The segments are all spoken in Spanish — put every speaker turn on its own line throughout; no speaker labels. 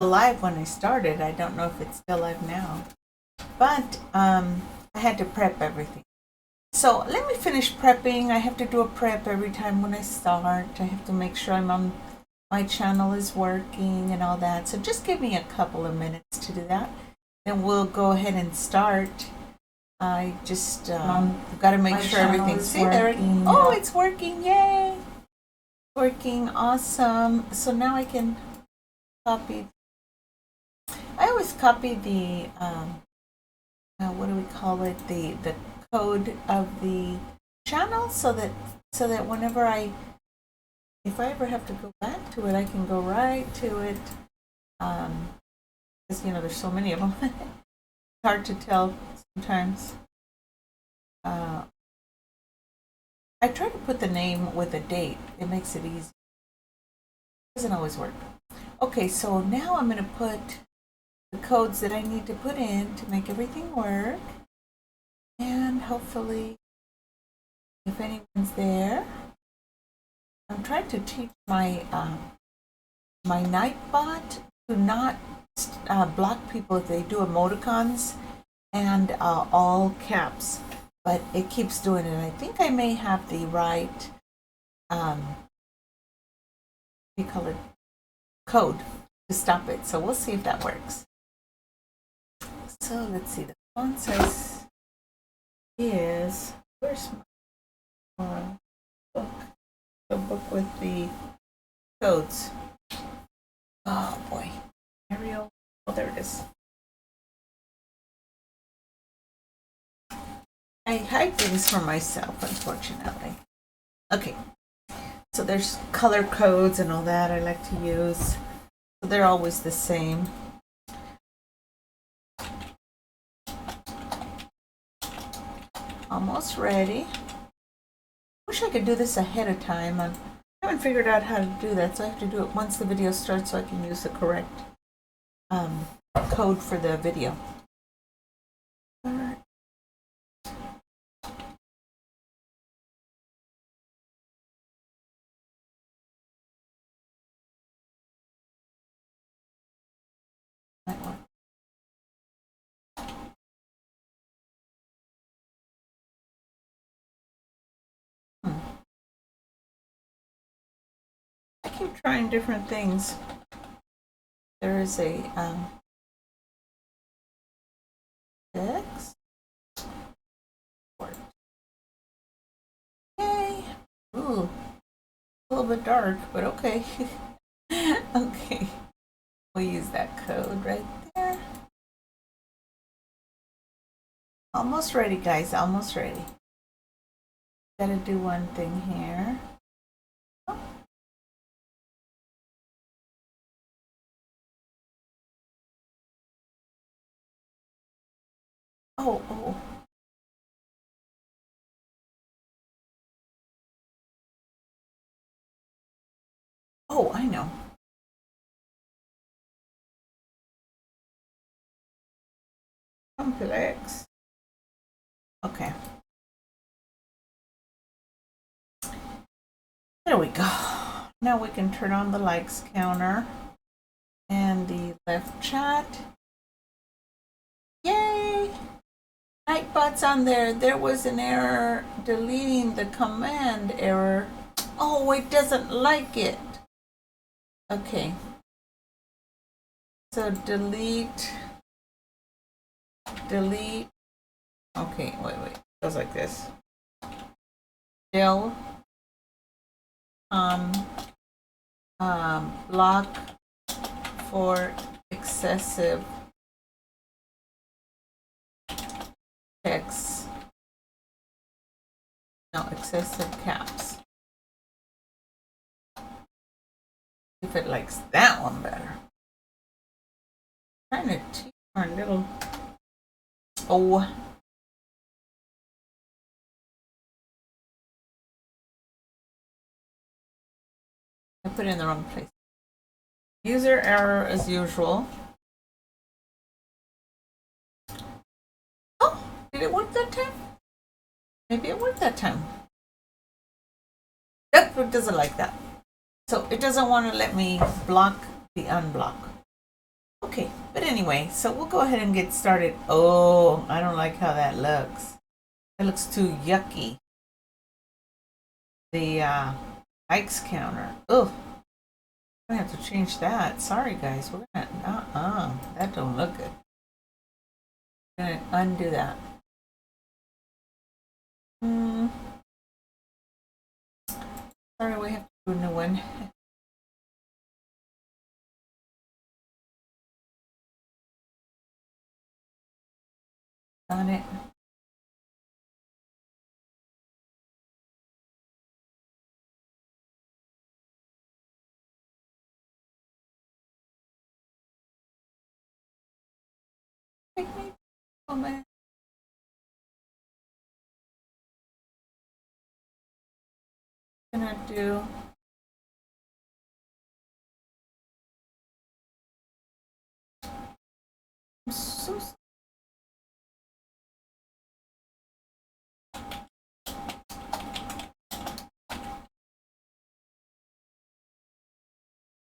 live when I started. I don't know if it's still live now. But I had to prep everything. So let me finish prepping. I have to do a prep every time when I start. I have to make sure my channel is working and all that. So just give me a couple of minutes to do that. Then we'll go ahead and start. I just got to make sure everything's working. Oh, it's working. Yay. Working. Awesome. So now I can copy. I always copy the, what do we call it? The code of the channel so that whenever if I ever have to go back to it, I can go right to it. Because, there's so many of them. It's hard to tell sometimes. I try to put the name with a date. It makes it easy. Doesn't always work. Okay, so now I'm going to put the codes that I need to put in to make everything work. And hopefully, if anyone's there, I'm trying to teach my my Nightbot to not block people if they do emoticons and all caps, but it keeps doing it. I think I may have the right, what do you call it, code to stop it. So we'll see if that works. So let's see. The font size is, where's my book? The book with the codes. Oh boy. Arial. Oh, there it is. I hide things from myself, unfortunately. Okay. So there's color codes and all that I like to use. So they're always the same. Almost ready. Wish I could do this ahead of time. I haven't figured out how to do that, so I have to do it once the video starts so I can use the correct code for the video. All right. I keep trying different things. There is a text. Yay! Ooh, a little bit dark, but okay. Okay, we'll use that code right there. Almost ready, guys. Almost ready. Gotta do one thing here. Oh. Oh, I know. Complex. Okay. There we go. Now we can turn on the likes counter and the left chat. Yay! Nightbot's on there. There was an error deleting the command error. Oh, it doesn't like it. Okay. So delete. Okay, wait. It goes like this. Del. Block for excessive text. No, excessive caps. If it likes that one better. I'm trying to teach our little. Oh. I put it in the wrong place. User error as usual. Oh, did it work that time? Maybe it worked that time. Nope, it doesn't like that. So it doesn't want to let me block the unblock. But anyway, so we'll go ahead and get started. Oh, I don't like how that looks. It looks too yucky. The likes counter. Oh, I have to change that. Sorry, guys. We're gonna. That don't look good. I'm gonna undo that. Sorry, we have to do a new one. On it. Take me a moment. Gonna do. I'm so sorry.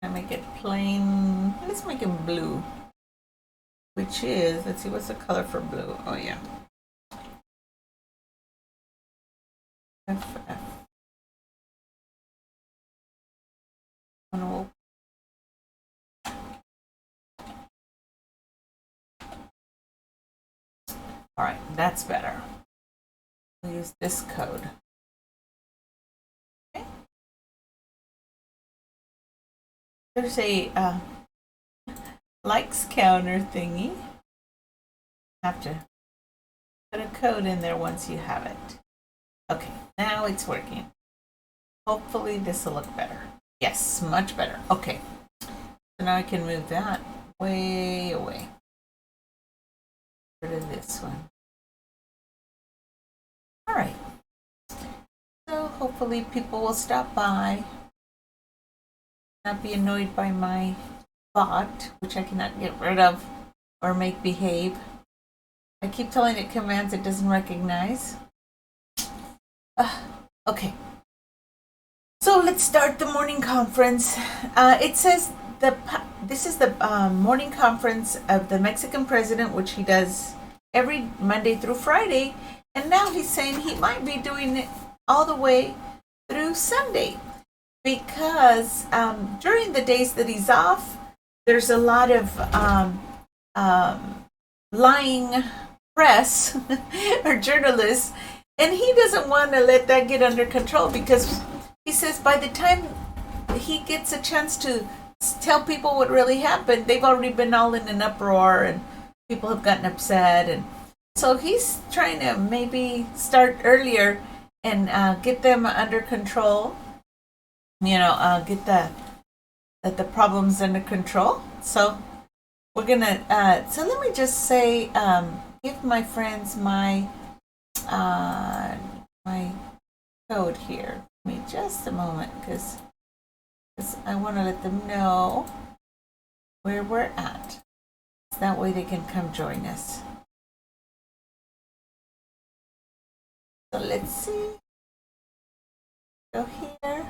I make it plain. Let's make it blue. Which is, let's see, what's the color for blue? Oh yeah. FF. All right, that's better. We'll use this code. Okay. There's a likes counter thingy. Have to put a code in there once you have it. Okay, now it's working. Hopefully this will look better. Yes, much better. Okay, so now I can move that way away. Rid of this one. All right. So hopefully people will stop by. Not be annoyed by my bot, which I cannot get rid of or make behave. I keep telling it commands it doesn't recognize. Okay. So let's start the morning conference. It says this is the morning conference of the Mexican president, which he does every Monday through Friday. And now he's saying he might be doing it all the way through Sunday. Because during the days that he's off, there's a lot of lying press or journalists, and he doesn't want to let that get under control because he says by the time he gets a chance to tell people what really happened, they've already been all in an uproar and people have gotten upset. And so he's trying to maybe start earlier and get them under control. Get the problems under control. So we're gonna. So let me just say, give my friends my my code here. Give me just a moment, because I want to let them know where we're at. So that way they can come join us. So let's see. Go here.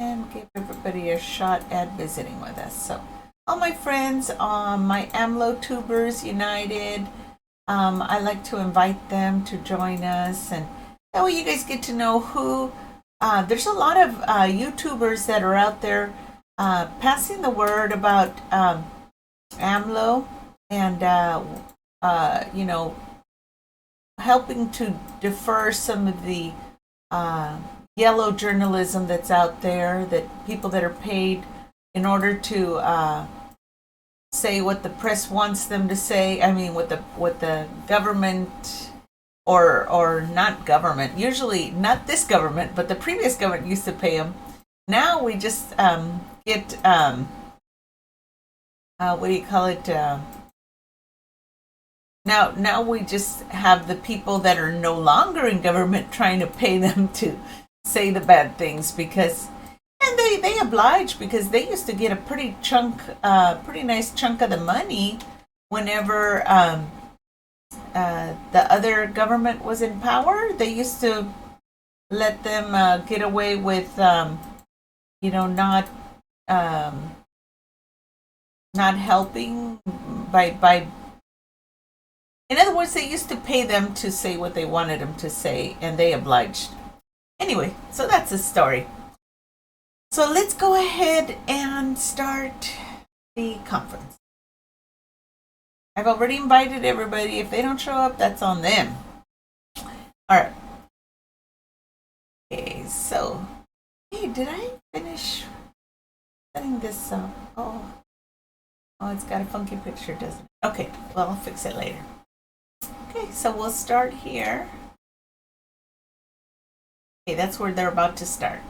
And give everybody a shot at visiting with us. So, all my friends, my AMLO-Tubers United, I like to invite them to join us, and that way you guys get to know who. There's a lot of YouTubers that are out there passing the word about AMLO and helping to defer some of the yellow journalism that's out there, that people that are paid in order to say what the press wants them to say. I mean, what the government or not government, usually not this government, but the previous government used to pay them. Now we just get what do you call it? Now we just have the people that are no longer in government trying to pay them to say the bad things, because and they oblige, because they used to get a pretty nice chunk of the money whenever the other government was in power. They used to let them get away with not not helping by. In other words, they used to pay them to say what they wanted them to say, and they obliged. Anyway, so that's the story. So let's go ahead and start the conference. I've already invited everybody. If they don't show up, that's on them. All right. Okay, so, hey, did I finish setting this up? Oh, it's got a funky picture, doesn't it? Okay, well, I'll fix it later. Okay, so we'll start here. Okay, that's where they're about to start.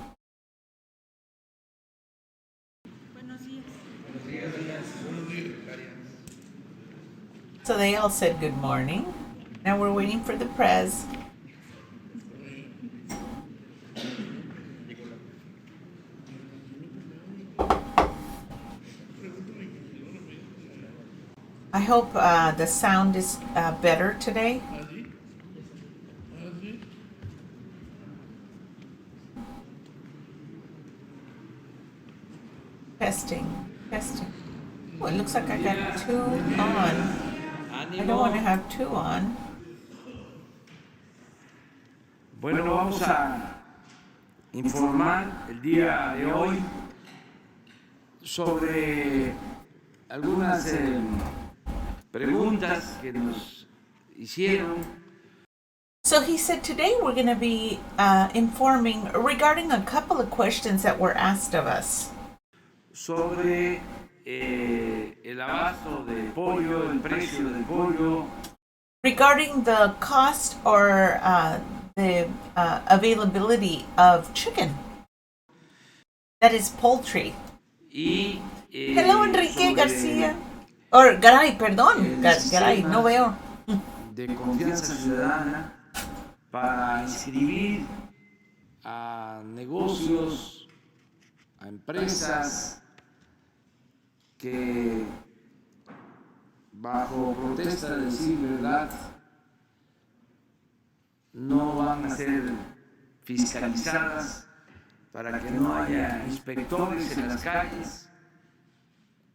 So they all said good morning. Now we're waiting for the prez. I hope the sound is better today. Testing. Oh, it looks like I got 2 on. I don't want to have 2 on.
Bueno, vamos a informar el día de hoy sobre algunas preguntas que nos hicieron.
So he said today we're going to be informing regarding a couple of questions that were asked of us.
Sobre el abasto del pollo, el precio del pollo.
Regarding the cost or the availability of chicken. That is poultry.
Y,
Hello, Enrique García. Or Garay, perdón. Garay, no veo.
De confianza ciudadana para inscribir a negocios, a empresas que bajo protesta de decir verdad no van a ser fiscalizadas para que no haya inspectores en las calles,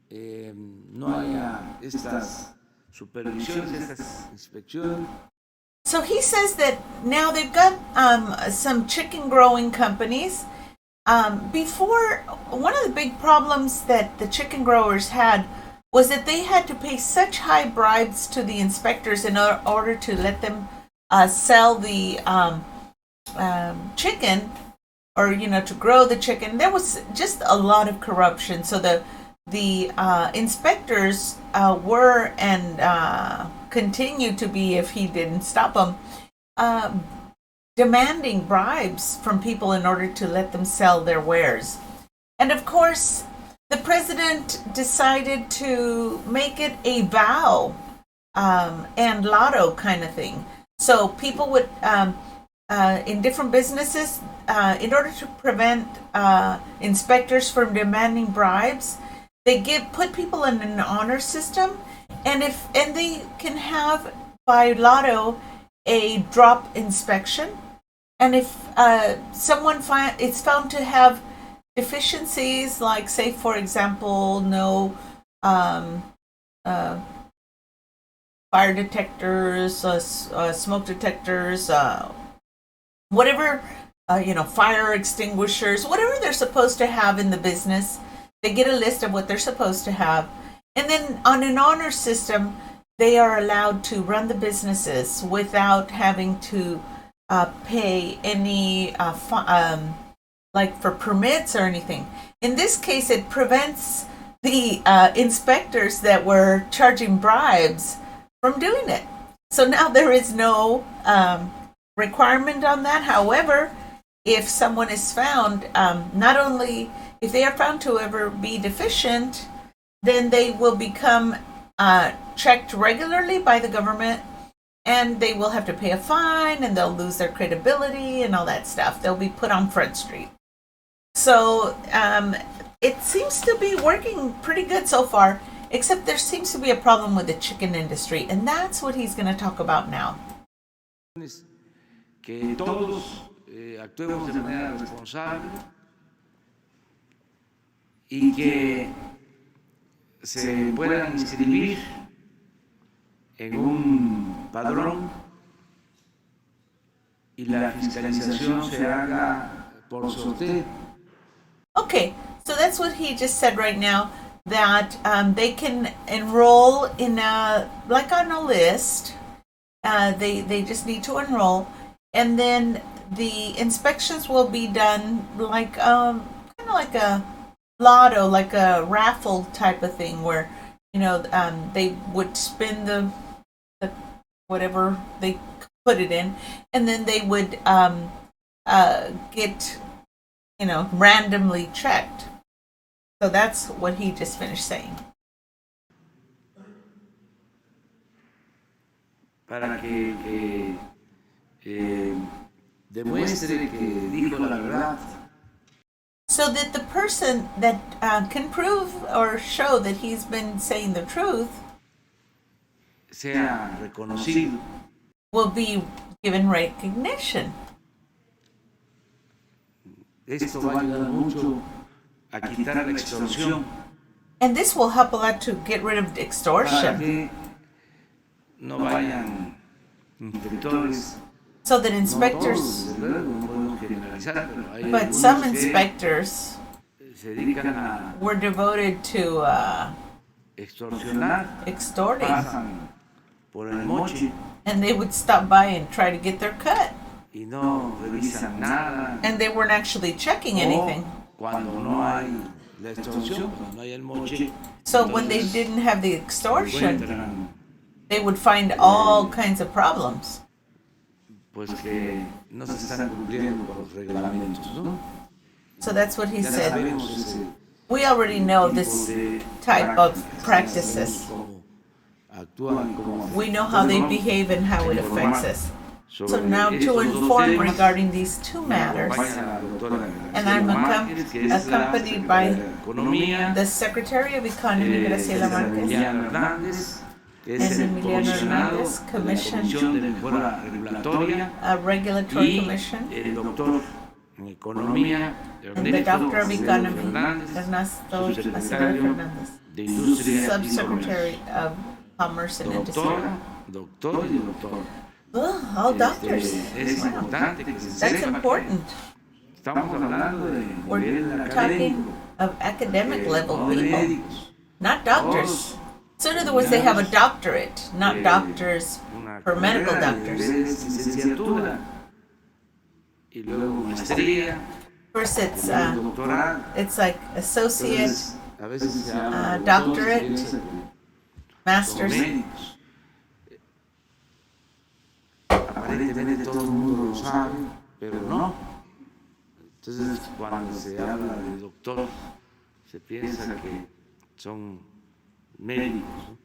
no haya estas supervisiones, estas inspecciones.
So he says that now they've got some chicken growing companies. Before, one of the big problems that the chicken growers had was that they had to pay such high bribes to the inspectors in order to let them sell the chicken, or to grow the chicken. There was just a lot of corruption. So the inspectors were and continue to be, if he didn't stop them, demanding bribes from people in order to let them sell their wares. And of course, the president decided to make it a vow and lotto kind of thing. So people would, in different businesses, in order to prevent inspectors from demanding bribes, they put people in an honor system, and they can have by lotto a drop inspection, and if someone it's found to have deficiencies, like say for example no fire detectors, smoke detectors, whatever, fire extinguishers, whatever they're supposed to have in the business. They get a list of what they're supposed to have. And then on an honor system, they are allowed to run the businesses without having to pay any, like for permits or anything. In this case, it prevents the inspectors that were charging bribes from doing it. So now there is no requirement on that. However, if someone is found, not only if they are found to ever be deficient, then they will become checked regularly by the government, and they will have to pay a fine, and they'll lose their credibility and all that stuff. They'll be put on Front Street. So it seems to be working pretty good so far, except there seems to be a problem with the chicken industry, and that's what he's going to talk about now.
Que todos actuemos de manera responsable y que se puedan inscribir en un padrón y la fiscalización se haga por sorteo.
Okay, so that's what he just said right now, that they can enroll in like on a list. They just need to enroll, and then the inspections will be done like kind of like a lotto, like a raffle type of thing, where they would spin the whatever they put it in, and then they would get randomly checked. So that's what he just finished saying.
Para que demuestre que dijo la verdad.
So that the person that can prove or show that he's been saying the truth
sea reconocido.
Will be given recognition.
Esto va a ayudar mucho a quitar la extorsión.
And this will help a lot to get rid of
Para
extortion.
que no vayan inspectores.
So that
No
inspectors,
todos, desde luego, no podemos generalizar, pero hay
but
algunos
some
que
inspectors
se dedican a
were devoted to
extorsionar,
extorting,
pasan por el moche
and they would stop by and try to get their cut,
y no revisan nada.
and they weren't actually checking anything.
Cuando no hay la extorsión, cuando no hay el moche,
So when they
entonces
didn't have the extortion,
encuentran
they would find all kinds of problems.
pues que no se están cumpliendo con los reglamentos, ¿no?
So that's what he
Ya
said.
sabemos ese
We already know
tipo
this
de
type of
prácticas,
practices.
cómo actúan, cómo
We know how they behave and how it affects us. So now to inform regarding these two matters, and I'm accompanied by the Secretary of Economy, Graciela Marquez, and Emiliano Hernandez, Commission, a Regulatory Commission,
el doctor en economía,
and the Doctor of Economy, Ernesto Acevedo Fernandez,
de industria,
Subsecretary of Commerce and Industry.
doctor y doctor.
Ugh, all doctors.
Es
Wow.
importante que se
That's
sepa que
important.
estamos hablando de
We're
nivel académico,
talking of academic level
no de
people,
médicos.
not doctors. So in other words, they have a doctorate, not doctors
Una
for medical
carrera de
doctors.
licenciatura y luego maestría,
First, it's
luego doctorado.
like associate,
Entonces, a veces se habla de
doctorate,
doctores, piensa que son
master's.
médicos. Aparentemente todo el mundo lo sabe, pero no. Entonces, cuando se habla de doctor, se piensa que son médicos, ¿no?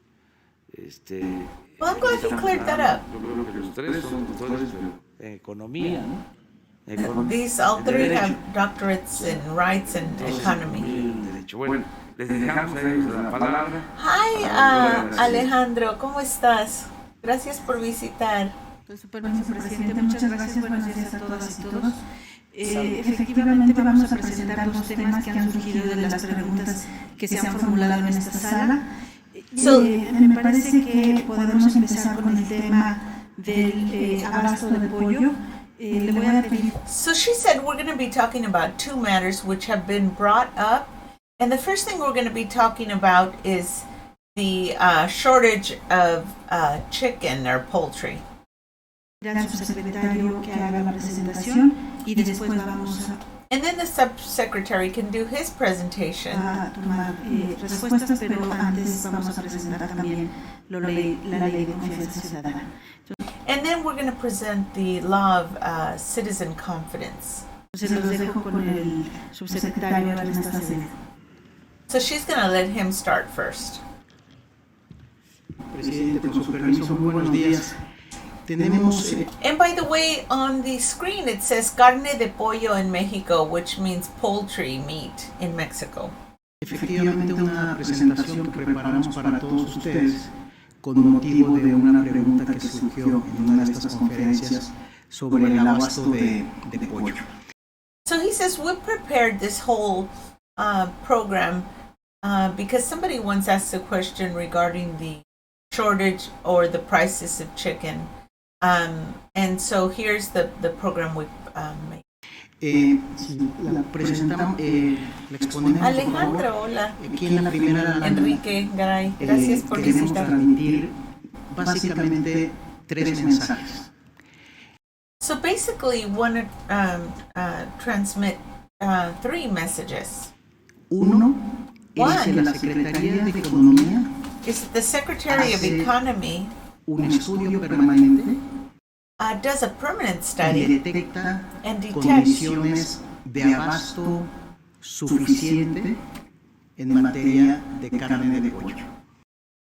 Well, I'm glad he cleared that up.
Yo creo que los tres son doctores, pero en economía, ¿no?
These all three have doctorates in rights and economy.
En derecho. Bueno, les dejamos a ellos la palabra.
Hi, Alejandro, ¿cómo estás? Gracias por visitar.
Con su permiso, presidente, muchas gracias. Buenos días a todas y todos. Efectivamente, vamos a presentar los temas que han surgido de las preguntas que se han formulado en esta sala. Me parece que podemos empezar con el tema del abasto de pollo. Le voy a pedir.
So she said we're going to be talking about two matters which have been brought up. And the first thing we're going to be talking about is the shortage of chicken or poultry.
Al subsecretario que haga la presentación y después vamos
And then the subsecretary can do his presentation.
a tomar respuestas, pero antes vamos a presentar también la ley de confianza ciudadana.
And then we're going to present the law of citizen confidence.
Entonces los dejo con el subsecretario Ernesto Acevedo.
So she's going to let him start first.
Presidente, con su permiso, muy buenos días. Tenemos
And by the way, on the screen it says carne de pollo in Mexico, which means poultry meat in Mexico.
efectivamente una presentación que preparamos para todos ustedes con motivo de una pregunta que surgió en una de estas conferencias sobre el abasto de pollo.
So he says we prepared this whole program because somebody once asked a question regarding the shortage or the prices of chicken. And so here's the program we made.
Si la presentamos, la exponemos,
Alejandro,
por favor.
hola.
Aquí en la primera lámina,
Enrique Garay, gracias por
queremos
visitar.
transmitir básicamente 3 mensajes.
So basically, we want to transmit 3 messages.
Uno es que la Secretaría de Economía
Is that the Secretary of
Hace-
Economy
un estudio permanente
does a permanent
y
study
detecta
and detects.
condiciones de abasto suficiente en materia de carne de pollo.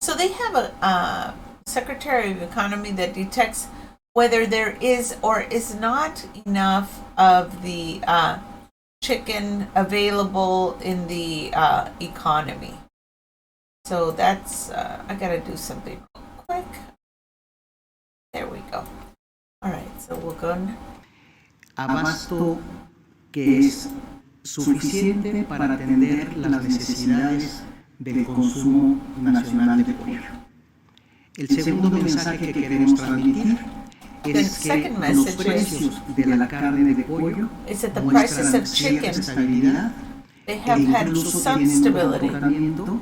So they have a Secretary of Economy that detects whether there is or is not enough of the chicken available in the economy. So that's, I gotta do something real quick. There we go. All right, so we'll go.
Abasto que es suficiente para atender las necesidades del consumo nacional de pollo. El segundo mensaje que queremos transmitir es que los precios de la carne de pollo
Is that the
muestran
prices of
cierta
chicken,
estabilidad
they
e
have had
incluso
some
tienen un
stability.
comportamiento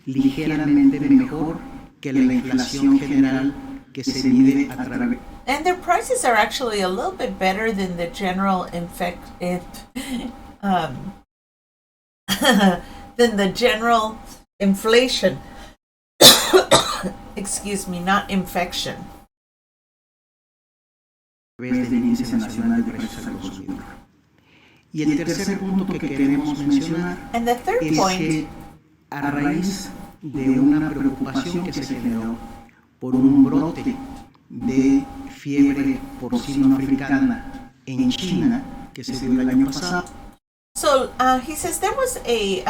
ligeramente mejor que la inflación general que se mide a través
And their prices are actually a little bit better than the general than the general inflation. Excuse me, not infection.
del Índice Nacional de Precios al Consumidor. Y el tercer punto que queremos mencionar
And the third
es
point,
que a raíz de una preocupación que se generó por un brote de fiebre porcino africana en China que se dio el año pasado,
so he says there was a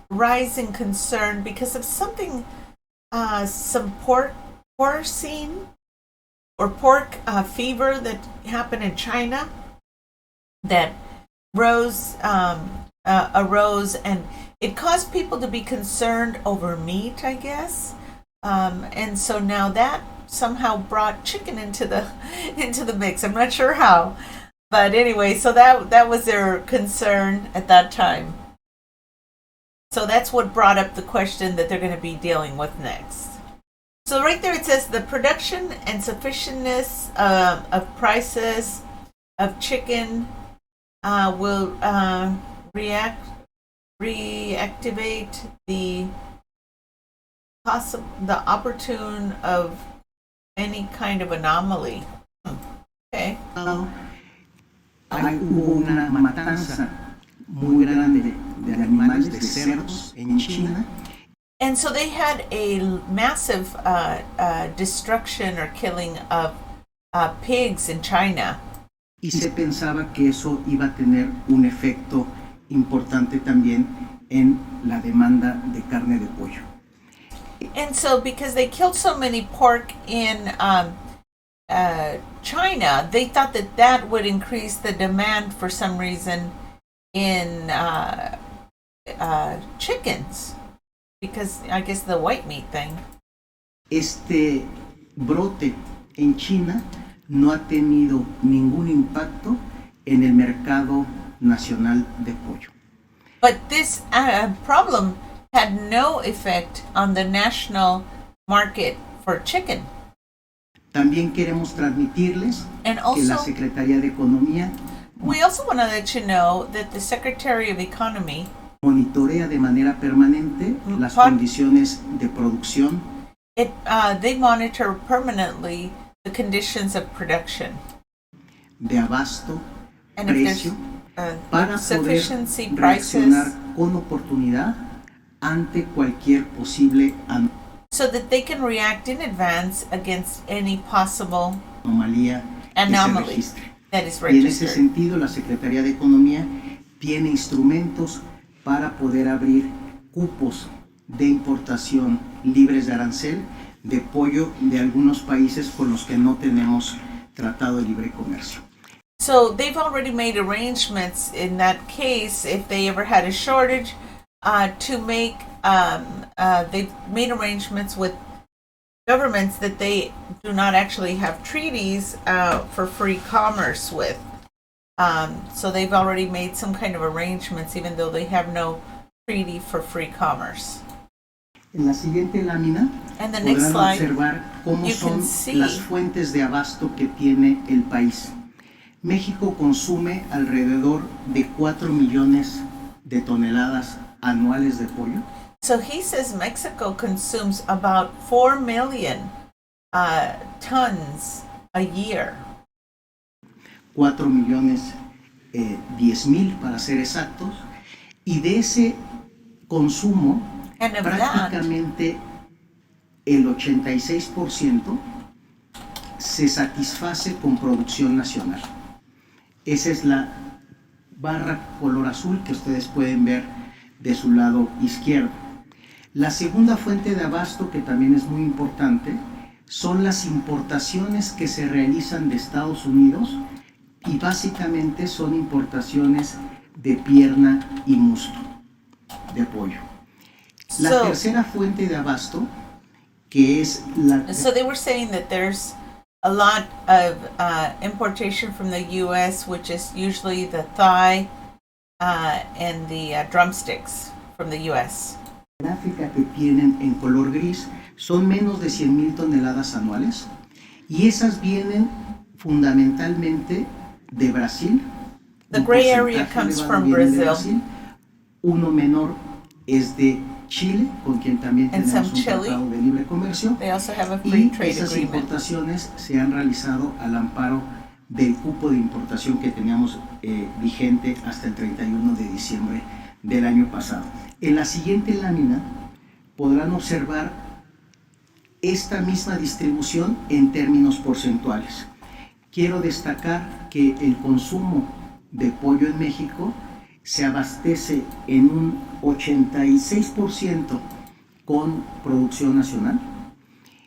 rise in concern because of something, some porcine or pork fever that happened in China that arose, and it caused people to be concerned over meat, I guess. And so now that somehow brought chicken into the mix. I'm not sure how, but anyway, so that was their concern at that time. So that's what brought up the question that they're going to be dealing with next. So right there it says the production and sufficientness of prices of chicken will reactivate the opportune of any kind of anomaly. Okay.
hubo una matanza muy grande de animales, de cerdos en China.
And so they had a massive destruction or killing of pigs in China.
Y se pensaba que eso iba a tener un efecto importante también en la demanda de carne de pollo.
And so because they killed so many pork in China, they thought that would increase the demand for some reason in chickens. Because I guess the white meat thing.
Este brote en China no ha tenido ningún impacto en el mercado nacional de pollo.
But this problem had no effect on the national market for chicken.
También queremos transmitirles
And
que la
also,
Secretaría de Economía
we also want to let you know that the Secretary of Economy
monitorea de manera permanente las
Juan.
condiciones de producción,
they monitor permanently the conditions of production
de abasto,
and if
precio,
there's
para poder
sufficiency
reaccionar
prices,
con oportunidad ante cualquier posible
so that they can react in advance against any possible
anomalía que se
anomaly
registre.
that is
Y en ese
registered.
sentido, la Secretaría de Economía tiene instrumentos para poder abrir cupos de importación libres de arancel de pollo de algunos países con los que no tenemos tratado de libre comercio.
So they've already made arrangements in that case, if they ever had a shortage, to make they've made arrangements with governments that they do not actually have treaties for free commerce with. So they've already made some kind of arrangements, even though they have no treaty for free commerce.
En la siguiente lámina
And the next
podrán
slide,
observar cómo
you
son
can see
las fuentes de abasto que tiene el país. México consume alrededor de 4 millones de toneladas anuales de pollo.
So he says Mexico consumes about 4 million tons a year.
4 millones 10,000 para ser exactos, y de ese consumo
And of that,
prácticamente el 86% se satisface con producción nacional. Esa es la barra color azul que ustedes pueden ver de su lado izquierdo. La segunda fuente de abasto, que también es muy importante, son las importaciones que se realizan de Estados Unidos, y básicamente son importaciones de pierna y muslo de pollo. La
So-
tercera fuente de abasto, que es la...
so they were saying that there's a lot of importation from the U.S., which is usually the thigh and the drumsticks from the U.S.
gráfica que tienen en color gris son menos de 100,000 toneladas anuales, y esas vienen fundamentalmente de Brasil.
The
Un
gray area
porcentaje
comes
elevado
from
viene de
Brazil.
Uno menor es de Chile, con quien también
And
tenemos
some
un
Chile.
tratado de libre comercio,
They also have a free
y
trade
esas
agreement.
importaciones se han realizado al amparo del cupo de importación que teníamos vigente hasta el 31 de diciembre del año pasado. En la siguiente lámina podrán observar esta misma distribución en términos porcentuales. Quiero destacar que el consumo de pollo en México se abastece en un 86% con producción nacional,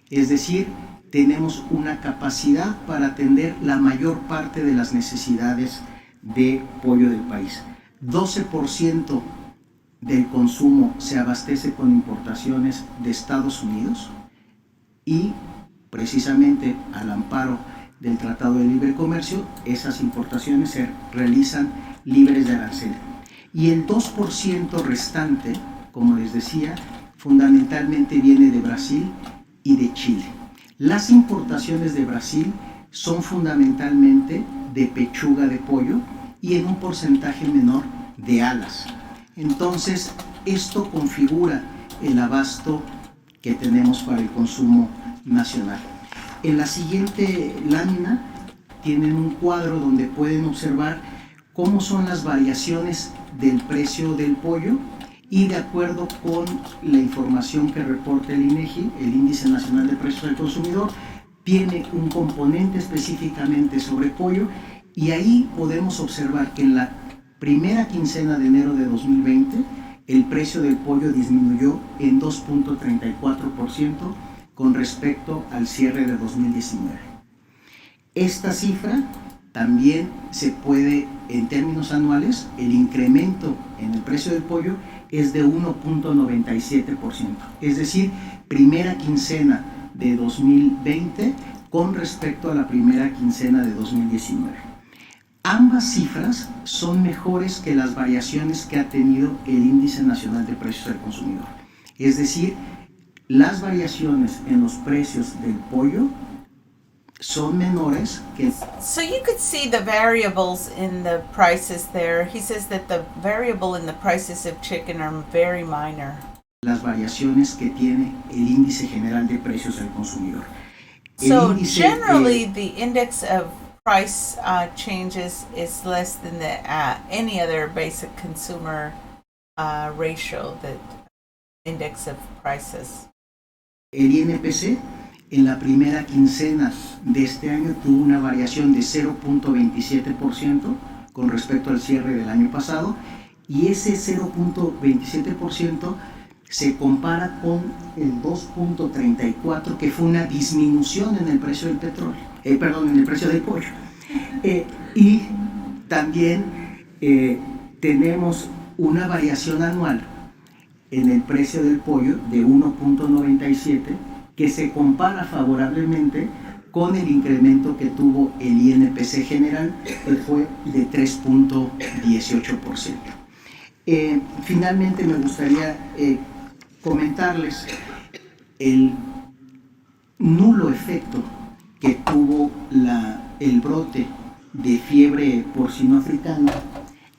es decir, tenemos una capacidad para atender la mayor parte de las necesidades de pollo del país. 12% del consumo se abastece con importaciones de Estados Unidos, y precisamente al amparo del Tratado de Libre Comercio, esas importaciones se realizan libres de arancel. Y el 2% restante, como les decía, fundamentalmente viene de Brasil y de Chile. Las importaciones de Brasil son fundamentalmente de pechuga de pollo y en un porcentaje menor de alas. Entonces, esto configura el abasto que tenemos para el consumo nacional. En la siguiente lámina tienen un cuadro donde pueden observar cómo son las variaciones del precio del pollo, y de acuerdo con la información que reporta el INEGI, el Índice Nacional de Precios del Consumidor, tiene un componente específicamente sobre pollo, y ahí podemos observar que en la primera quincena de enero de 2020 el precio del pollo disminuyó en 2.34% con respecto al cierre de 2019. Esta cifra también se puede, en términos anuales, el incremento en el precio del pollo es de 1.97%, es decir, primera quincena de 2020 con respecto a la primera quincena de 2019. Ambas cifras son mejores que las variaciones que ha tenido el Índice Nacional de Precios del Consumidor. Es decir, las variaciones en los precios del pollo son menores que...
So you could see the variables in the prices there. He says that the variable in the prices of chicken are very minor.
las variaciones que tiene el Índice General de Precios del Consumidor.
So generally, the index of price changes is less than the any other basic consumer ratio, the index of prices.
El INPC en la primera quincena de este año tuvo una variación de 0.27% con respecto al cierre del año pasado, y ese 0.27% se compara con el 2.34%, que fue una disminución en el precio del petróleo, en el precio del pollo. Y también tenemos una variación anual en el precio del pollo de 1.97, que se compara favorablemente con el incremento que tuvo el INPC general, que fue de 3.18%. Finalmente me gustaría comentarles el nulo efecto que tuvo el brote de fiebre porcino africana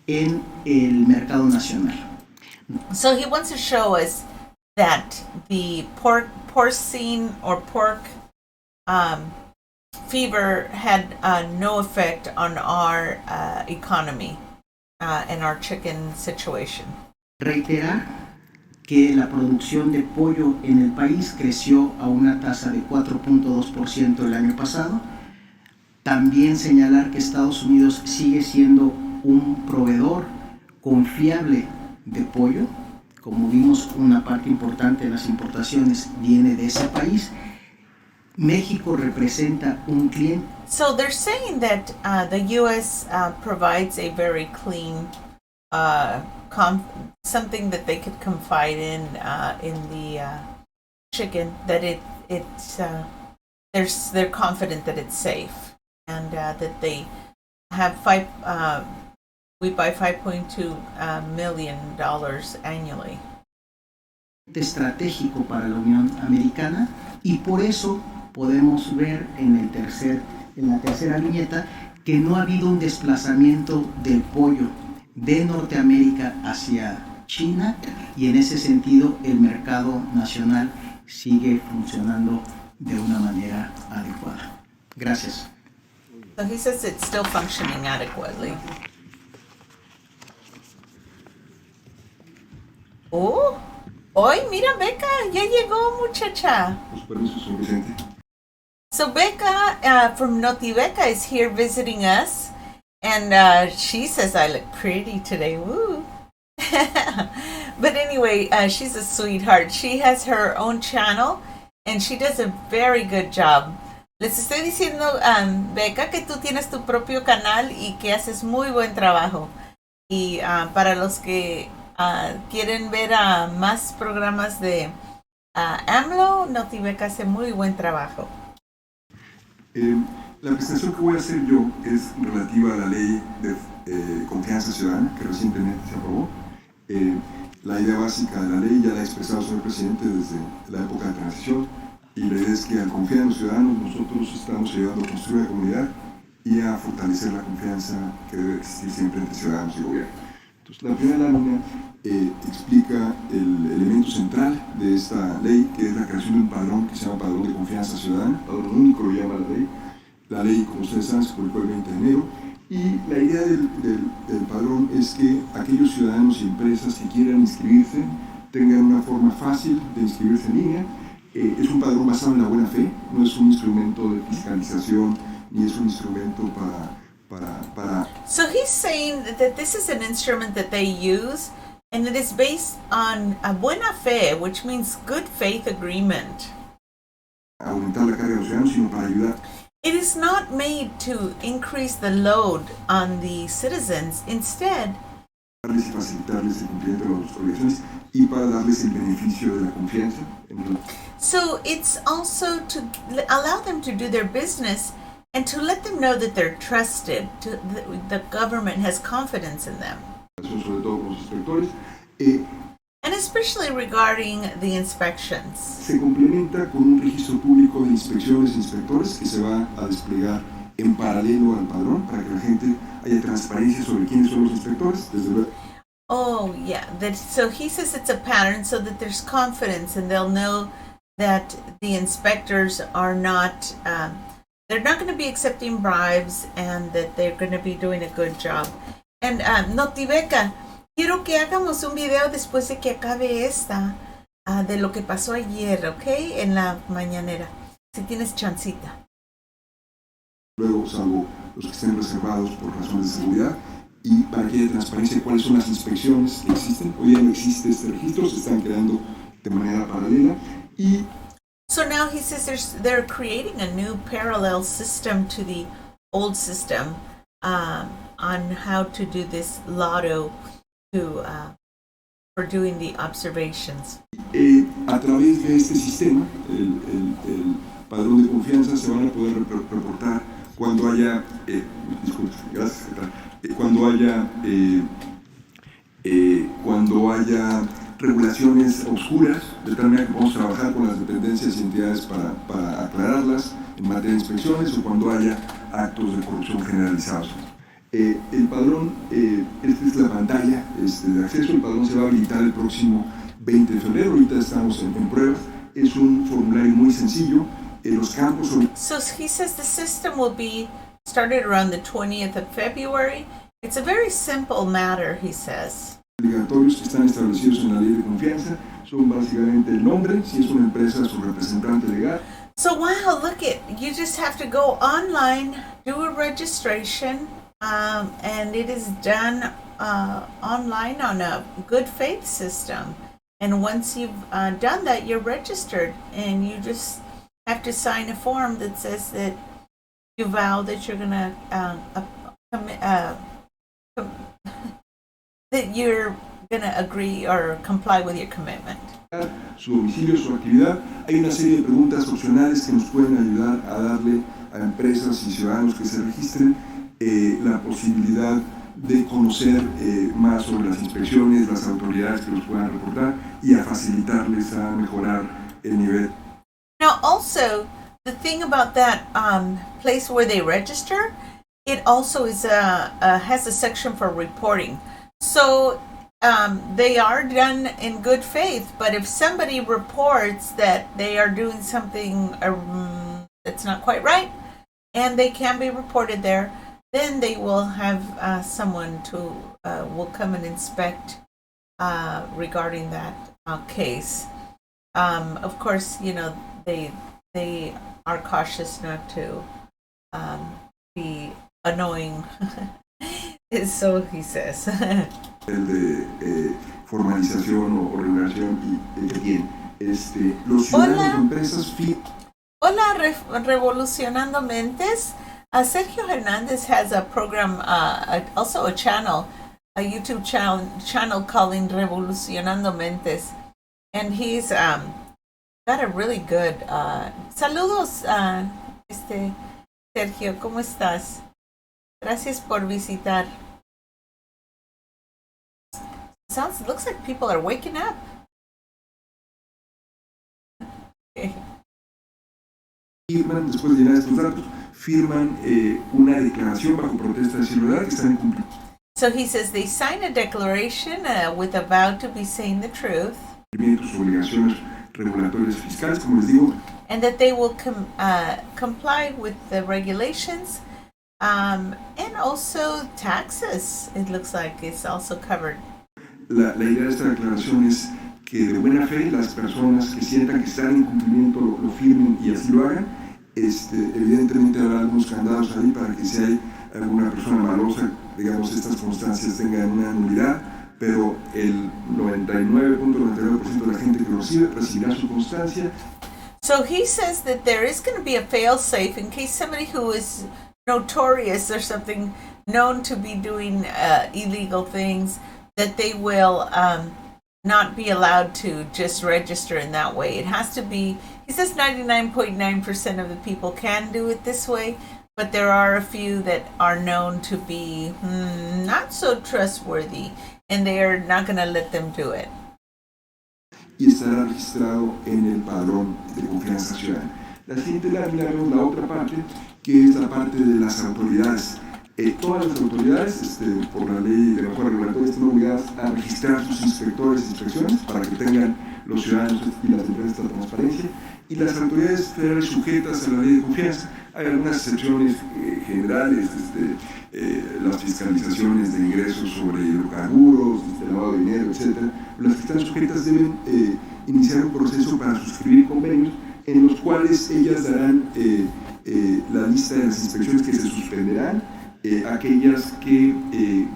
en el mercado nacional.
So he wants to show us that the porcine or pork fever had no effect on our economy and our chicken situation.
Reiterar que la producción de pollo en el país creció a una tasa de 4.2% el año pasado. También señalar que Estados Unidos sigue siendo un proveedor confiable de pollo. Como vimos, una parte importante de las importaciones viene de ese país. México representa un cliente.
So they're saying that the U.S. Provides a very clean, something that they could confide in the chicken. That they're confident that it's safe, and that they have we buy $5.2 million annually.
Estratégico para la Unión Americana, y por eso podemos ver en la tercera viñeta que no ha habido un desplazamiento del pollo de Norteamérica hacia China, y en ese sentido el mercado nacional sigue funcionando de una manera adecuada. Gracias.
So he says it's still functioning adequately. Oh, hoy mira Becca, ya llegó muchacha.
Permiso, señor presidente.
So Becca from Becca is here visiting us, and she says I look pretty today. Woo! But anyway, she's a sweetheart. She has her own channel, and she does a very good job. Les estoy diciendo, Becca, que tú tienes tu propio canal y que haces muy buen trabajo. Y para los que quieren ver más programas de AMLO, Becca hace muy buen trabajo.
La presentación que voy a hacer yo es relativa a la ley de confianza ciudadana que recientemente se aprobó. La idea básica de la ley ya la ha expresado el señor presidente desde la época de transición, y la idea es que al confiar en los ciudadanos nosotros estamos ayudando a construir la comunidad y a fortalecer la confianza que debe existir siempre entre ciudadanos y gobierno. Entonces, la primera lámina explica el elemento central de esta ley, que es la creación de un padrón que se llama Padrón de Confianza Ciudadana. Padrón único lo llama la ley. La ley, como ustedes saben, se publicó el 20 de enero. Y la idea del padrón es que aquellos ciudadanos y empresas que quieran inscribirse tengan una forma fácil de inscribirse en línea. Es un padrón basado en la buena fe, no es un instrumento de fiscalización, ni es un instrumento para...
So he's saying that this is an instrument that they use, and it is based on a buena fe, which means good faith agreement.
aumentar la carga de los ciudadanos, sino para ayudar.
It is not made to increase the load on the citizens. Instead,
Darles y facilitarles el cumplimiento de las obligaciones y para darles el beneficio de la confianza.
so it's also to allow them to do their business and to let them know that they're trusted. The government has confidence in them.
Sobre todo con los inspectores.
And especially regarding the inspections.
Se complementa con un registro público de inspecciones e inspectores que se va a desplegar en paralelo al padrón para que la gente haya transparencia sobre quiénes son los inspectores. Desde luego.
Oh, yeah. So he says it's a pattern so that there's confidence and they'll know that the inspectors are not, they're not going to be accepting bribes and that they're going to be doing a good job. And Notibeca, quiero que hagamos un video después de que acabe esta de lo que pasó ayer, ¿ok? En la mañanera, si tienes chancita.
Luego, salvo los que estén reservados por razones de seguridad, y para que haya transparencia de cuáles son las inspecciones que existen. Hoy ya no existe este registro, se están creando de manera paralela. Y
so now he says they're creating a new parallel system to the old system on how to do this lotto to for doing the observations.
A través de este sistema, el padrón de confianza, se van a poder reportar cuando haya, disculpe, gracias, secretario, cuando haya regulaciones oscuras, de tal manera que vamos a trabajar con las dependencias y entidades para aclararlas en materia de inspecciones, o cuando haya actos de corrupción generalizados. El padrón, esta es la pantalla de acceso. El padrón se va a habilitar el próximo 20 de febrero, ahorita estamos en pruebas. Es un formulario muy sencillo. Los campos son...
So he says the system will be started around the 20th of February. It's a very simple matter, he says.
Obligatorios que están establecidos en la ley de confianza son básicamente el nombre, si es una empresa, su representante legal.
So wow, look it, you just have to go online, do a registration, and it is done online on a good faith system. And once you've done that, you're registered, and you just have to sign a form that says that you vow that you're gonna that you're gonna agree or comply with your commitment.
Su domicilio, su actividad. Hay una serie de preguntas opcionales que nos pueden ayudar a darle a empresas y ciudadanos que se registren la posibilidad de conocer más sobre las inspecciones, las autoridades que los puedan reportar y a facilitarles a mejorar el nivel.
Now also, the thing about that place where they register, it also is has a section for reporting. So they are done in good faith, but if somebody reports that they are doing something that's not quite right, and they can be reported there, then they will have someone to will come and inspect regarding that case. Of course, you know, they are cautious not to be annoying. So he says.
El de formalización o regulación que tiene. Los ciudadanos, empresas...
Hola, Revolucionando Mentes. Sergio Hernandez has a program, also a channel, a YouTube channel calling Revolucionando Mentes. And he's got a really good... saludos, Sergio, ¿cómo estás? Gracias por visitar. Looks like people are waking up. Okay.
Firman, después de llenar estos datos, firman una declaración bajo protesta de ciudad que están en cumplimiento.
So he says they sign a declaration with a vow to be saying the truth.
Sus obligaciones regulatorias fiscales, como les digo.
And that they will comply with the regulations and also taxes. It looks like it's also covered.
La idea de esta declaración es que de buena fe las personas que sientan que están en cumplimiento lo firmen y así lo hagan. Evidentemente habrá algunos candados ahí para que si hay alguna persona malosa, digamos, estas constancias tengan una nulidad, pero el 99.99% de la gente que lo recibe recibirá su constancia.
So he says that there is going to be a fail-safe in case somebody who is notorious or something known to be doing illegal things, that they will not be allowed to just register in that way. It has to be, he says 99.9% of the people can do it this way, but there are a few that are known to be not so trustworthy, and they are not going to let them do it.
Y estará registrado en el padrón de confianza ciudadana. La siguiente lámina vemos la otra parte, que es la parte de las autoridades. Todas las autoridades, por la ley de mejora regulatoria, están obligadas a registrar sus inspectores e inspecciones para que tengan los ciudadanos y las empresas esta transparencia. Y las autoridades federales sujetas a la ley de confianza. Hay algunas excepciones generales, las fiscalizaciones de ingresos sobre hidrocarburos, lavado de dinero, etc. Las que están sujetas deben iniciar un proceso para suscribir convenios en los cuales ellas darán la lista de las inspecciones que se suspenderán, aquellas que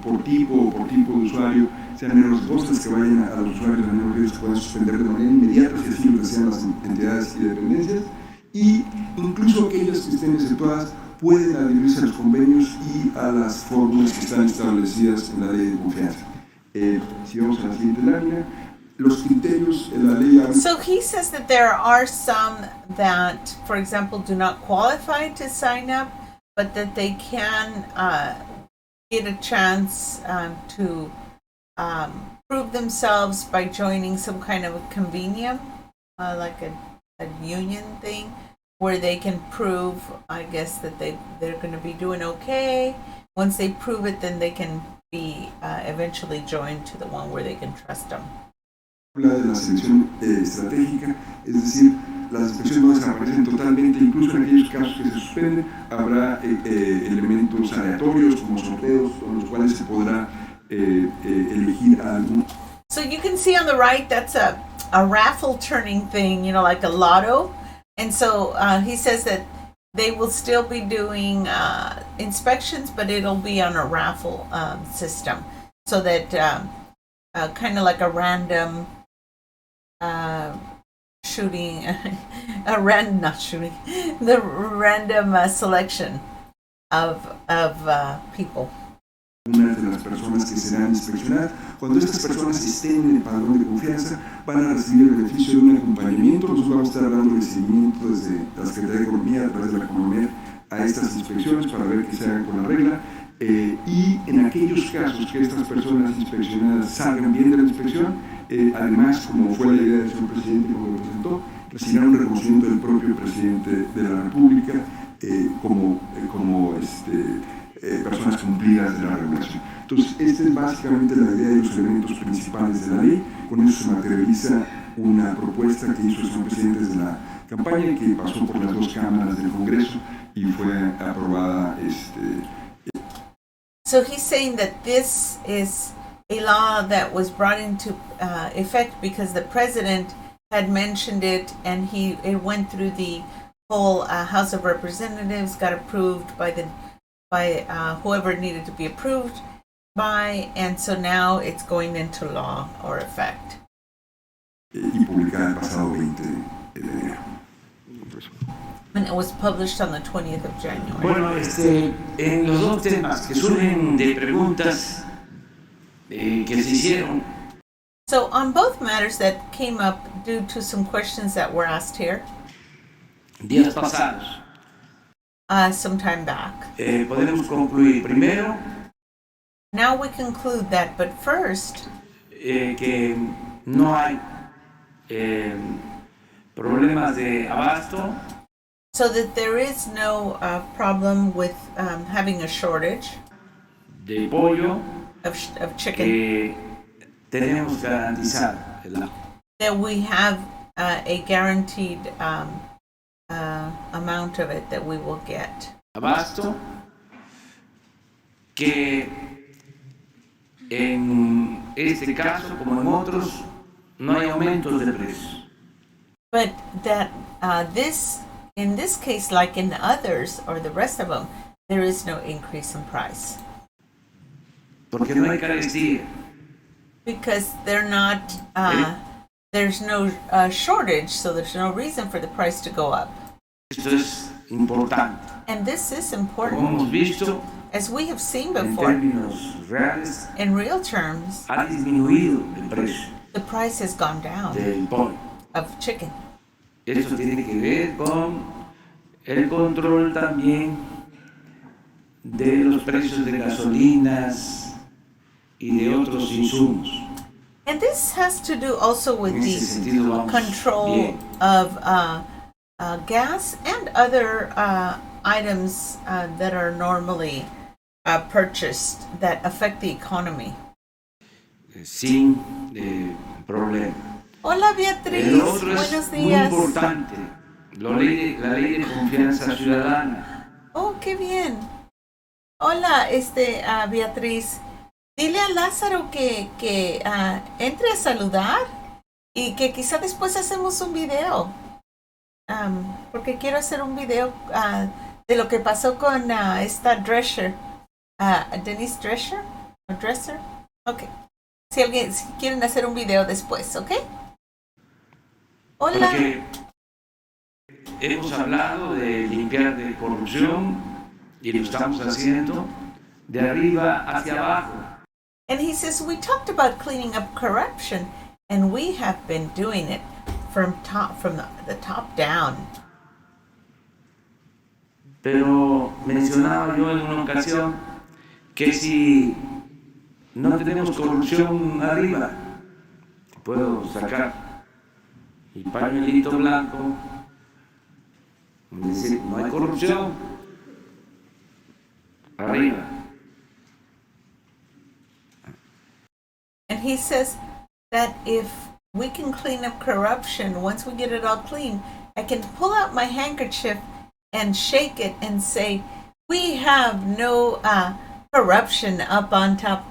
por tipo de usuario sean menos riesgosas, que vayan a los usuarios de menos riesgo, que puedan suspender de manera inmediata si así lo desean las entidades y dependencias, y incluso aquellas que estén exceptuadas pueden adherirse a los convenios y a las fórmulas que están establecidas en la ley de confianza. Si vamos a la siguiente lámina, los criterios, la ley habla.
So he says that there are some that, for example, do not qualify to sign up, but that they can get a chance to prove themselves by joining some kind of a convenium, like a union thing, where they can prove, I guess, that they're going to be doing okay. Once they prove it, then they can be eventually joined to the one where they can trust them.
Habla de la selección estratégica, es decir, las inspecciones no desaparecen totalmente, incluso en aquellos casos que se suspenden, habrá elementos aleatorios como sorteos con los cuales se podrá elegir a algún.
So you can see on the right, that's a raffle turning thing, you know, like a lotto. And so he says that they will still be doing inspections, but it'll be on a raffle system. So that kind of like a random shooting, the random selection of people.
Una de las personas que serán inspeccionadas, cuando estas personas estén en el padrón de confianza, van a recibir el beneficio de un acompañamiento. Nosotros vamos a estar dando el seguimiento desde la Secretaría de Economía, a través de la Economía, a estas inspecciones para ver que se hagan con la regla. Y en aquellos casos que estas personas inspeccionadas salgan bien de la inspección, además, como fue la idea del señor presidente cuando lo presentó, recibirán un reconocimiento del propio presidente de la República como personas cumplidas de la regulación. Entonces, esta es básicamente la idea y los elementos principales de la ley. Con eso se materializa una propuesta que hizo el señor presidente desde la campaña y que pasó por las dos cámaras del Congreso y fue aprobada.
So he's saying that this is a law that was brought into effect because the president had mentioned it, and it went through the whole House of Representatives, got approved by whoever it needed to be approved by, and so now it's going into law or effect.
Y publicada el pasado 20 de enero.
And it was published on the 20th of January.
Bueno, en los dos temas que surgen de preguntas que se hicieron.
So on both matters that came up due to some questions that were asked here,
Días pasados.
some time back.
Podemos concluir primero
Now we conclude that, but first,
que no hay problemas de abasto,
so that there is no problem with having a shortage
de pollo,
of chicken,
que tenemos garantizado el agua.
that we have a guaranteed amount of it that we will get.
Abasto, que en este caso, como en otros, no hay aumentos de precios.
But that in this case, like in the others or the rest of them, there is no increase in price
Porque no hay carestía.
because they're not. There's no shortage, so there's no reason for the price to go up.
Esto es importante.
And this is
Como
important,
hemos visto,
as we have seen
en
before.
términos reales,
In real terms,
ha disminuido el precio
the price has gone down
del pollo.
of chicken.
Esto tiene que ver con el control también de los precios de gasolinas y de otros insumos.
And this has to do also with
En ese
the
sentido vamos
control
bien.
of gas and other items that are normally purchased that affect the economy.
Sin problema.
Hola Beatriz,
El otro
buenos
es muy
días.
importante, la ley de confianza ciudadana.
Oh, qué bien. Hola, Beatriz. Dile a Lázaro que entre a saludar y que quizá después hacemos un video. Porque quiero hacer un video de lo que pasó con esta Drescher. Denise Drescher. ¿O Dresser? Ok. Si quieren hacer un video después, ¿ok? Hola.
Porque hemos hablado de limpiar de corrupción y lo estamos haciendo de arriba hacia abajo.
And he says, we talked about cleaning up corruption, and we have been doing it from the top down.
Pero mencionaba yo en una ocasión que si no tenemos corrupción arriba, puedo sacar mi pañuelito blanco y decir, no hay corrupción arriba.
And he says that if we can clean up corruption, once we get it all clean, I can pull out my handkerchief and shake it and say, we have no corruption up on top.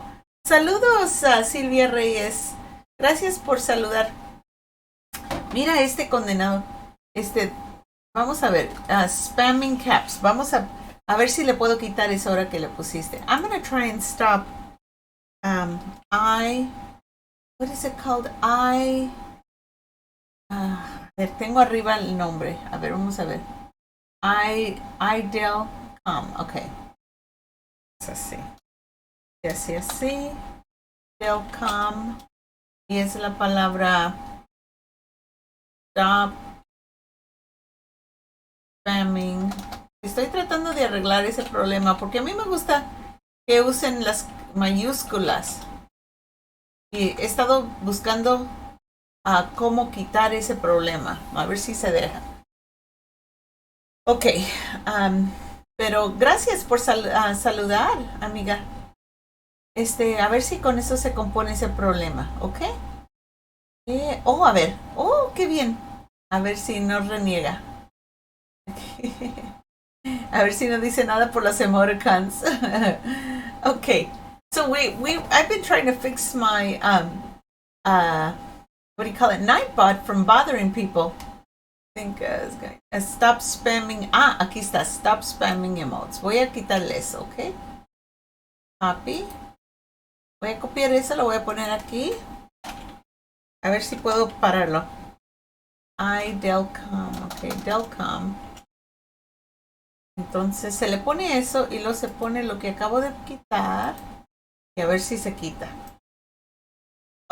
Saludos, Silvia Reyes. Gracias por saludar. Mira este condenado. Vamos a ver, spamming caps. Vamos a ver si le puedo quitar esa hora que le pusiste. I'm going to try and stop. What is it called? A ver, tengo arriba el nombre. A ver, vamos a ver. Del.com. Ok. Es así. Así. Del.com. Y es la palabra stop spamming. Estoy tratando de arreglar ese problema porque a mí me gusta que usen las mayúsculas. Y he estado buscando cómo quitar ese problema. A ver si se deja. Ok. Pero gracias por saludar, amiga. A ver si con eso se compone ese problema. ¿Ok? A ver. Qué bien. A ver si no reniega. A ver si no dice nada por las emoticons. Okay. So I've been trying to fix my what do you call it, Nightbot from bothering people. I think stop spamming. Aquí está, stop spamming emotes. Voy a quitarle eso, ¿ok? Copy. Voy a copiar eso, lo voy a poner aquí. A ver si puedo pararlo. Del.com, ok, Del.com. Entonces se le pone eso y luego se pone lo que acabo de quitar. Y a ver si se quita.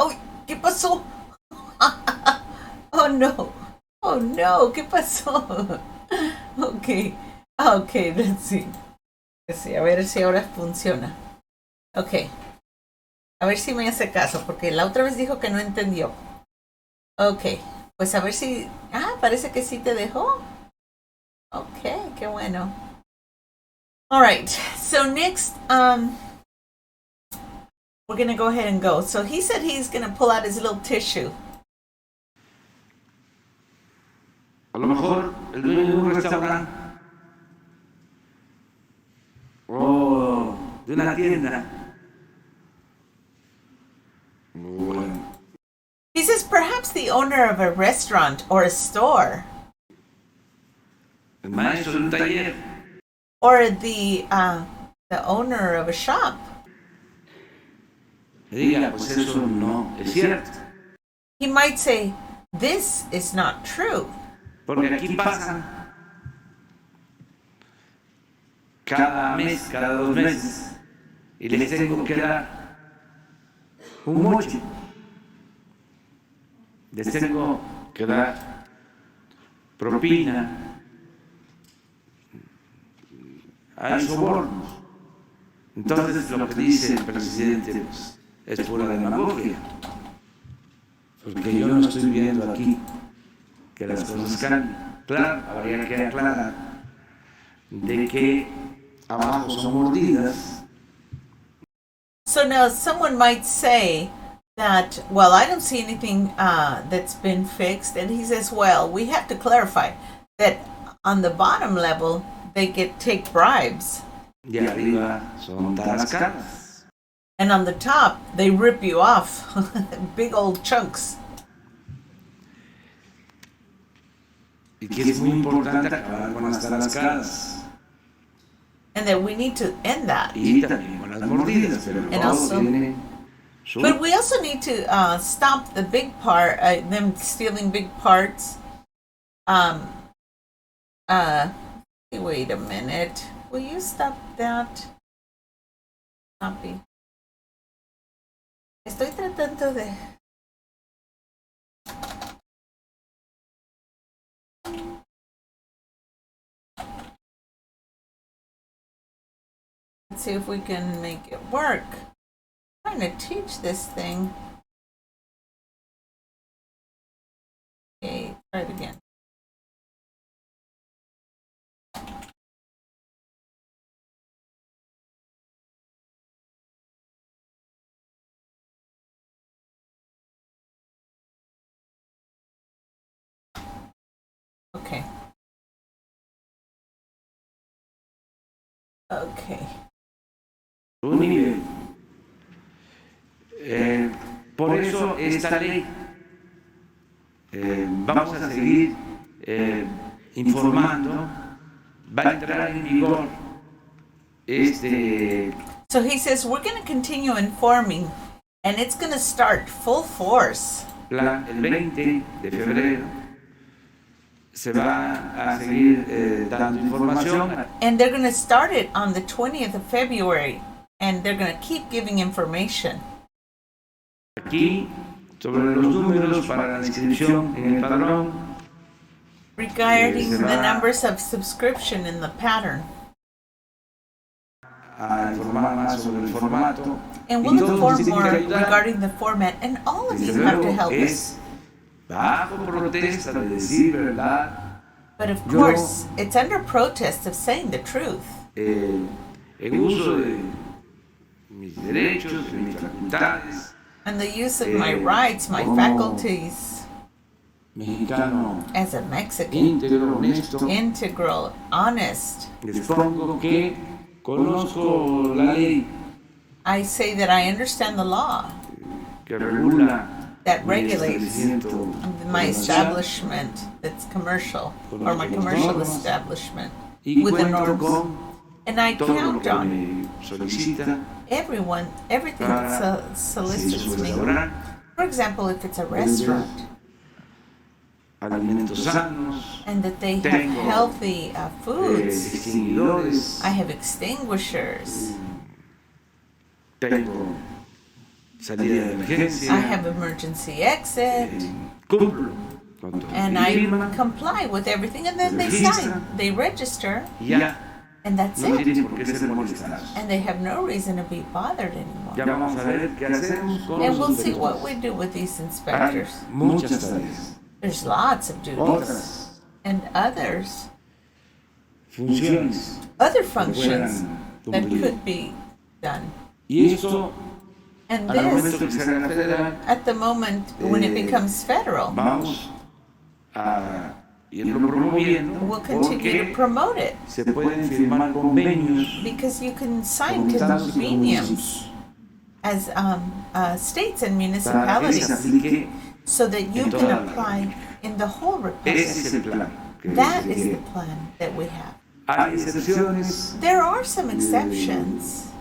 ¡Uy! ¿Qué pasó? Oh no, ¿qué pasó? Ok, let's see. A ver si ahora funciona. Ok. A ver si me hace caso, porque la otra vez dijo que no entendió. Ok, pues a ver si... parece que sí te dejó. Ok, qué bueno. Alright, so next, we're going to go ahead and go. So he said he's going to pull out his little tissue.
A lo mejor el dueño de un restaurante o de una tienda. Bueno.
He says perhaps the owner of a restaurant or a store.
El maestro de un taller.
Or the owner of a shop.
Diga, pues eso no es cierto.
He might say, this is not true.
Porque aquí pasan cada mes, cada 2 meses, y les tengo que dar un moche. Les tengo que dar propina. Hay sobornos. Entonces lo que dice el presidente pues, es pura demagogia. Porque yo no estoy viendo aquí que las cosas cambian. Claro, habría que aclarar de que abajo son mordidas.
So now someone might say that, well, I don't see anything that's been fixed. And he says, well, we have to clarify that on the bottom level, they take bribes.
Y arriba son tarascadas.
And on the top, they rip you off. Big old chunks.
Y que es muy importante acabar con las tarascadas.
And that we need to end that.
Y también con las mordidas, pero
And
todo
also,
tiene
but we also need to stop the big part, them stealing big parts. Wait a minute. Will you stop that? Copy. Estoy tratando de... Let's see if we can make it work. I'm trying to teach this thing. Okay, try it again. Okay. Okay.
Un nivel. Por eso esta ley vamos a seguir informando, va a entrar en vigor
So he says we're going to continue informing and it's going to start full force.
plan el 20 de febrero. Se va a seguir dando información.
And they're going to start it on the 20th of February and they're going to keep giving information.
Aquí sobre los números para la inscripción en el padrón.
Regarding the numbers of subscription in the pattern.
A informar más sobre el formato.
And we'll inform more regarding the format and all of you have to help us.
Bajo protesta de decir verdad.
But of course, it's under protest of saying the truth.
El uso de mis derechos, de mis facultades.
And the use of my rights, my faculties,
Mexicano
as a Mexican,
íntegro, honesto.
integral, honest.
Les pongo que conozco la ley
I say that I understand the law
que regula
that
mi
regulates
establecimiento
my
comercial
establishment that's commercial, or my commercial establishment,
y
with the
cuento
norms.
con
And I
todo lo
count
que
on
me solicita
everything
para
that
si
solicits
es un
me.
restaurante,
For example, if it's a restaurant,
alimentos sanos,
and that they have
tengo
healthy foods,
extinguidores,
I have extinguishers,
tengo salida de emergencia,
I have emergency exit,
cumplo con todo.
and
Y
I
firman,
comply with everything, and then they
Registra.
sign, they register,
y ya
and that's
no
it.
tienen por qué ser molestados.
And they have no reason to be bothered anymore.
Ya vamos a ver qué hacemos con
And
los
we'll see what
inspectores.
we do with these
Hay
inspectors.
muchas tareas,
There's lots of duties
otras
and others,
funciones
other
que
functions
puedan
that
cumplir.
could be done.
Y esto,
And
al momento
this,
que se haga federal,
at the moment when it becomes federal,
vamos a irlo promoviendo
we'll continue to
porque
promote it
se pueden firmar convenios
because you can
con
sign
estados y
conveniums as states and
para que se
municipalities
aplique.
so that you
en
can
toda la
apply in the whole
Ese es el
republic.
plan que
That
se
is the
quiere.
plan that we have.
Hay excepciones,
There are some exceptions,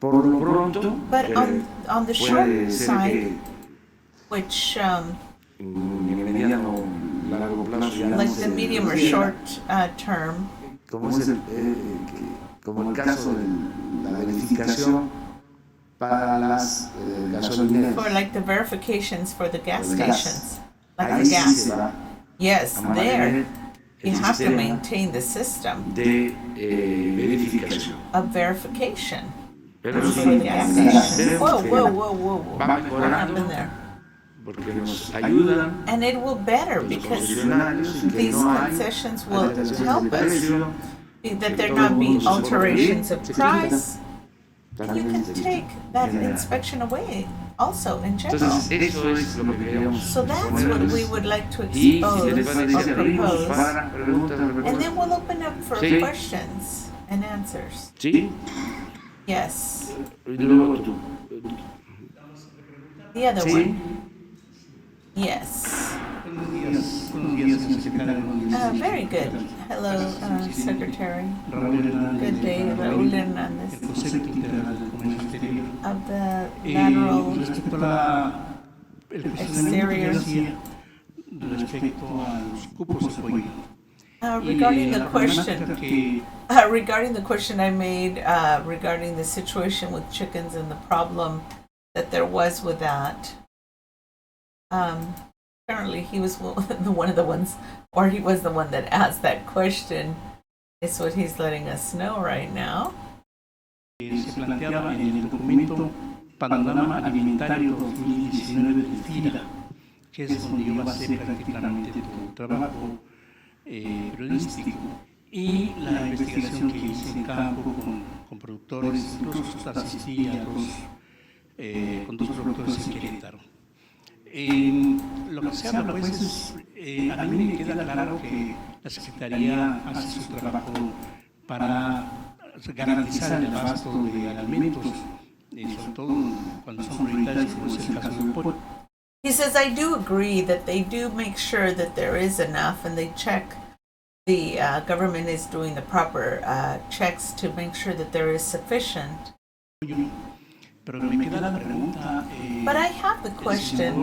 por lo pronto,
but on the short
puede ser
side,
que
which
en el mediano largo plazo ya
like
no
the
se
medium or
refiera,
short term,
como es como el caso de la verificación para las gasolineras.
for like the verifications for the gas
For the gas.
stations, like
Ahí
the
sí
gas.
se va
Yes,
a
there
mantener
you
el
have to
sistema
maintain the system
de verificación.
of verification
Pero
for
sí,
the gas stations.
vemos
Whoa,
que
whoa, whoa, whoa, whoa!
va
What
mejorando
happened there?
porque nos ayudan
And it will better
los
because
concesionarios en que
these
no hay
concessions will
alteraciones
help
de
us
precio,
that there not be alterations of price. You
también
can
se
take that
genera.
inspection away also in general.
Entonces, eso es lo que queríamos
So that's what we would like to
Y si les
expose
parece,
or
abrimos
propose.
para preguntas,
And then we'll open up for
Sí.
questions and answers.
¿Sí?
Yes.
Y luego tú.
The other
¿Sí?
one. Yes.
Buenos días, señor secretario.
Very good. Hello, Secretary.
Raúl Hernández.
Good day, Raúl Hernández
El concepto integral del comercio exterior.
of the lateral.
Respecto a el posicionamiento que
Exterior.
yo hacía respecto a los cupos de apoyo.
Regarding
Y
the
la
question,
problemática que
regarding the question I made regarding the situation with chickens and the problem that there was with that. Apparently he was one of the ones, or he was the one that asked that question. Is what he's letting us know right now.
Se planteaba en el documento Panorama Alimentario 2019 del FIRA, que es donde yo basé prácticamente tu trabajo periodístico, y la investigación que hice en campo con productores, incluso hasta asistí con dos productores en Querétaro. Lo que se habla, pues, es, a mí me queda claro que la Secretaría hace su trabajo para garantizar el abasto de alimentos, sobre todo cuando son prioritarios, como es el caso del pollo.
He says, I do agree that they do make sure that there is enough, and they check, the government is doing the proper checks to make sure that there is sufficient.
Pero me queda la pregunta.
But I have the question.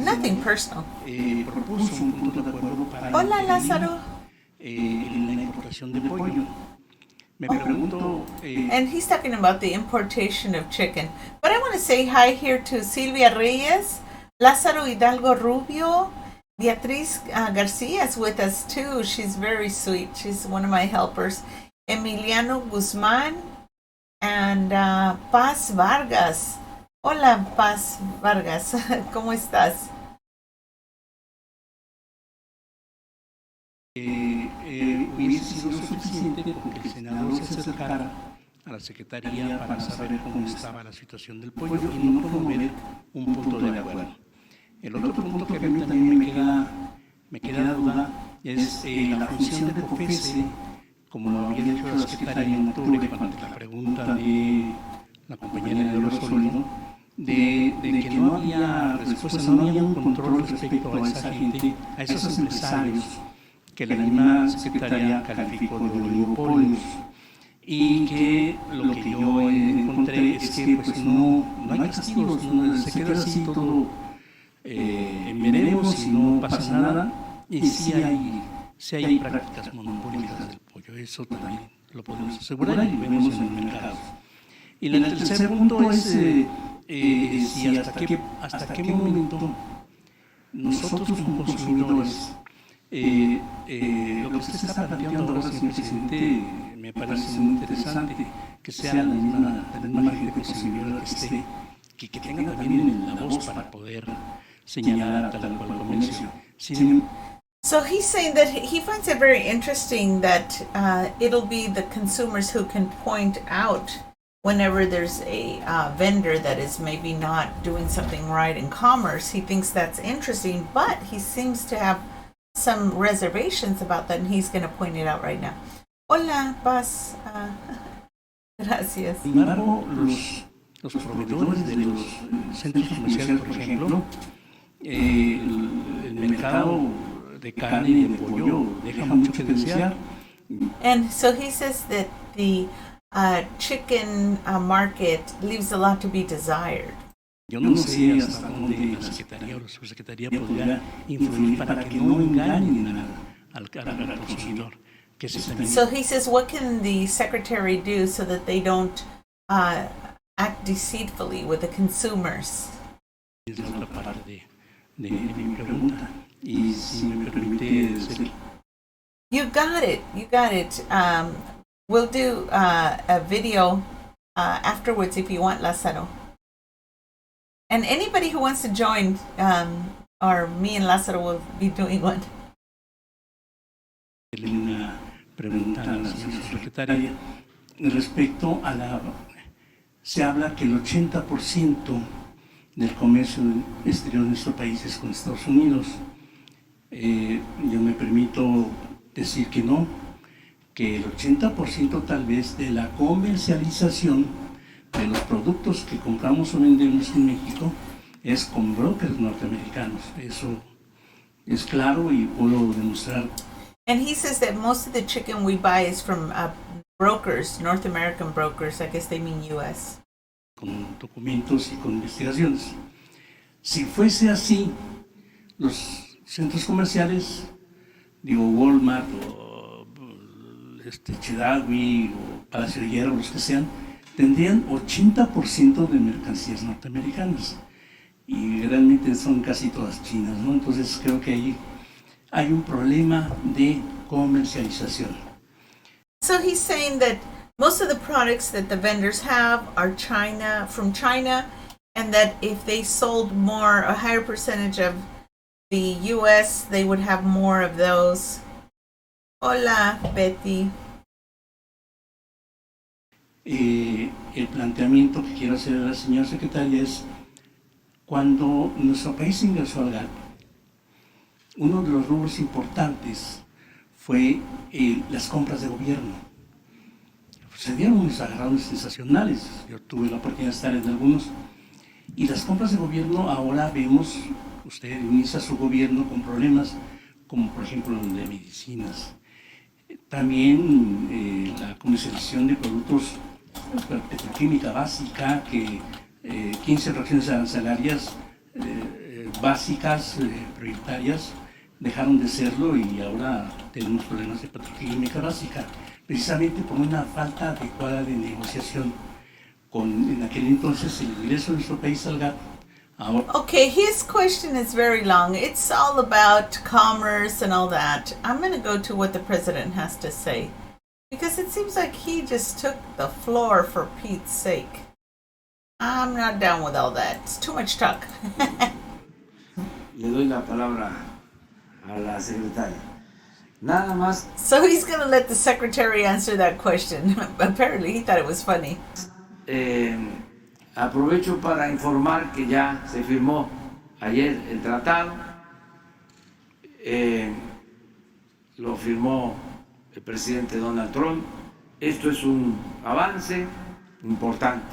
Nothing personal.
Propuso un punto de acuerdo para
Hola, Lázaro.
En la importación de pollo. Me pregunto.
And he's talking about the importation of chicken. But I want to say hi here to Silvia Reyes, Lázaro Hidalgo Rubio, Beatriz Garcia is with us too. She's very sweet. She's one of my helpers. Emiliano Guzmán and Paz Vargas. Hola, Paz Vargas. ¿Cómo estás?
Hubiese sido suficiente con que el senador se acercara a la Secretaría para saber cómo estaba la situación del pollo y no promover un punto de acuerdo. El otro punto que a mí también me queda duda es la función de COFESE, como lo había dicho la Secretaría en octubre, ante la pregunta de la compañera de Rosolino, de que no había respuesta, no había un control respecto a esa gente, a esos empresarios que la misma Secretaría calificó de oligopolios, y que lo que yo encontré es que pues no hay castigos, se queda así todo en veremos y no pasa nada, y sí hay prácticas monopólicas del pollo, eso también lo podemos asegurar y vemos en el mercado. Y el tercer punto es si hasta qué momento nosotros como consumidores, lo que usted está planteando ahora, señor presidente, me parece muy interesante, que sea la misma gente consumidora que tenga también la voz para poder señalar a tal cual comercio.
So he's saying that he finds it very interesting that it'll be the consumers who can point out whenever there's a vendor that is maybe not doing something right in commerce. He thinks that's interesting, but he seems to have some reservations about that, and he's going to point it out right now. Hola, Paz. Gracias.
Sin embargo, los proveedores de los centros comerciales, por ejemplo, el mercado de carne y de pollo deja mucho que desear.
And so he says that the chicken market leaves a lot to be desired.
Yo no sé hasta dónde la Secretaría o la Subsecretaría podría influir para que no engañen al consumidor.
So he says, what can the secretary do so that they don't act deceitfully with the consumers?
Es la otra parte de mi pregunta. Y si me permite decir.
You got it. We'll do a video afterwards if you want, Lázaro. And anybody who wants to join, or me and Lázaro will be doing one.
Una pregunta a la señora secretaria respecto a se habla que el 80% del comercio exterior de nuestro país es con Estados Unidos. Yo me permito decir que no, que el 80% tal vez de la comercialización de los productos que compramos o vendemos en México es con brokers norteamericanos. Eso es claro y puedo demostrar.
And he says that most of the chicken we buy is from brokers, North American brokers. I guess they mean U.S.
Con documentos y con investigaciones. Si fuese así, los centros comerciales, digo Walmart o Chedraui o Palacio de Hierro, los que sean, tendrían 80% de mercancías norteamericanas y realmente son casi todas chinas, ¿no? Entonces creo que ahí hay un problema de comercialización.
So he's saying that most of the products that the vendors have are from China, and that if they sold a higher percentage of the U.S., they would have more of those. Hola, Betty.
El planteamiento que quiero hacer a la señora secretaria es, cuando nuestro país ingresó al GATT, uno de los rubros importantes fue las compras de gobierno. Se dieron unos agarrones sensacionales, yo tuve la oportunidad de estar en algunos, y las compras de gobierno ahora vemos, usted inicia su gobierno con problemas como por ejemplo de medicinas, también la comercialización de productos petroquímica básica, que 15 fracciones arancelarias básicas, prioritarias, dejaron de serlo y ahora tenemos problemas de petroquímica básica, precisamente por una falta adecuada de negociación con, en aquel entonces, el ingreso de nuestro país al GATT.
Okay, his question is very long. It's all about commerce and all that. I'm going to go to what the president has to say, because it seems like he just took the floor for Pete's sake. I'm not down with all that. It's too much talk.
Le doy la palabra a la secretaria. Nada más.
So he's going to let the secretary answer that question. Apparently he thought it was funny.
Aprovecho para informar que ya se firmó ayer el tratado. Lo firmó el presidente Donald Trump. Esto es un avance importante.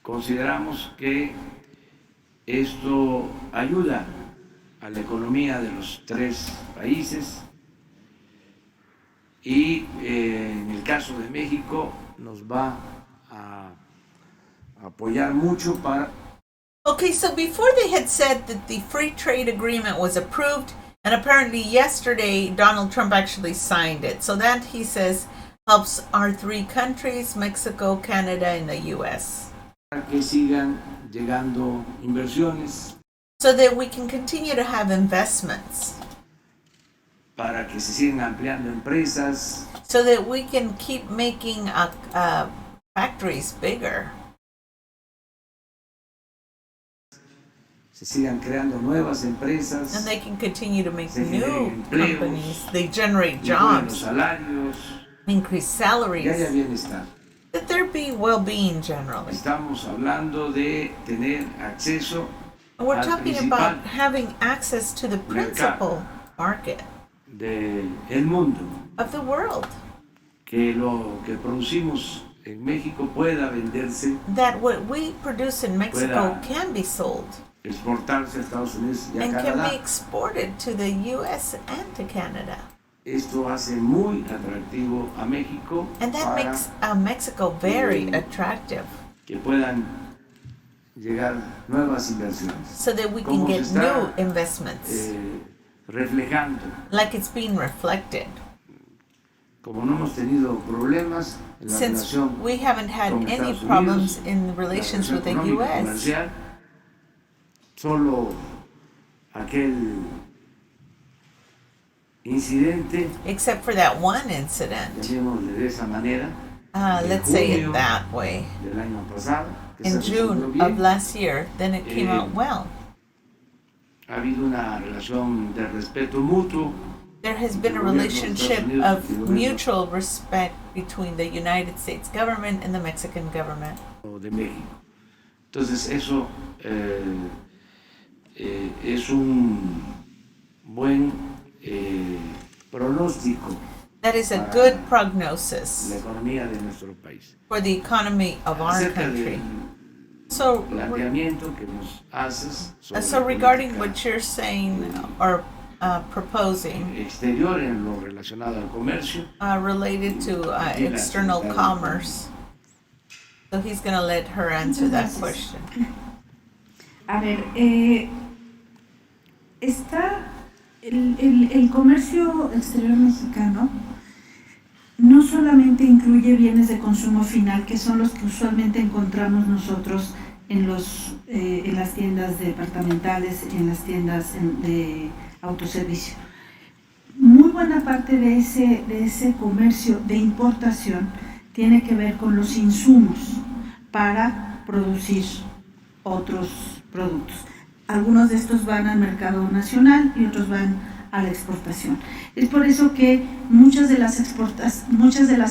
Consideramos que esto ayuda a la economía de los tres países y en el caso de México nos va a apoyar mucho para...
Okay, so before they had said that the free trade agreement was approved, and apparently yesterday Donald Trump actually signed it. So that, he says, helps our three countries, Mexico, Canada, and the U.S.
Para que sigan llegando inversiones.
So that we can continue to have investments.
Para que se sigan ampliando empresas.
So that we can keep making factories bigger.
Se sigan creando nuevas empresas.
And they can continue to make new companies. They generate jobs.
Salarios,
increase salaries.
Que haya bienestar.
That there be well-being generally.
Estamos hablando de tener acceso.
And we're talking about having access to the principal market
del mundo.
Of the world.
Que lo que producimos en México pueda venderse.
That what we produce in Mexico can be sold.
Exportarse a Estados Unidos y a
and
Canadá.
Can be exported to the U.S. and to Canada.
Esto hace muy atractivo a México.
And that makes Mexico very attractive.
Que puedan llegar nuevas inversiones.
So that we can get new investments.
Reflejando.
Like it's being reflected.
Como no hemos tenido problemas en la
Since
relación
we haven't had any problems in relations with the U.S.
Solo aquel incidente,
except for that one incident,
llamémosle de esa manera,
let's say it that way,
del año pasado,
in June of last year, then it came out well.
Ha habido una relación de respeto mutuo.
There has been a relationship of mutual respect between the United States government and the Mexican government.
De México. Entonces eso es un buen pronóstico.
That is a good prognosis
la economía de nuestro país.
For the economy of our country. So regarding what you're saying or proposing
exterior en lo relacionado al comercio,
related to external commerce. So he's going to let her answer that question.
A ver, está el comercio exterior mexicano no solamente incluye bienes de consumo final, que son los que usualmente encontramos nosotros en las tiendas departamentales, en las tiendas de autoservicio. Muy buena parte de ese comercio de importación tiene que ver con los insumos para producir otros productos. Algunos de estos van al mercado nacional y otros van a la exportación. Es por eso que muchas de las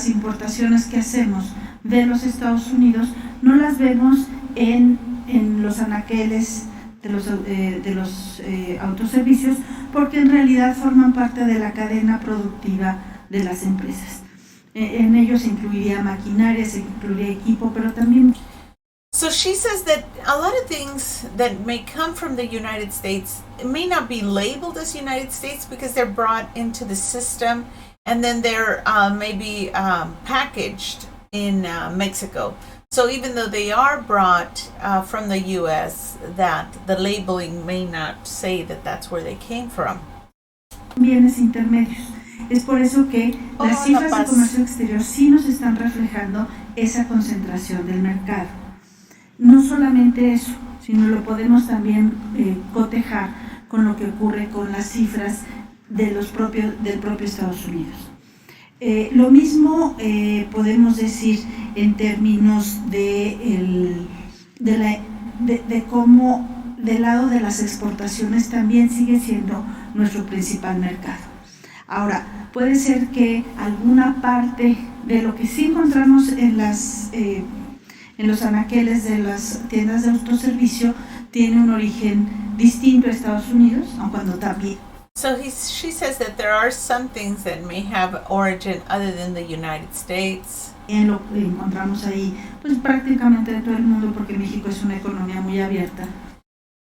importaciones que hacemos de los Estados Unidos no las vemos en los anaqueles de los autoservicios, porque en realidad forman parte de la cadena productiva de las empresas. En ellos se incluiría maquinaria, se incluiría equipo, pero también...
So she says that a lot of things that may come from the United States may not be labeled as United States because they're brought into the system and then they're maybe packaged in Mexico. So even though they are brought from the U.S., that the labeling may not say that that's where they came from.
Bienes intermedios. Es por eso que las cifras de comercio exterior sí nos están reflejando esa concentración del mercado. No solamente eso, sino lo podemos también cotejar con lo que ocurre con las cifras del propio Estados Unidos. Lo mismo podemos decir en términos de cómo del lado de las exportaciones también sigue siendo nuestro principal mercado. Ahora, puede ser que alguna parte de lo que sí encontramos en los anaqueles de las tiendas de autoservicio tiene un origen distinto a Estados Unidos, aun cuando también.
So she says that there are some things that may have origin other than the United States.
Lo encontramos ahí, pues prácticamente de todo el mundo, porque México es una economía muy abierta.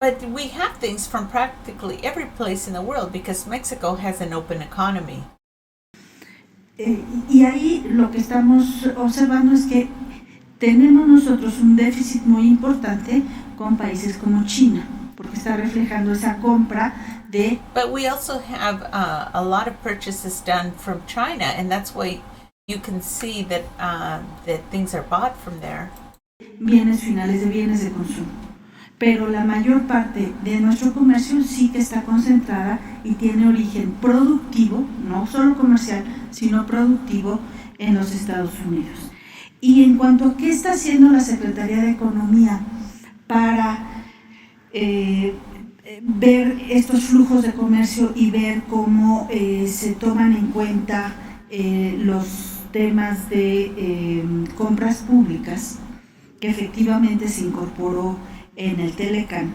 But we have things from practically every place in the world because Mexico has an open economy.
Y ahí lo que estamos observando es que tenemos nosotros un déficit muy importante con países como China, porque está reflejando esa compra de...
But we also have a lot of purchases done from China, and that's why you can see that things are bought from there.
Bienes finales, de bienes de consumo. Pero la mayor parte de nuestro comercio sí que está concentrada y tiene origen productivo, no solo comercial, sino productivo en los Estados Unidos. Y en cuanto a qué está haciendo la Secretaría de Economía para ver estos flujos de comercio y ver cómo se toman en cuenta los temas de compras públicas, que efectivamente se incorporó en el Telecán,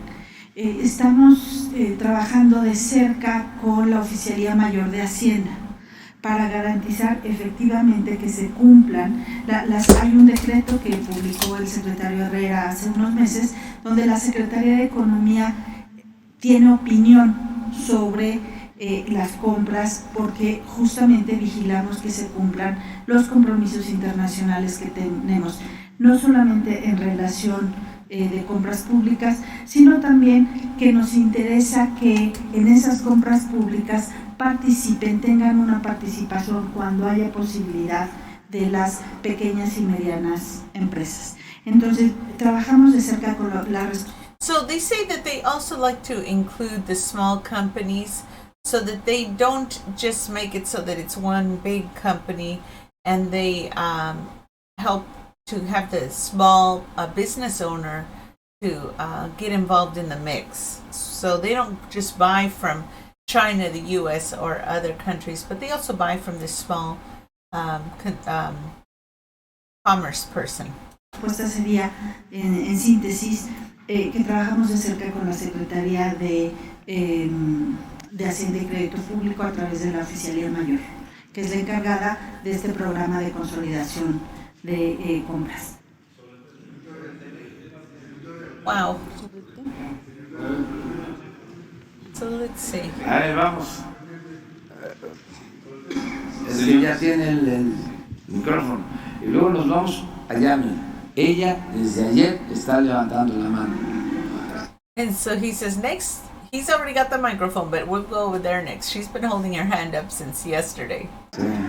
estamos trabajando de cerca con la Oficialía Mayor de Hacienda para garantizar efectivamente que se cumplan. Hay un decreto que publicó el secretario Herrera hace unos meses, donde la Secretaría de Economía tiene opinión sobre las compras, porque justamente vigilamos que se cumplan los compromisos internacionales que tenemos, no solamente en relación de compras públicas, sino también que nos interesa que en esas compras públicas participen, tengan una participación cuando haya posibilidad de las pequeñas y medianas empresas. Entonces, trabajamos de cerca con la
So they say that they also like to include the small companies so that they don't just make it so that it's one big company, and they help to have the small business owner to get involved in the mix. So they don't just buy from China, the U.S., or other countries, but they also buy from this small commerce person.
Esta sería, en síntesis, que trabajamos de cerca con la Secretaría de Hacienda y Crédito Público a través de la Oficialía Mayor, que es la encargada de este programa de consolidación de compras.
Wow. So let's see.
A ver, vamos. El señor ya tiene el micrófono. Y luego nos vamos allá, mira. Ella desde ayer está levantando la mano.
And so he says next He's already got the microphone, but we'll go over there next. She's been holding her hand up since yesterday.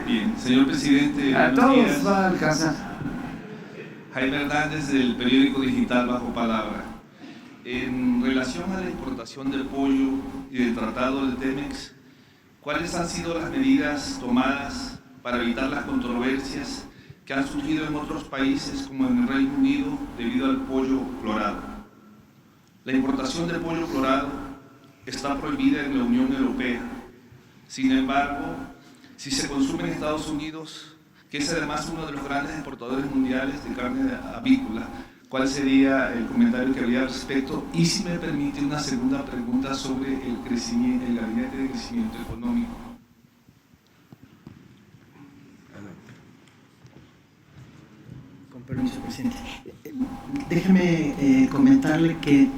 Bien, señor presidente,
A
buenos
todos
días.
va a alcanzar.
Jaime Hernández del periódico digital Bajo Palabra. En relación a la importación del pollo y del tratado del Temex, ¿cuáles han sido las medidas tomadas para evitar las controversias que han surgido en otros países como en el Reino Unido debido al pollo clorado? La importación de pollo clorado está prohibida en la Unión Europea. Sin embargo, si se consume en Estados Unidos, que es además uno de los grandes exportadores mundiales de carne avícola, ¿cuál sería el comentario que habría al respecto? Y si me permite una segunda pregunta sobre el gabinete de crecimiento económico.
Con permiso, presidente. Déjeme comentarle que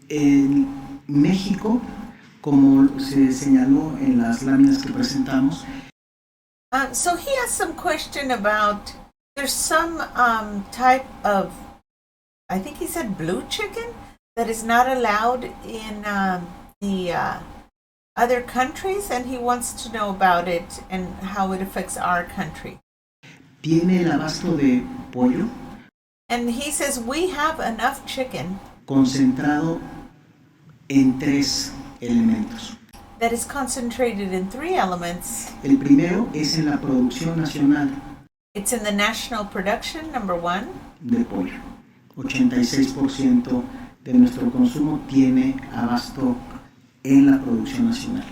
en México, como se señaló en las láminas que presentamos,
So he has some question about, there's some type of, I think he said blue chicken, that is not allowed in the other countries, and he wants to know about it and how it affects our country.
tiene el abasto de pollo
And he says we have enough chicken
concentrado en 3 elementos.
that is concentrated in 3 elements.
El primero es en la producción nacional
It's in the national production, number 1.
de pollo. 86% de nuestro consumo tiene abasto en la producción nacional.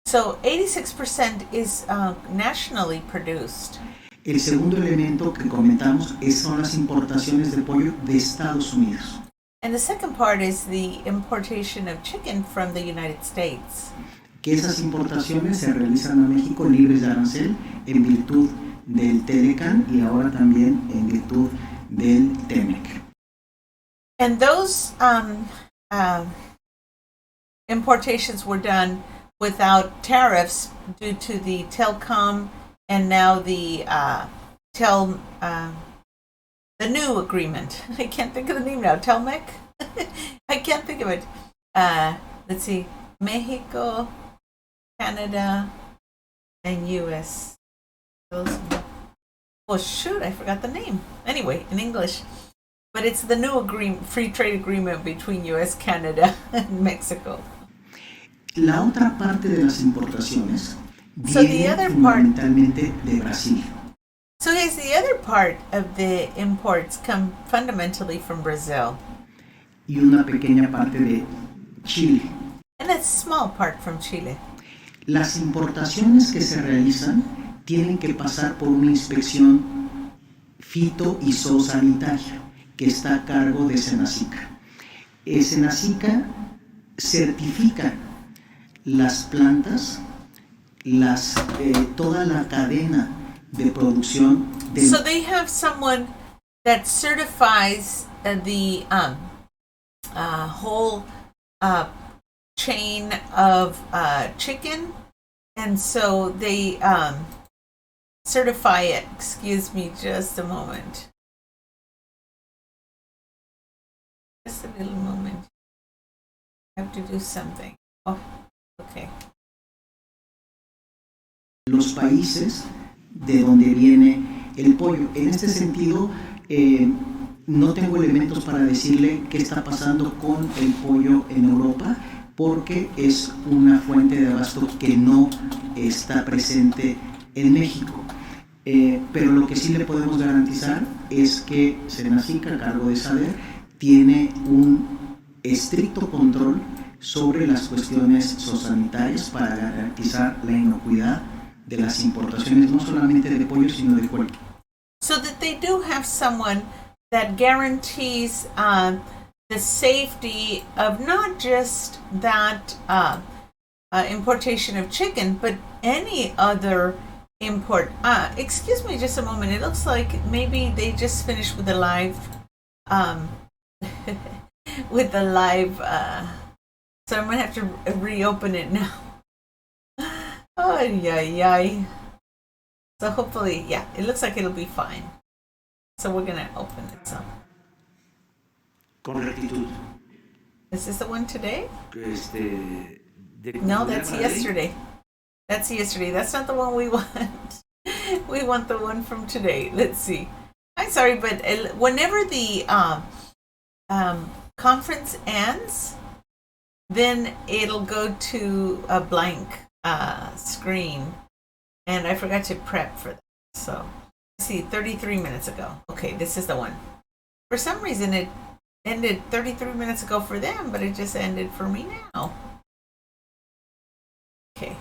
So 86% is nationally produced.
El segundo elemento que comentamos son las importaciones de pollo de Estados Unidos.
And the second part is the importation of chicken from the United States.
Que esas importaciones se realizan a México libres de arancel en virtud del TEDECAN y ahora también en virtud del TEMEC.
And those importations were done without tariffs due to the telecom and now the the new agreement. I can't think of the name now. Telmec? I can't think of it. Let's see. Mexico, Canada, and U.S. Well, shoot, I forgot the name. Anyway, in English. But it's the new free trade agreement between U.S., Canada, and Mexico.
La otra parte de las importaciones
So the
viene
other part-
fundamentalmente de Brasil.
So here's the other part of the imports come fundamentally from Brazil.
Y una pequeña parte de Chile.
And a small part from Chile.
Las importaciones que se realizan tienen que pasar por una inspección fito y zoosanitaria que está a cargo de Senacica. Senacica certifica las plantas, toda la cadena de producción de
So they have someone that certifies the whole chain of chicken, and so they certify it. Excuse me, just a moment. Just a little moment. I have to do something. Oh, okay.
los países de donde viene el pollo. En este sentido, no tengo elementos para decirle qué está pasando con el pollo en Europa, porque es una fuente de abasto que no está presente en México. Pero lo que sí le podemos garantizar es que Senacica, a cargo de Saber, tiene un estricto control sobre las cuestiones zoosanitarias para garantizar la inocuidad de las importaciones, no solamente de pollo, sino de cualquier.
So that they do have someone that guarantees the safety of not just that importation of chicken, but any other import. Excuse me just a moment. It looks like maybe they just finished with the live, so I'm going to have to reopen it now. Ay, ay, ay. So hopefully, yeah, it looks like it'll be fine. So we're going to open it up.
Con rectitud.
Is this the one today?
de
No,
cumplir
that's
la ley.
yesterday. That's yesterday. That's not the one we want. We want the one from today. Let's see. I'm sorry, but whenever the conference ends, then it'll go to a blank screen, and I forgot to prep for that. So, let's see, 33 minutes ago. Okay, this is the one. For some reason, it ended 33 minutes ago for them, but it just ended for me now. Okay.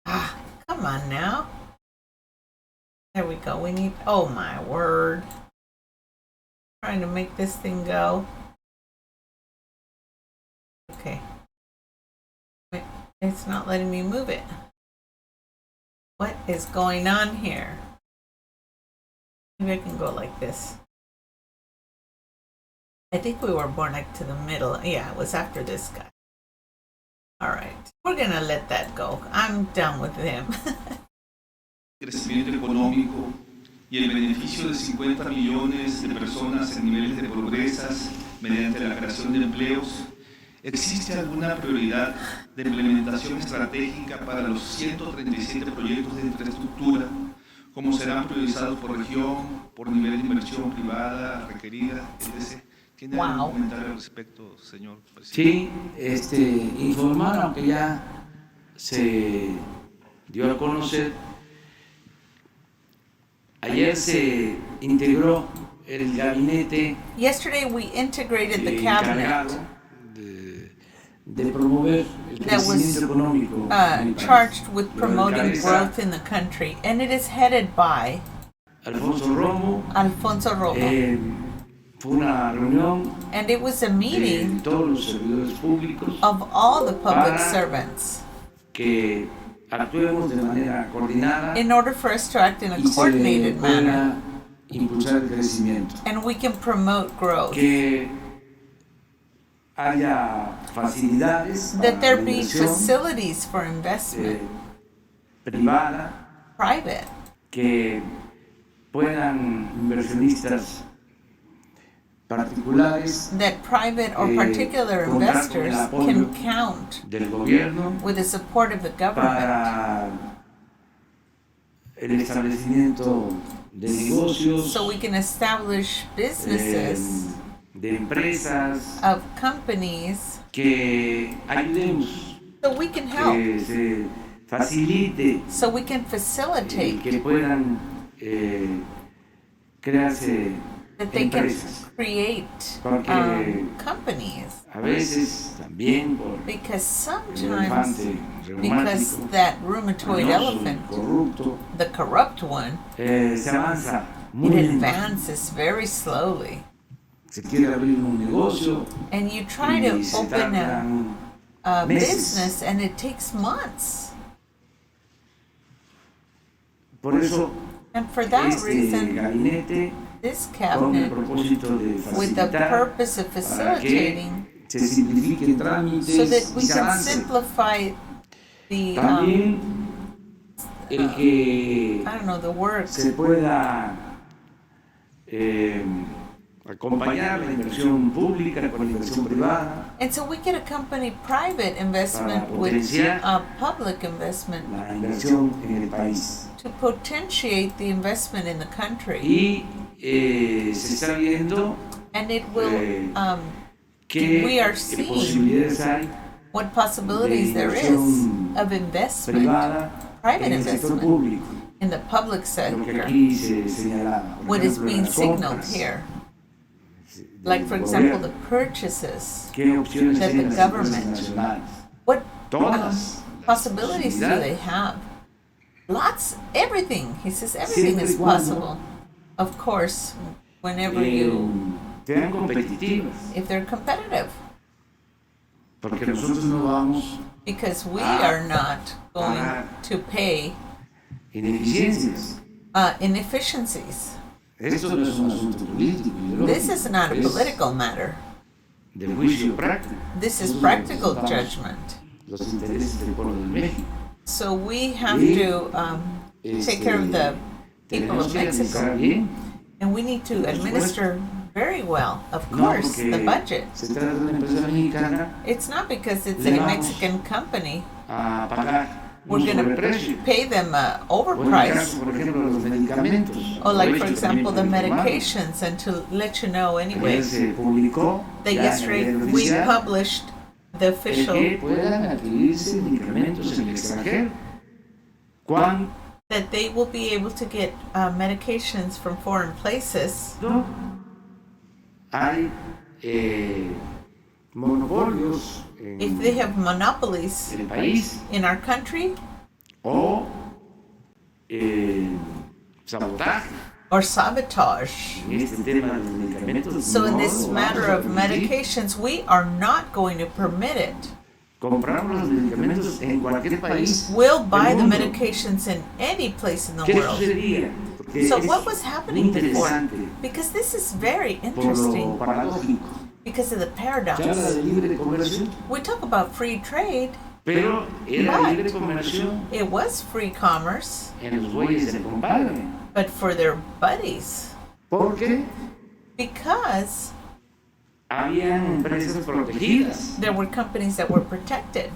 Come on now. There we go. We need, oh my word. Trying to make this thing go. Okay. Wait, it's not letting me move it. What is going on here? Maybe I can go like this. I think we were born like to the middle. Yeah, it was after this guy. All right. We're going to let that go. I'm done with him.
Crecimiento económico y el beneficio de 50 millones de personas en niveles de pobrezas mediante la creación de empleos. ¿Existe alguna prioridad de implementación estratégica para los 137 proyectos de infraestructura? ¿Cómo serán priorizados por región, por nivel de inversión privada requerida, etc.? ¿Tiene algún comentario al respecto, señor presidente?
Sí, informar, aunque ya se dio a conocer, ayer se integró el gabinete
Yesterday we integrated the cabinet
de promover el
that was
crecimiento económico en el país.
charged with
Lo
promoting
encabeza
growth in the country, and it is headed by
Alfonso Romo.
Alfonso Romo.
Fue una reunión
And it was a
de
meeting
todos los servidores públicos
of all the public
para
servants
que actuemos de manera coordinada
in order for us to act in a
y se
coordinated manner,
pueda impulsar el crecimiento.
and we can promote growth.
Que haya facilidades
That
para
there
la
be
inversión
facilities for investment,
privada,
private,
que puedan inversionistas particulares
that private or particular
contar con el
investors
apoyo
can count
del gobierno
with the support of the government
para el establecimiento de negocios,
so we can establish businesses
de empresas,
of companies,
que ayudemos,
so we can help,
que se facilite
so we can facilitate
que puedan crearse
that they can
empresas.
create
Porque
companies,
a veces también por
because
el
sometimes,
elefante
because
reumático,
that rheumatoid
mañoso,
elephant,
corrupto,
the corrupt one,
se avanza muy
it
lento.
advances very slowly.
Se quiere abrir un negocio
And you try to
y se
open
tardan
a
meses.
business and it takes months.
Por eso
And for that
este
reason,
gabinete
this
con el
cabinet,
propósito de
with the
facilitar
purpose of
para que
facilitating
se simplifiquen trámites
so that
y
we
se
can
avance.
simplify the,
También el que
I don't know, the work,
se pueda acompañar la inversión pública con la inversión privada,
and so we can accompany private investment
Para
with
potenciar
public investment
la inversión en el país.
to potentiate the investment in the country.
Y se está viendo
And it will,
qué
we are seeing
posibilidades hay
what possibilities there is
inversión
of investment,
privada
private
en el sector
investment
público,
in the public
lo que
sector,
aquí se señalaba. Por
what is
ejemplo,
being
las
signaled
compras
here.
del
Like, for example, the
gobierno.
purchases.
¿Qué opciones
that the
tienen las empresas
government-
nacionales?
What
Todas.
possibilities do they have? Lots, everything. He says everything is
Siempre y cuando,
possible. Of course, whenever you,
sean competitivas,
if they're competitive,
porque nosotros no vamos
because we are not going to pay
ineficiencias.
Inefficiencies.
Esto no es un asunto político, ideológico,
This is not a
es
political matter.
de juicio práctico.
This is
Nosotros
practical
representamos
judgment.
los intereses del pueblo de México.
So we have
Y,
to take care of the people
Tenemos
of
que administrar
Mexico,
bien
and we need to administer very well, of
No,
course, the
porque
budget.
se trata de una empresa mexicana
It's not because it's
Le
a
vamos
Mexican company.
a pagar
We're
un
going to
sobreprecio.
pay them
O en el
overprice.
caso, por ejemplo, de los medicamentos.
Or like, for
aprovecho
example, the
también para informar.
medications. And to let you know
Ayer
anyway,
se publicó
that
ya en el
yesterday
diario
we
oficial
published the
el
official
que puedan adquirirse medicamentos en el extranjero. Cuando
that they will be able to get medications from foreign places
hay monopolios
if they have monopolies
en el país
in our country
o sabotaje
or sabotage.
en este tema de los medicamentos.
So in
no
this
lo
matter
vamos a
of
permitir.
medications, we are not going to permit it.
Compramos los medicamentos en cualquier país.
We'll buy
del
the
mundo.
medications in any place in the
¿Qué
world.
sucedía? Porque
So
es
what was
muy
happening before?
interesante
Because this is very
por lo
interesting
paradójico.
because of the
Se habla
paradox.
de libre comercio,
We talk about free trade.
pero era
But
libre comercio
it was free commerce,
en los bueyes del compadre.
but for their buddies.
Porque
Because
habían empresas protegidas
there were companies that were protected,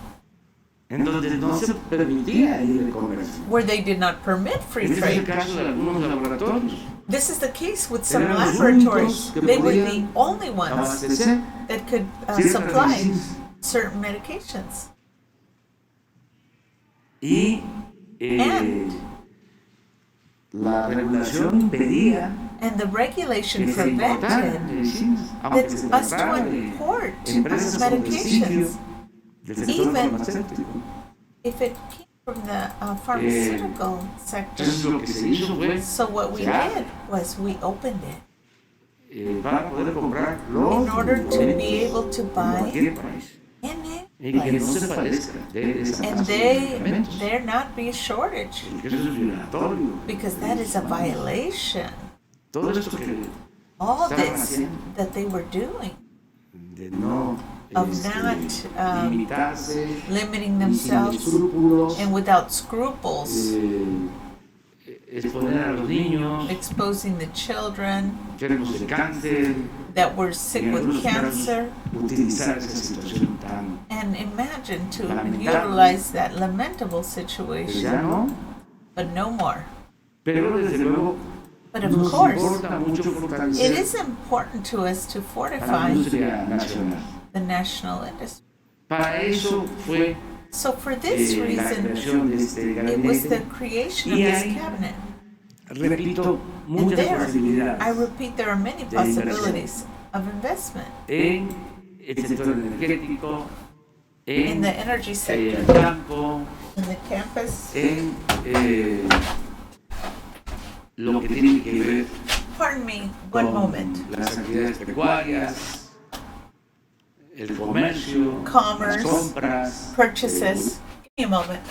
en donde no se permitía el libre comercio.
where they did not permit free
Este es el
trade.
caso de algunos laboratorios.
This is the case with some
Eran los
laboratories.
únicos que
They were the
podían
only ones
abastecer
that could
ciertas
supply
medicinas.
certain medications.
Y
And-
la regulación impedía
And the regulation
que se importaran
prevented
medicinas, aunque se
us to
tratara de
import
empresas con prestigio
medications
del sector
even
farmacéutico.
if it came from the pharmaceutical sector.
Entonces lo que se hizo fue
So what we
ya,
did was we opened it
para poder comprar los
in order to be
medicamentos
able to
en
buy
cualquier país
in
y que
any
no se
place.
padezca de desabasto
And
de medicamentos,
there not be a shortage,
porque eso es violatorio.
because that is a violation.
Todo esto que
All
estaban
this
haciendo
that they were doing,
de no
of not
limitarse
limiting
y sin
themselves
escrúpulos,
and without scruples,
exponer a los niños
exposing the children
enfermos de cáncer,
that were sick
y en
with
algunos casos
cancer.
utilizar esa situación tan,
And imagine to
Lamentable.
utilize that lamentable
pues ya
situation,
no,
but no more.
pero desde luego
But of
nos
course,
importa mucho
it
fortalecer
is important to us to
a la
fortify
industria nacional.
the national industry.
Para eso fue
So for this
la
reason,
creación de este
it was the
gabinete.
creation of
Y
this
hay,
cabinet.
repito,
And
muchas
there, I
posibilidades
repeat, there are many
de inversión.
possibilities of investment
en el sector energético,
in
en
the energy
el
sector,
campo,
in the campus.
en lo que tiene que ver
Pardon me, one
con
moment.
las actividades pecuarias, el comercio,
Commerce,
las compras,
Purchases. Give me a moment.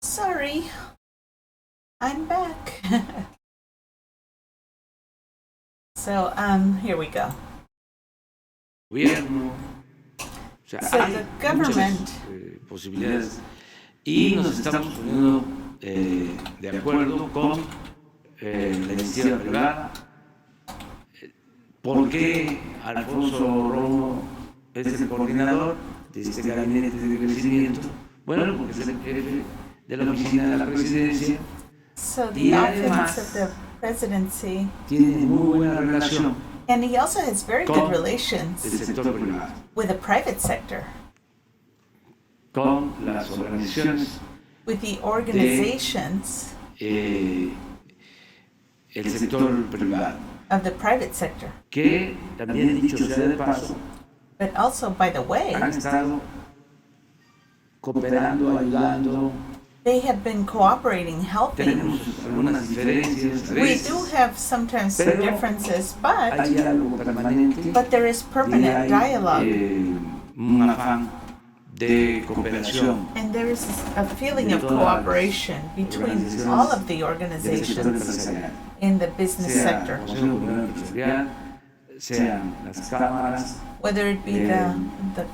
Sorry, I'm back. So, here we go.
Gobierno, o sea,
So
hay
the government-
muchas posibilidades y nos estamos poniendo de acuerdo con la iniciativa privada. ¿Por qué Alfonso Romo es el coordinador de este gabinete de crecimiento? Bueno, porque es el jefe de la oficina de la presidencia.
So
Y
the
además-
office of the presidency,
Tiene muy buena relación
and he also has very
con
good relations
el sector privado,
with the private sector,
con las organizaciones,
with the organizations
el sector privado,
of the private sector.
que también dicho sea de paso,
But also, by the way,
han estado cooperando, ayudando.
they have been cooperating, helping.
Tenemos algunas diferencias, a
We
veces,
do have sometimes some
Pero
differences, but
hay algo permanente,
there is
y
permanent
hay
dialogue,
un afán de cooperación
and there is a feeling of
de todas las
cooperation between
organizaciones
all of the
del sector
organizations
empresarial,
in the business
sea
sector,
el Consejo Comunal Empresarial, sean las cámaras,
whether it be the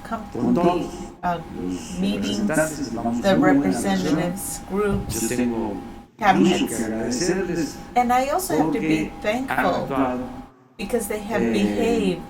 con todos
company
los
meetings,
representantes, vamos
the
muy buena relación.
representatives,
Yo
groups,
tengo mucho que
cabinets.
agradecerles
And I also have to be
porque han
thankful
actuado
because they have behaved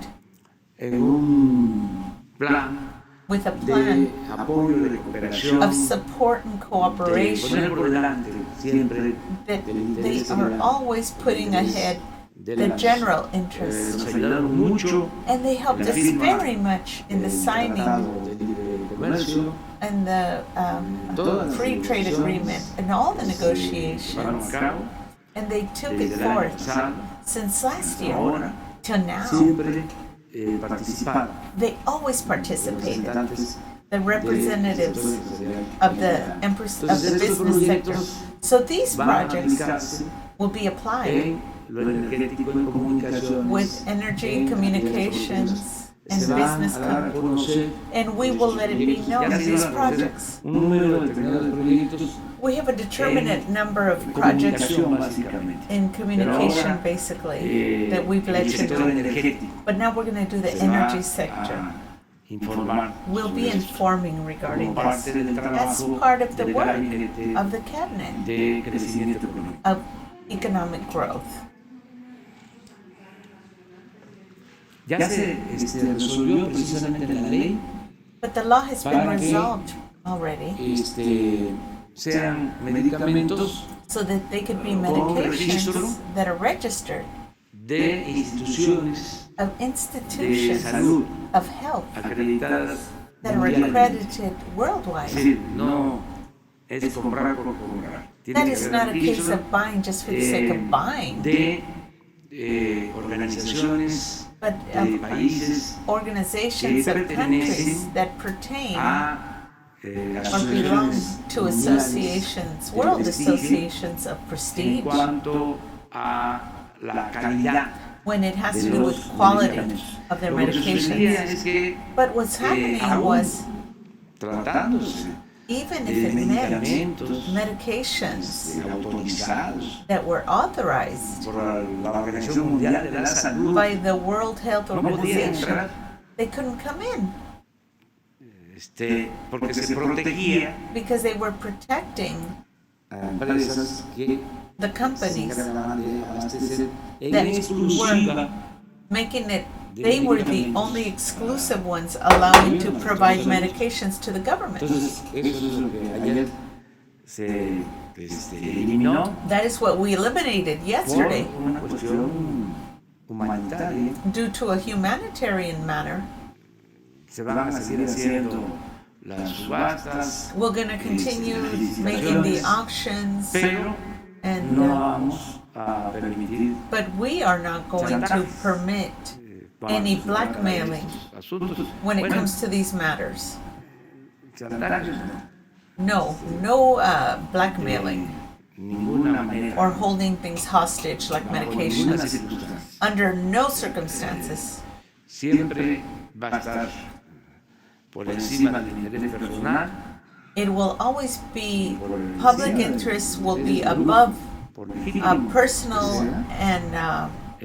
en un plan
with a
de
plan
apoyo, de cooperación,
of support and
de poner
cooperation
por delante siempre
that
del
they
interés
are
general.
always putting ahead
de
the
las-
general interest.
Nos ayudaron mucho
And they helped
la
us
firma
very much in the
del
signing
Tratado de Libre Comercio,
and the
todas las
free trade
negociaciones
agreement and all the
se llevaron
negotiations.
a cabo
And they took it
desde el año
forth
pasado
since last year
ahora,
till now.
siempre participaron
They always participated.
representantes
The
del
representatives
sector empresarial.
of the of
Entonces,
the
estos
business sector.
proyectos
So these
van a
projects
aplicarse
will be applied
en lo energético, en comunicaciones,
with energy,
en
communications, and
se van
business
a dar a conocer
and we will let it be known,
ya se
these
van a conocer
projects.
un número determinado de proyectos
We have a determinate number of
de
projects
comunicación básicamente.
in communication,
Pero ahora,
basically, that we've let
el
you
sector
know.
energético
But now we're going to do the
se va
energy sector.
a informar
We'll be
sobre esto
informing regarding
como parte
this
del
as
trabajo
part of the
del
work
gabinete
of the cabinet
de crecimiento económico.
of economic growth.
Ya se resolvió precisamente la ley
But the law has been
Para que-
resolved already
sean medicamentos
so that they could be
con registro
medications that are registered
de instituciones
of
de
institutions
salud
of health
acreditadas
that are
mundialmente.
accredited
Es
worldwide.
decir, no es comprar por comprar. Tiene
That
que
is
haber
not a case
registro
of buying just for the sake of buying,
de organizaciones
but
de
of
países
organizations
que
of countries
pertenecen
that pertain
a
or belong
asociaciones
to
mundiales
associations,
de
world
prestigio
associations of
en
prestige,
cuanto a la calidad
when it has to
de
do with
los
quality
medicamentos.
of their
Lo que sucedía
medications.
es que
But what's happening
aún
was,
tratándose
even
de
if it meant
medicamentos
medications
autorizados
that were authorized
por la Organización Mundial de la Salud,
by the World Health
no podían
Organization,
entrar
they couldn't come in
porque se protegía
because they were protecting
a empresas que
the
se
companies,
encargaban de abastecer en
that
exclusiva
making it, they were the only exclusive ones allowing to provide medications to the government.
Entonces, eso es lo que ayer se eliminó
That is what we eliminated
por
yesterday
una cuestión humanitaria.
due to a humanitarian manner.
Se van a seguir haciendo las subastas,
We're going to continue making the auctions,
pero
and
no vamos a permitir
but we are not going to permit any blackmailing
asuntos.
when it
Bueno,
comes to these matters.
chantajes, no.
No blackmailing
De ninguna manera,
or holding things hostage like
bajo ninguna
medications.
circunstancia.
Under no circumstances.
Siempre va a estar por encima del interés personal,
It will always be, public interest will be above
por legítimo
personal and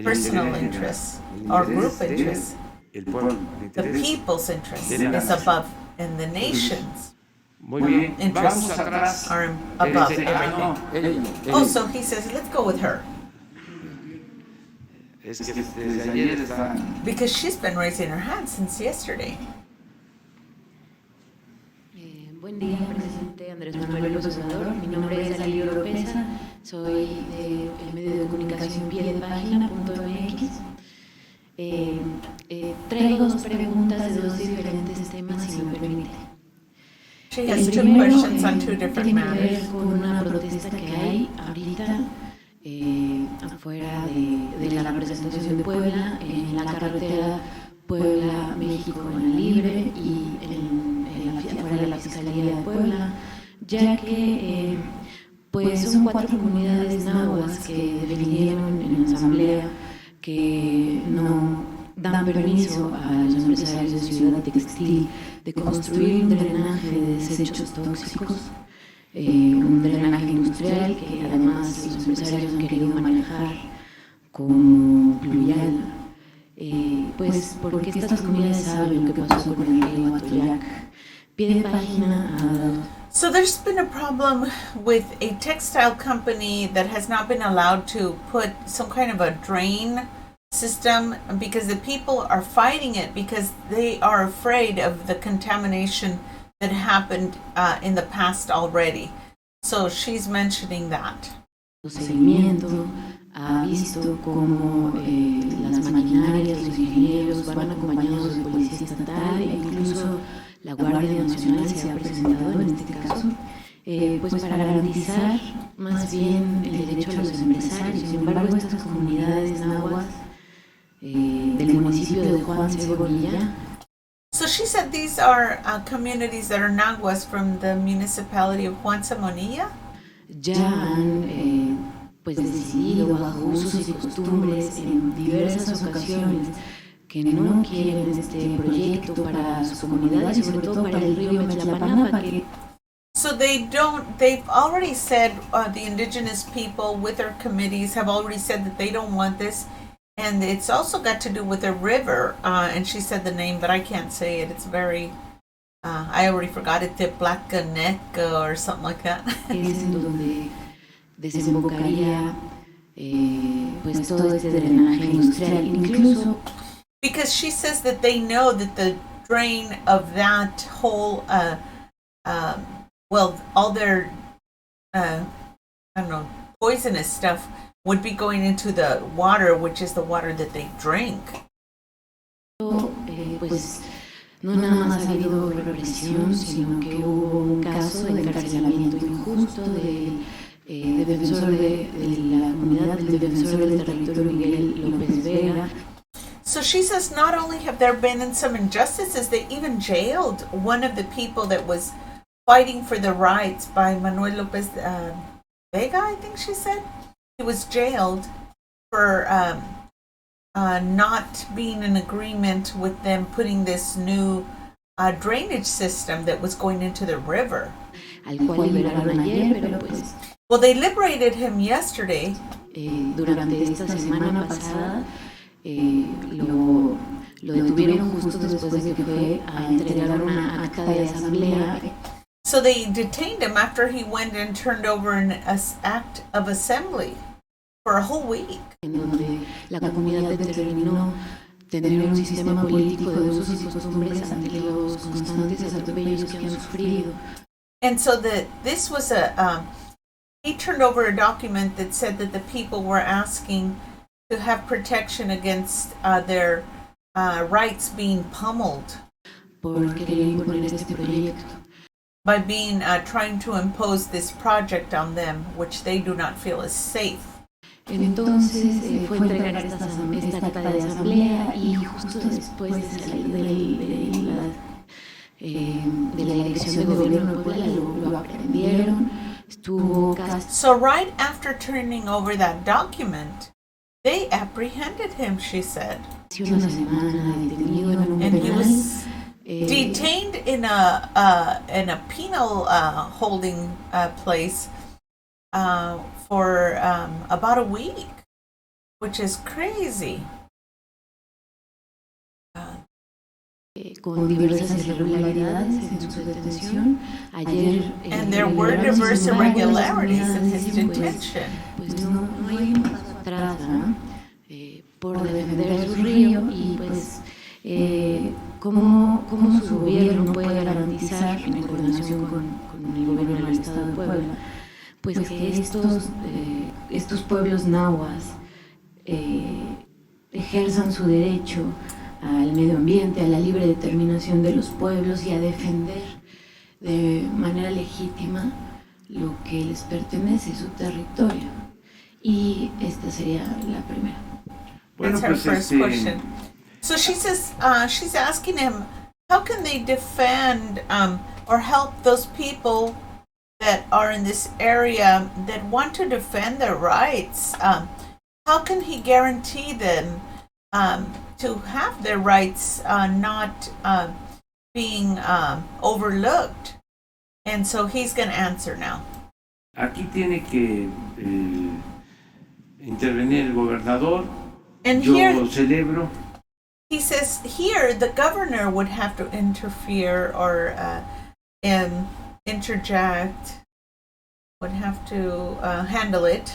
personal interests or group interests.
El pueblo, el
The
interés
people's interest
de la
is
nación.
above, and the nation's
Muy bien,
interests
vamos atrás.
are above
No,
everything.
ella.
Oh, so he says, let's go with her.
Es que desde ayer está.
Because she's been raising her hand since yesterday.
Buen día, presidente Andrés Manuel Lopez Obrador. Mi nombre es Dalí Oropesa, soy del medio de comunicación piedepagina.mx. Traigo dos preguntas de dos diferentes temas, si me permite.
She has
El
two
primero
questions on two different
tiene que
matters.
ver con una protesta que hay ahorita afuera de la representación de Puebla, en la carretera Puebla-México en la Libre y afuera de la Fiscalía de Puebla, ya que pues son 4 comunidades náhuatl que definieron en la asamblea que no dan permiso a los empresarios de Ciudad Textil de construir un drenaje de desechos tóxicos, un drenaje industrial que además los empresarios han querido manejar como pluvial, pues porque estas comunidades saben lo que pasó con el río Atoyac. Pie de página ha dado.
So there's been a problem with a textile company that has not been allowed to put some kind of a drain system because the people are fighting it because they are afraid of the contamination that happened in the past already. So she's mentioning that.
Seguimiento ha visto cómo las maquinarias, los ingenieros van acompañados de policía estatal e incluso la Guardia Nacional se ha presentado en este caso, pues para garantizar más bien el derecho a los empresarios. Sin embargo, estas comunidades náhuatl del municipio de Juan Bonilla.
So she said these are communities that are nahuas from the municipality of Juan Samonilla.
Ya han pues decidido bajo usos y costumbres en diversas ocasiones que no quieren este proyecto para su comunidad y sobre todo para el río Metlapana.
So they've already said, the indigenous people with their committees have already said that they don't want this. And it's also got to do with a river, and she said the name, but I can't say it. It's very, I already forgot it, Teplacanec or something like that.
Es en donde desembocaría pues todo este drenaje industrial, incluso.
Because she says that they know that the drain of that whole, all their, I don't know, poisonous stuff would be going into the water, which is the water that they drink.
Pues no nada más ha habido represión, sino que hubo un caso de encarcelamiento injusto del defensor de la comunidad, del defensor del territorio Miguel López Vega.
So she says not only have there been some injustices, they even jailed one of the people that was fighting for the rights by Manuel Lopez Vega, I think she said. He was jailed for not being in agreement with them putting this new drainage system that was going into the river.
Al cual liberaron ayer, pero pues.
Well, they liberated him yesterday.
Durante esta semana pasada lo detuvieron justo después de que fue a entregar una acta de asamblea.
So they detained him after he went and turned over an act of assembly for a whole week.
En donde la comunidad determinó tener un sistema político de usos y costumbres ante los constantes atropellos que han sufrido.
And so this was he turned over a document that said that the people were asking to have protection against their rights being pummeled
Por querer imponer este proyecto.
by being trying to impose this project on them, which they do not feel is safe.
Entonces fue entregar esta acta de asamblea y justo después de salir de la dirección de gobierno de Puebla lo aprendieron.
So right after turning over that document, they apprehended him, she said. And he was detained in a penal holding place for about a week. which is crazy.
Con diversas irregularidades en su detención. Ayer,
And there were diverse irregularities in his detention.
Pues no hay un paso atrás, ¿no? Por defender su río y pues cómo su gobierno puede garantizar, en coordinación con el gobierno del Estado de Puebla, pues que estos pueblos nahuas ejerzan su derecho al medio ambiente, a la libre determinación de los pueblos y a defender de manera legítima lo que les pertenece, su territorio. Y esta sería la primera.
That's her first question. So she says, she's asking him, how can they defend or help those people that are in this area that want to defend their rights? How can he guarantee them to have their rights not being overlooked? And so he's going to answer now.
Aquí tiene que intervenir el gobernador.
And
Yo
here,
lo celebro.
he says here the governor would have to interfere or interject, would have to handle it.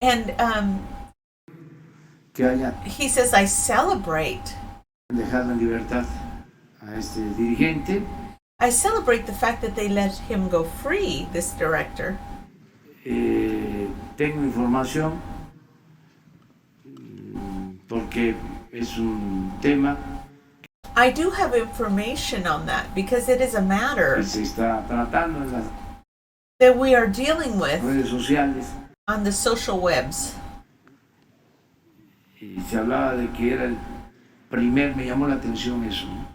And
Que haya
he says, I celebrate.
dejado en libertad a este dirigente.
I celebrate the fact that they let him go free, this director.
Tengo información porque es un tema
I do have information on that because it is a matter
que se está tratando en las
that we are dealing with
redes sociales
on the social webs.
y se hablaba de que era el primer, me llamó la atención eso, ¿no?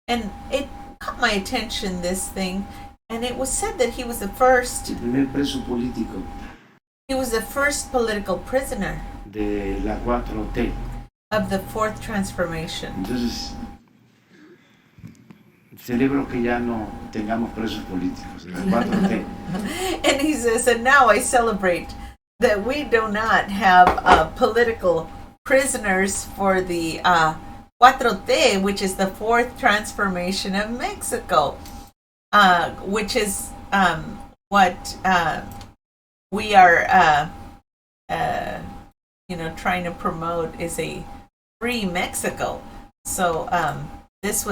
And it caught my attention, this thing, and it was said that he was the first,
El primer preso político
political prisoner
de la 4T.
of the fourth transformation.
Entonces, celebro que ya no tengamos presos políticos de la 4T.
And he says, and now I celebrate that we do not have political prisoners for the 4T, which is the fourth transformation of Mexico, which is what we are, trying to promote is a free Mexico. So this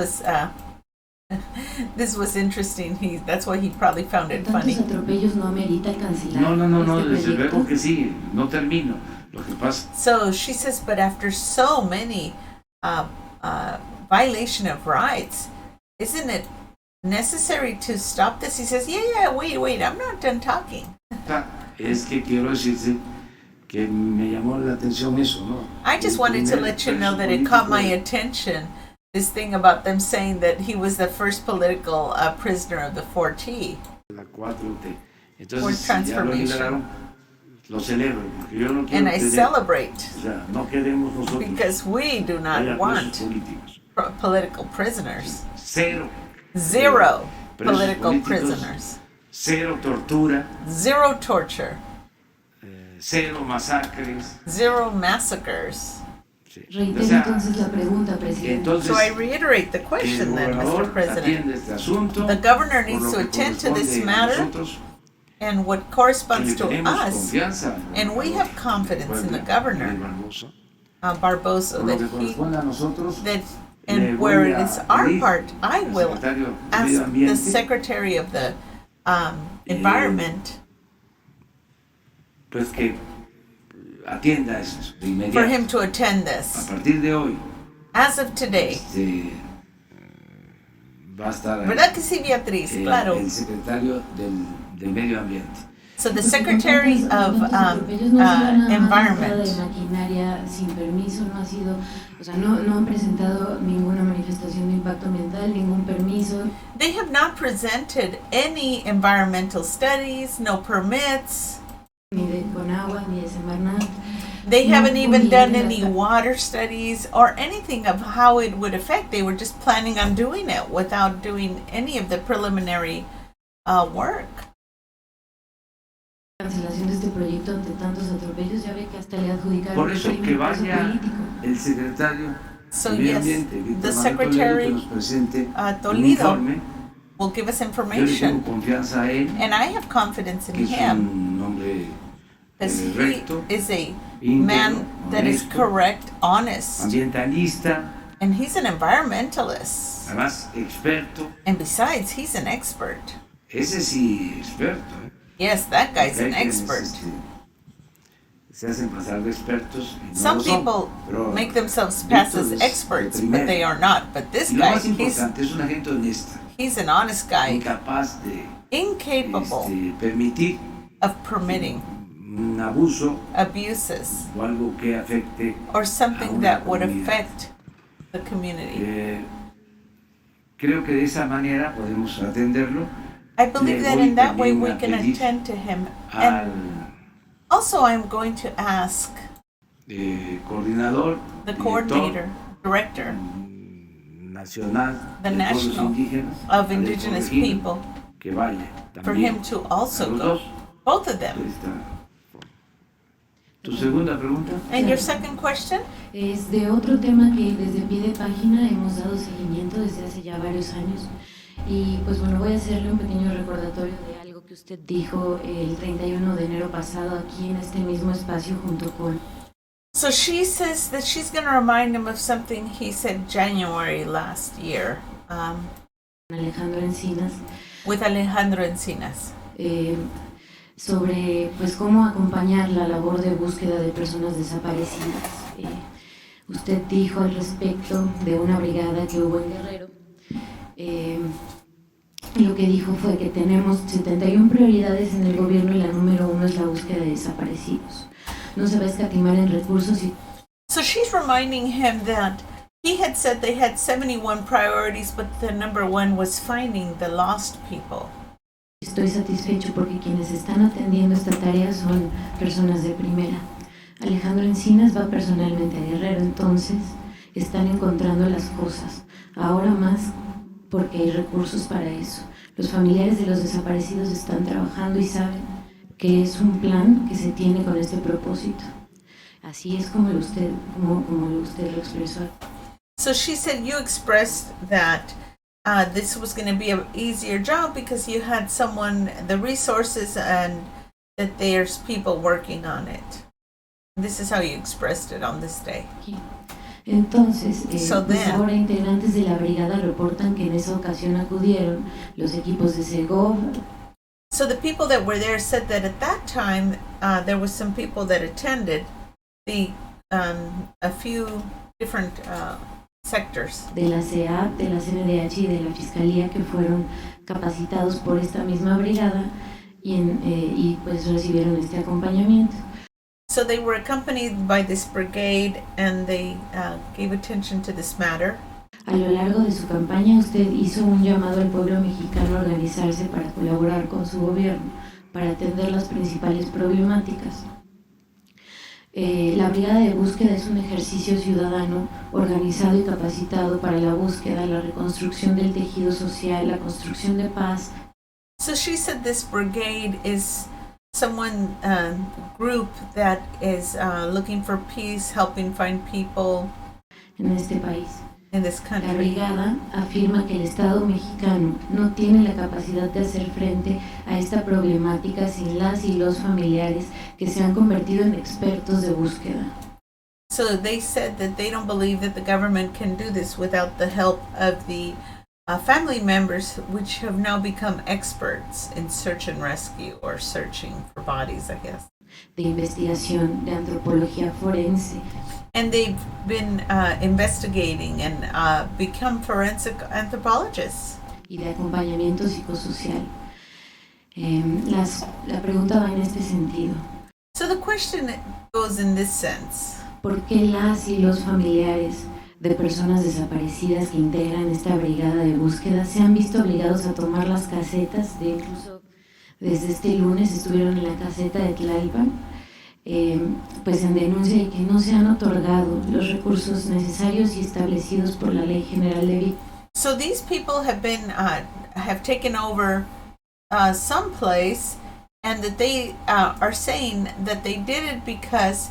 was interesting. That's why he probably found it funny.
¿Tantos atropellos no amerita cancelar
No,
este
desde luego
proyecto?
que sí, no termino. Lo que pasa
So she says, but after so many violation of rights, isn't it necessary to stop this? He says, yeah, wait, I'm not done talking.
es que quiero decirte que me llamó la atención eso, ¿no?
I just wanted to let you know that it caught my attention, this thing about them saying that he was the first political prisoner of the 4T.
La 4T. Entonces,
Fourth
si ya lo
transformation.
liberaron, lo celebro, porque yo no quiero
And I
tener,
celebrate
o sea, no queremos nosotros
because we do
haya
not
presos
want
políticos.
political prisoners.
Cero
Zero
presos
political
políticos,
prisoners.
cero tortura,
Zero torture.
cero masacres.
Zero massacres.
Sí.
Reitero
O sea,
entonces la pregunta, presidente.
entonces,
So I reiterate the
el
question then,
gobernador
Mr. President.
atiende este asunto,
The governor
por
needs
lo
to
que
attend to this
corresponde a
matter
nosotros,
and what
que
corresponds
le
to
tenemos
us,
confianza al
and we
gobernador
have confidence in the
Manuel
governor,
Barbosa.
Barbosa,
Por lo que
that he,
corresponde a nosotros,
that,
le
and
voy
where it
a
is our
pedir
part, I
al
will
secretario de
ask
Medio
the
Ambiente
Secretary of the Environment
pues que atienda eso de
for
inmediato.
him to attend
A
this.
partir de hoy
As of today.
va a estar ahí,
¿Verdad que sí, Beatriz? Claro.
el secretario de Medio Ambiente.
So the Secretary of
Entonces, atropellos no ha sido nada más
Environment.
de maquinaria sin permiso, no ha sido, o sea, no han presentado ninguna manifestación de impacto ambiental, ningún permiso.
They have not presented any environmental studies, no permits.
Ni de Conagua, ni de Semarnat.
They
No,
haven't even
ni
done
de
any
la-
water studies or anything of how it would affect. They were just planning on doing it without doing any of the preliminary work.
cancelación de este proyecto ante tantos atropellos. Ya ve que hasta le adjudicaron
Por eso que vaya el secretario
So
de Medio
yes,
Ambiente,
the
Víctor Manuel Toledo,
secretary,
que nos presente un
Toledo
informe.
will give us
Yo le tengo
information,
confianza a él,
and I have confidence in
que es
him
un hombre
because he
recto,
is a
íntegro,
man that is
honesto,
correct, honest,
ambientalista,
and he's an environmentalist.
además experto.
And besides, he's an expert.
Ese sí, experto.
Yes, that guy's
Porque
an
hay quienes,
expert.
se hacen pasar de expertos y no
Some
lo son,
people
pero
make themselves pass
Víctor
as
es
experts,
el
but
primero.
they are not. But this
Y lo
guy,
más importante, es una gente honesta,
he's an honest guy,
incapaz de
incapable
permitir
of permitting
un abuso
abuses
o algo que afecte
or
a
something
una
that would
comunidad.
affect the community.
Creo que de esa manera podemos atenderlo.
I believe
Le
that
voy
in that way we
también a
can
pedir
attend to him.
al
And also I'm going to ask
coordinador,
the
director
coordinator, director
nacional
The
de pueblos
national
indígenas,
of
Alejo
indigenous
Regino,
people,
que vaya
for
también
him to
a
also
los
go,
dos.
both of them.
Tu segunda pregunta.
And your second question?
Es de otro tema que desde pie de página hemos dado seguimiento desde hace ya varios años. Y pues bueno, voy a hacerle un pequeño recordatorio de algo que usted dijo el 31 de enero pasado aquí en este mismo espacio junto con...
So she says that she's going to remind him of something he said January last year
Alejandro Encinas,
with Alejandro Encinas.
Sobre pues cómo acompañar la labor de búsqueda de personas desaparecidas. Usted dijo al respecto de una brigada que hubo en Guerrero. Lo que dijo fue que tenemos 71 prioridades en el gobierno y la número 1 es la búsqueda de desaparecidos. No se va a escatimar en recursos y...
So she's reminding him that he had said they had 71 priorities, but the number 1 was finding the lost people.
Estoy satisfecho porque quienes están atendiendo esta tarea son personas de primera. Alejandro Encinas va personalmente a Guerrero, entonces están encontrando las cosas. Ahora más porque hay recursos para eso. Los familiares de los desaparecidos están trabajando y saben que es un plan que se tiene con este propósito. Así es como usted lo expresó.
So she said you expressed that this was going to be an easier job because you had someone, the resources, and that there's people working on it. This is how you expressed it on this day.
Entonces,
So
pues
then,
ahora integrantes de la brigada reportan que en esa ocasión acudieron los equipos de Segov.
so the people that were there said that at that time there was some people that attended the a few different sectors.
De la CEAP, de la CNDH y de la Fiscalía que fueron capacitados por esta misma brigada y pues recibieron este acompañamiento.
So they were accompanied by this brigade and they gave attention to this matter.
A lo largo de su campaña usted hizo un llamado al pueblo mexicano a organizarse para colaborar con su gobierno, para atender las principales problemáticas. La brigada de búsqueda es un ejercicio ciudadano organizado y capacitado para la búsqueda, la reconstrucción del tejido social, la construcción de paz.
So she said this brigade is someone group that is looking for peace, helping find people
en este país.
in this
La
country.
brigada afirma que el Estado mexicano no tiene la capacidad de hacer frente a esta problemática sin las y los familiares que se han convertido en expertos de búsqueda.
So they said that they don't believe that the government can do this without the help of the family members, which have now become experts in search and rescue or searching for bodies, I guess.
De investigación, de antropología forense,
And they've been investigating and become forensic anthropologists.
y de acompañamiento psicosocial. La pregunta va en este sentido.
So the question goes in this sense.
¿Por qué las y los familiares de personas desaparecidas que integran esta brigada de búsqueda se han visto obligados a tomar las casetas? De incluso desde este lunes estuvieron en la caseta de Tlalpan, pues en denuncia de que no se han otorgado los recursos necesarios y establecidos por la Ley General de Vivo.
So these people have been have taken over some place and that they are saying that they did it because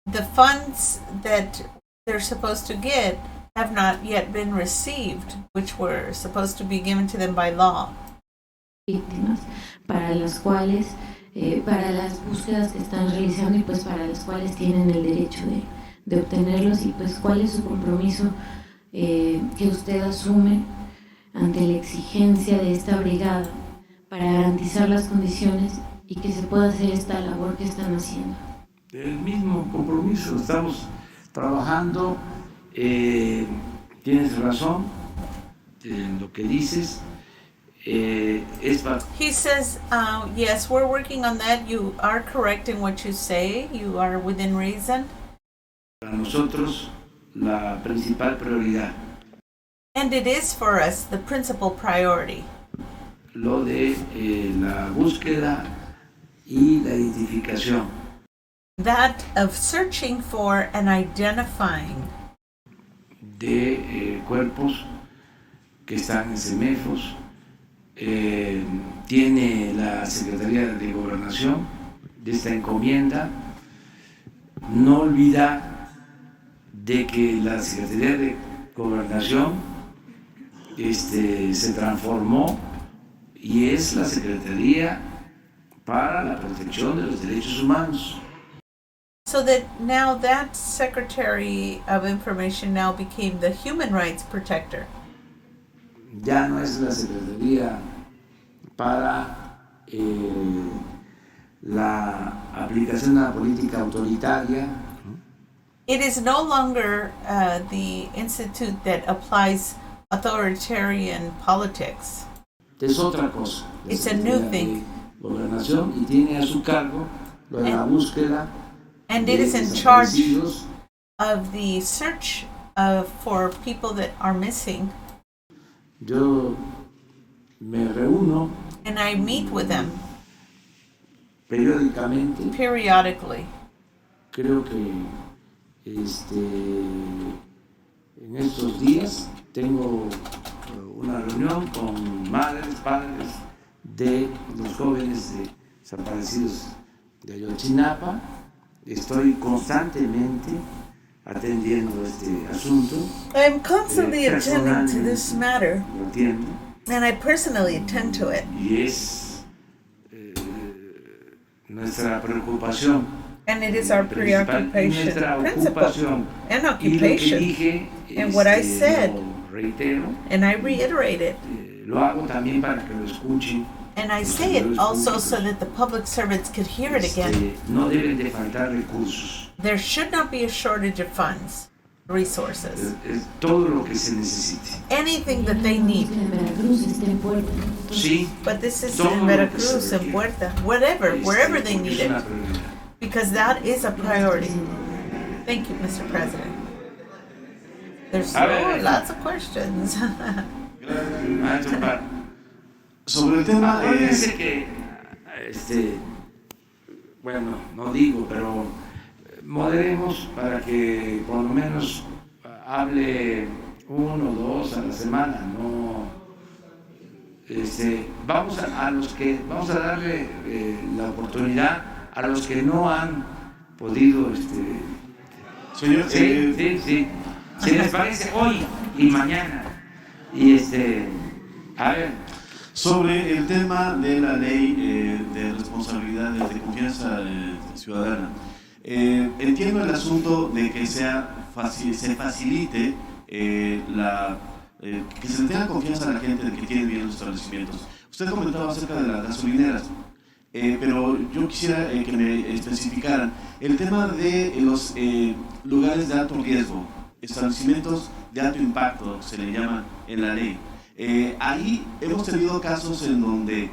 the funds that they're supposed to get have not yet been received, which were supposed to be given to them by law.
Víctimas para las cuales, para las búsquedas que están realizando y pues para las cuales tienen el derecho de obtenerlos, y pues cuál es su compromiso que usted asume ante la exigencia de esta brigada para garantizar las condiciones y que se pueda hacer esta labor que están haciendo.
El mismo compromiso, estamos trabajando, tienes razón en lo que dices.
He says, yes, we're working on that. You are correct in what you say. You are within reason.
Para nosotros la principal prioridad.
And it is for us the principal priority.
Lo de la búsqueda y la identificación.
That of searching for and identifying.
De cuerpos que están en CEMEFOS. Tiene la Secretaría de Gobernación de esta encomienda. No olvidar de que la Secretaría de Gobernación se transformó y es la Secretaría para la Protección de los Derechos Humanos.
So that now that Secretary of Information now became the Human Rights Protector.
Ya no es la Secretaría para la aplicación de la política autoritaria.
It is no longer the institute that applies authoritarian politics.
Es otra cosa.
It's a new thing.
Gobernación y tiene a su cargo la búsqueda.
And it is in charge of the search for people that are missing.
Yo me reúno.
And I meet with them.
Periódicamente.
Periodically.
Creo que en estos días tengo una reunión con madres, padres de los jóvenes desaparecidos de Ayotzinapa. Estoy constantemente atendiendo este asunto.
I'm constantly attending to this matter.
Lo atiendo.
And I personally attend to it.
Y es nuestra preocupación.
And it is our preoccupation, principle, and occupation. And what I said,
reitero,
and I reiterate it.
Lo hago también para que lo escuchen.
And I say it also so that the public servants could hear it again.
No deben de faltar recursos.
There should not be a shortage of funds, resources.
Es todo lo que se necesite.
Anything that they need.
Sí.
But this is in Veracruz, en Puerta, whatever, wherever they need it. Because that is a priority. Thank you, Mr. President. There's lots of questions.
Sobre el tema
Acuérdense que, bueno, no digo, pero moderemos para que por lo menos hable 1 o 2 a la semana, no. Vamos a darle la oportunidad a los que no han podido,
señor,
sí. Si les parece hoy y mañana, y a ver.
Sobre el tema de la ley de responsabilidad de confianza ciudadana, entiendo el asunto de que se facilite que se le tenga confianza a la gente de que tiene bien los establecimientos. Usted comentaba acerca de las gasolineras, pero yo quisiera que me especificaran el tema de los lugares de alto riesgo, establecimientos de alto impacto, se le llama en la ley. Ahí hemos tenido casos en donde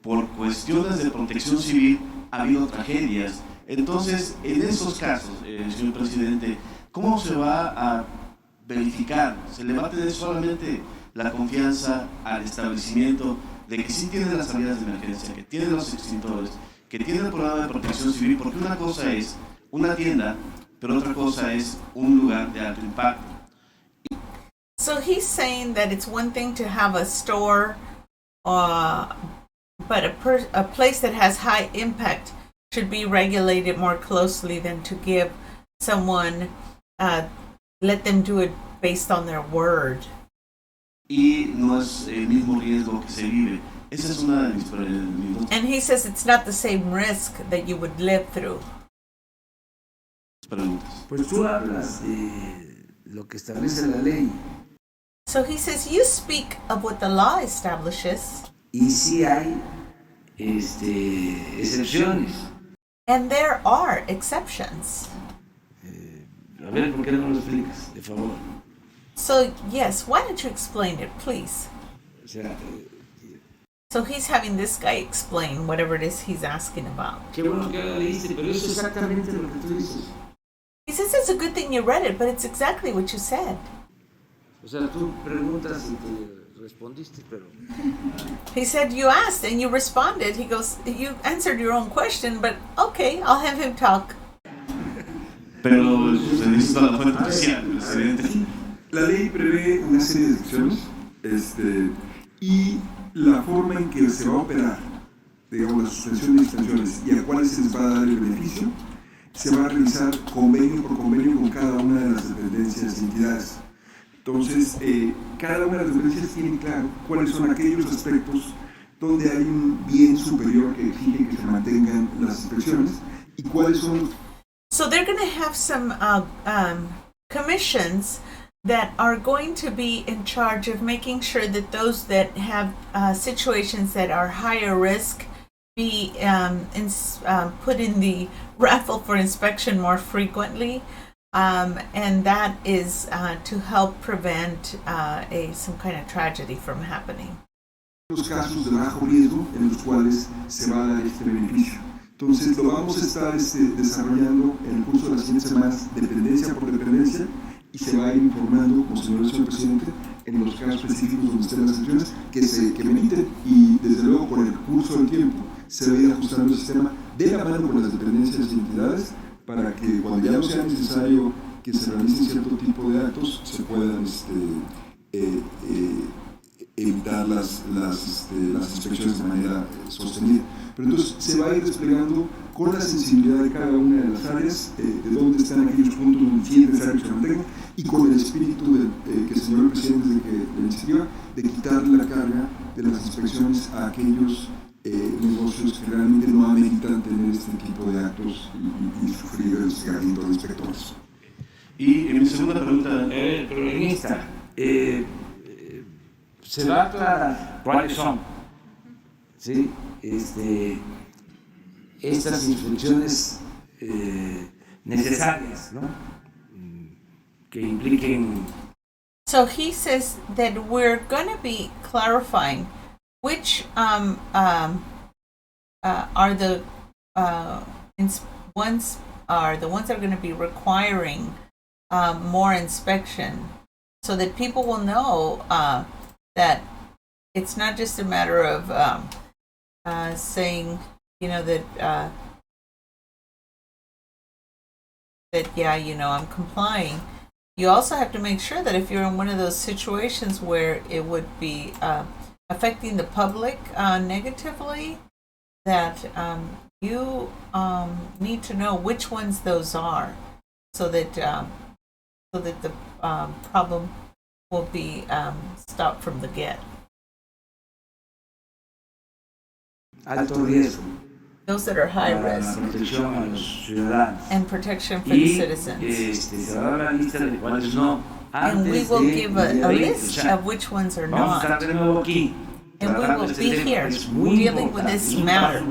por cuestiones de protección civil ha habido tragedias. Entonces, en esos casos, señor presidente, ¿cómo se va a verificar? ¿Se le va a tener solamente la confianza al establecimiento de que sí tiene las salidas de emergencia, que tiene los extintores, que tiene el programa de protección civil? Porque una cosa es una tienda, pero otra cosa es un lugar de alto impacto.
So he's saying that it's one thing to have a store but a place that has high impact should be regulated more closely than to give someone, let them do it based on their word.
Y no es el mismo riesgo que se vive. Esa es una de mis dos
And he says it's not the same risk that you would live through.
preguntas.
Pues tú hablas de lo que establece la ley.
So he says you speak of what the law establishes,
Y sí hay excepciones.
and there are exceptions.
A ver, ¿por qué no lo explicas, de favor?
So yes, why don't you explain it, please?
O sea,
So he's having this guy explain whatever it is he's asking about.
qué bueno que lo leíste, pero eso es exactamente lo que tú dices.
He says it's a good thing you read it, but it's exactly what you said.
O sea, tú preguntas y te respondiste, pero
He said you asked and you responded. He goes, you answered your own question, but okay, I'll have him talk.
Pero se necesita la fuente oficial, presidente.
La ley prevé una serie de excepciones y la forma en que se va a operar, digamos, la suspensión de dispensiones y a cuáles se les va a dar el beneficio, se va a realizar convenio por convenio con cada una de las dependencias y entidades. Entonces, cada una de las dependencias tiene claro cuáles son aquellos aspectos donde hay un bien superior que exige que se mantengan las inspecciones y cuáles son.
So they're going to have some commissions that are going to be in charge of making sure that those that have situations that are higher risk be put in the raffle for inspection more frequently. And that is to help prevent some kind of tragedy from happening.
Los casos de bajo riesgo en los cuales se va a dar este beneficio. Entonces lo vamos a estar desarrollando en el curso de las siguientes semanas, dependencia por dependencia, y se va a ir informando, como señor el presidente, en los casos específicos donde estén las acciones que mediten, y desde luego con el curso del tiempo se va a ir ajustando el sistema de la mano con las dependencias y entidades para que cuando ya no sea necesario que se realicen cierto tipo de actos se puedan evitar las inspecciones de manera sostenida. Pero entonces se va a ir desplegando con la sensibilidad de cada una de las áreas, de dónde están aquellos puntos donde sí es necesario que se mantengan, y con el espíritu que señaló el presidente de la iniciativa, de quitarle la carga de las inspecciones a aquellos negocios que realmente no ameritan tener este tipo de actos y sufrir el hostigamiento de inspectores.
Y mi segunda pregunta,
pero en esta se va a aclarar cuáles son, ¿sí? Estas instrucciones necesarias, ¿no? Que impliquen.
So he says that we're going to be clarifying which are the ones that are going to be requiring more inspection, so that people will know that it's not just a matter of saying, that yeah, I'm complying. You also have to make sure that if you're in one of those situations where it would be affecting the public negatively, that you need to know which ones those are, so that the problem will be stopped from the get.
Alto riesgo.
Those that are high risk.
Protección a los ciudadanos.
And protection for the citizens.
Se va a dar la lista de cuáles no.
And we will give a list of which ones are not.
Vamos a estar de nuevo aquí.
And we will be here dealing with this matter,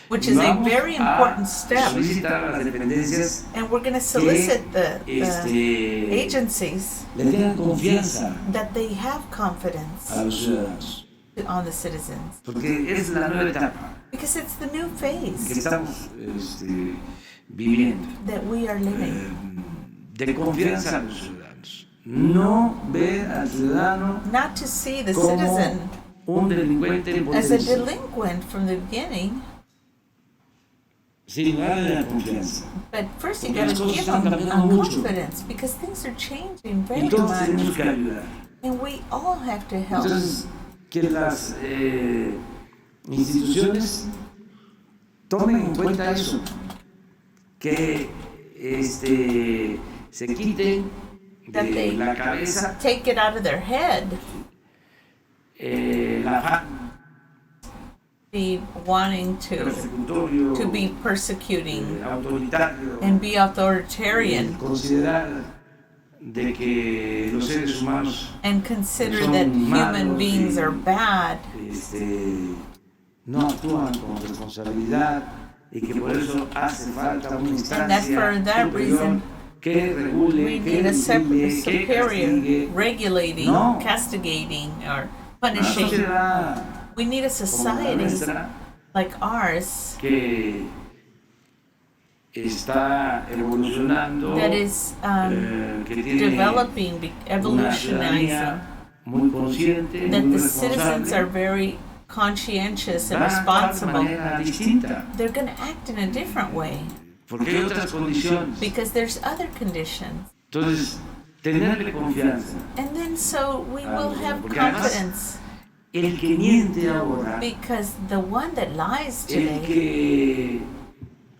which is a very important step. And we're going to solicit the agencies that they have confidence on the citizens.
Porque es la nueva etapa
Because it's the new phase
que estamos viviendo.
that we are living.
De confianza a los ciudadanos. No ver al ciudadano
Not to see the
como
citizen
un delincuente en
as a
potencia.
delinquent from the beginning,
Sí, darle la confianza.
but first you
Porque
got to
las
give
cosas
them
están cambiando mucho.
confidence, because things are changing very
Y todos tenemos
much.
que ayudar.
And we all have to help.
Entonces, que las instituciones tomen en cuenta eso, que se quiten de la cabeza
take it out of their head,
la afán
be wanting
persecutorio,
to be persecuting
autoritario,
and be authoritarian,
considerar de que los seres humanos
and consider
son
that human
malos
beings
y,
are bad,
no actúan con responsabilidad y que por eso hace falta una
and that
instancia
for that
superior
reason
que regule,
we
que
need a
vigile, que
superior
castigue.
regulating,
No.
castigating, or
Una
punishing.
sociedad
We need a
como la
society
nuestra
like ours
que está evolucionando,
that is
que tiene
developing,
una
evolutionizing,
ciudadanía muy consciente,
that
muy
the citizens are
responsable,
very conscientious and
va a actuar de
responsible.
manera distinta,
They're going to act in a different way
porque hay otras condiciones.
because there's other conditions.
Entonces, tenerle confianza.
And then so we will have
Porque además,
confidence
el que miente ahora,
because the one that lies
el
today,
que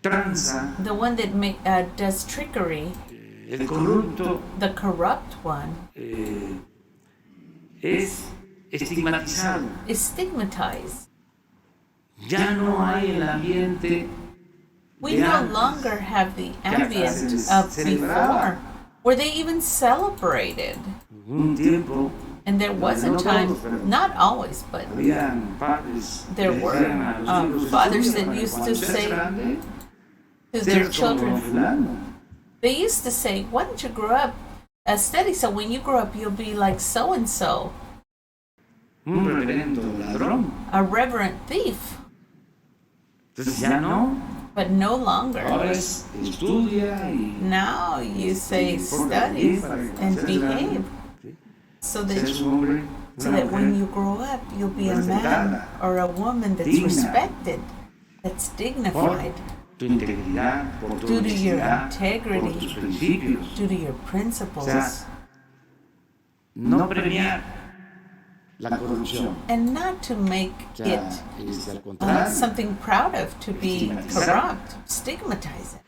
tranza,
the one that does trickery,
el corrupto,
the corrupt one,
es estigmatizado.
is stigmatized.
Ya no hay el ambiente
We
de
no
antes,
longer have the
que hasta
ambient
se
of
celebraba.
before, where they even celebrated.
Un tiempo
And there was a
no
time,
todos, pero
not always, but
habían padres
there
que
were
decían a los hijos,
fathers
"Estudia
that
para
used
cuando
to
seas
say
grande,
to
seas
their
como
children,
fulano".
they used to say, why don't you grow up steady so when you grow up you'll be like so-and-so,
Un reverendo ladrón.
a reverent thief.
Entonces ya no.
But no
Ahora
longer.
es estudia y
Now you say study and behave so that
seas un hombre,
so
una
that when
mujer
you grow up, you'll be a man or a woman that's
digna,
respected, that's
por
dignified,
tu integridad, por tu
due to your
honestidad, por
integrity,
tus principios.
due to your
O
principles,
sea, no premiar la corrupción.
and not to make
O
it
sea, al contrario.
something proud of to be corrupt, stigmatize it.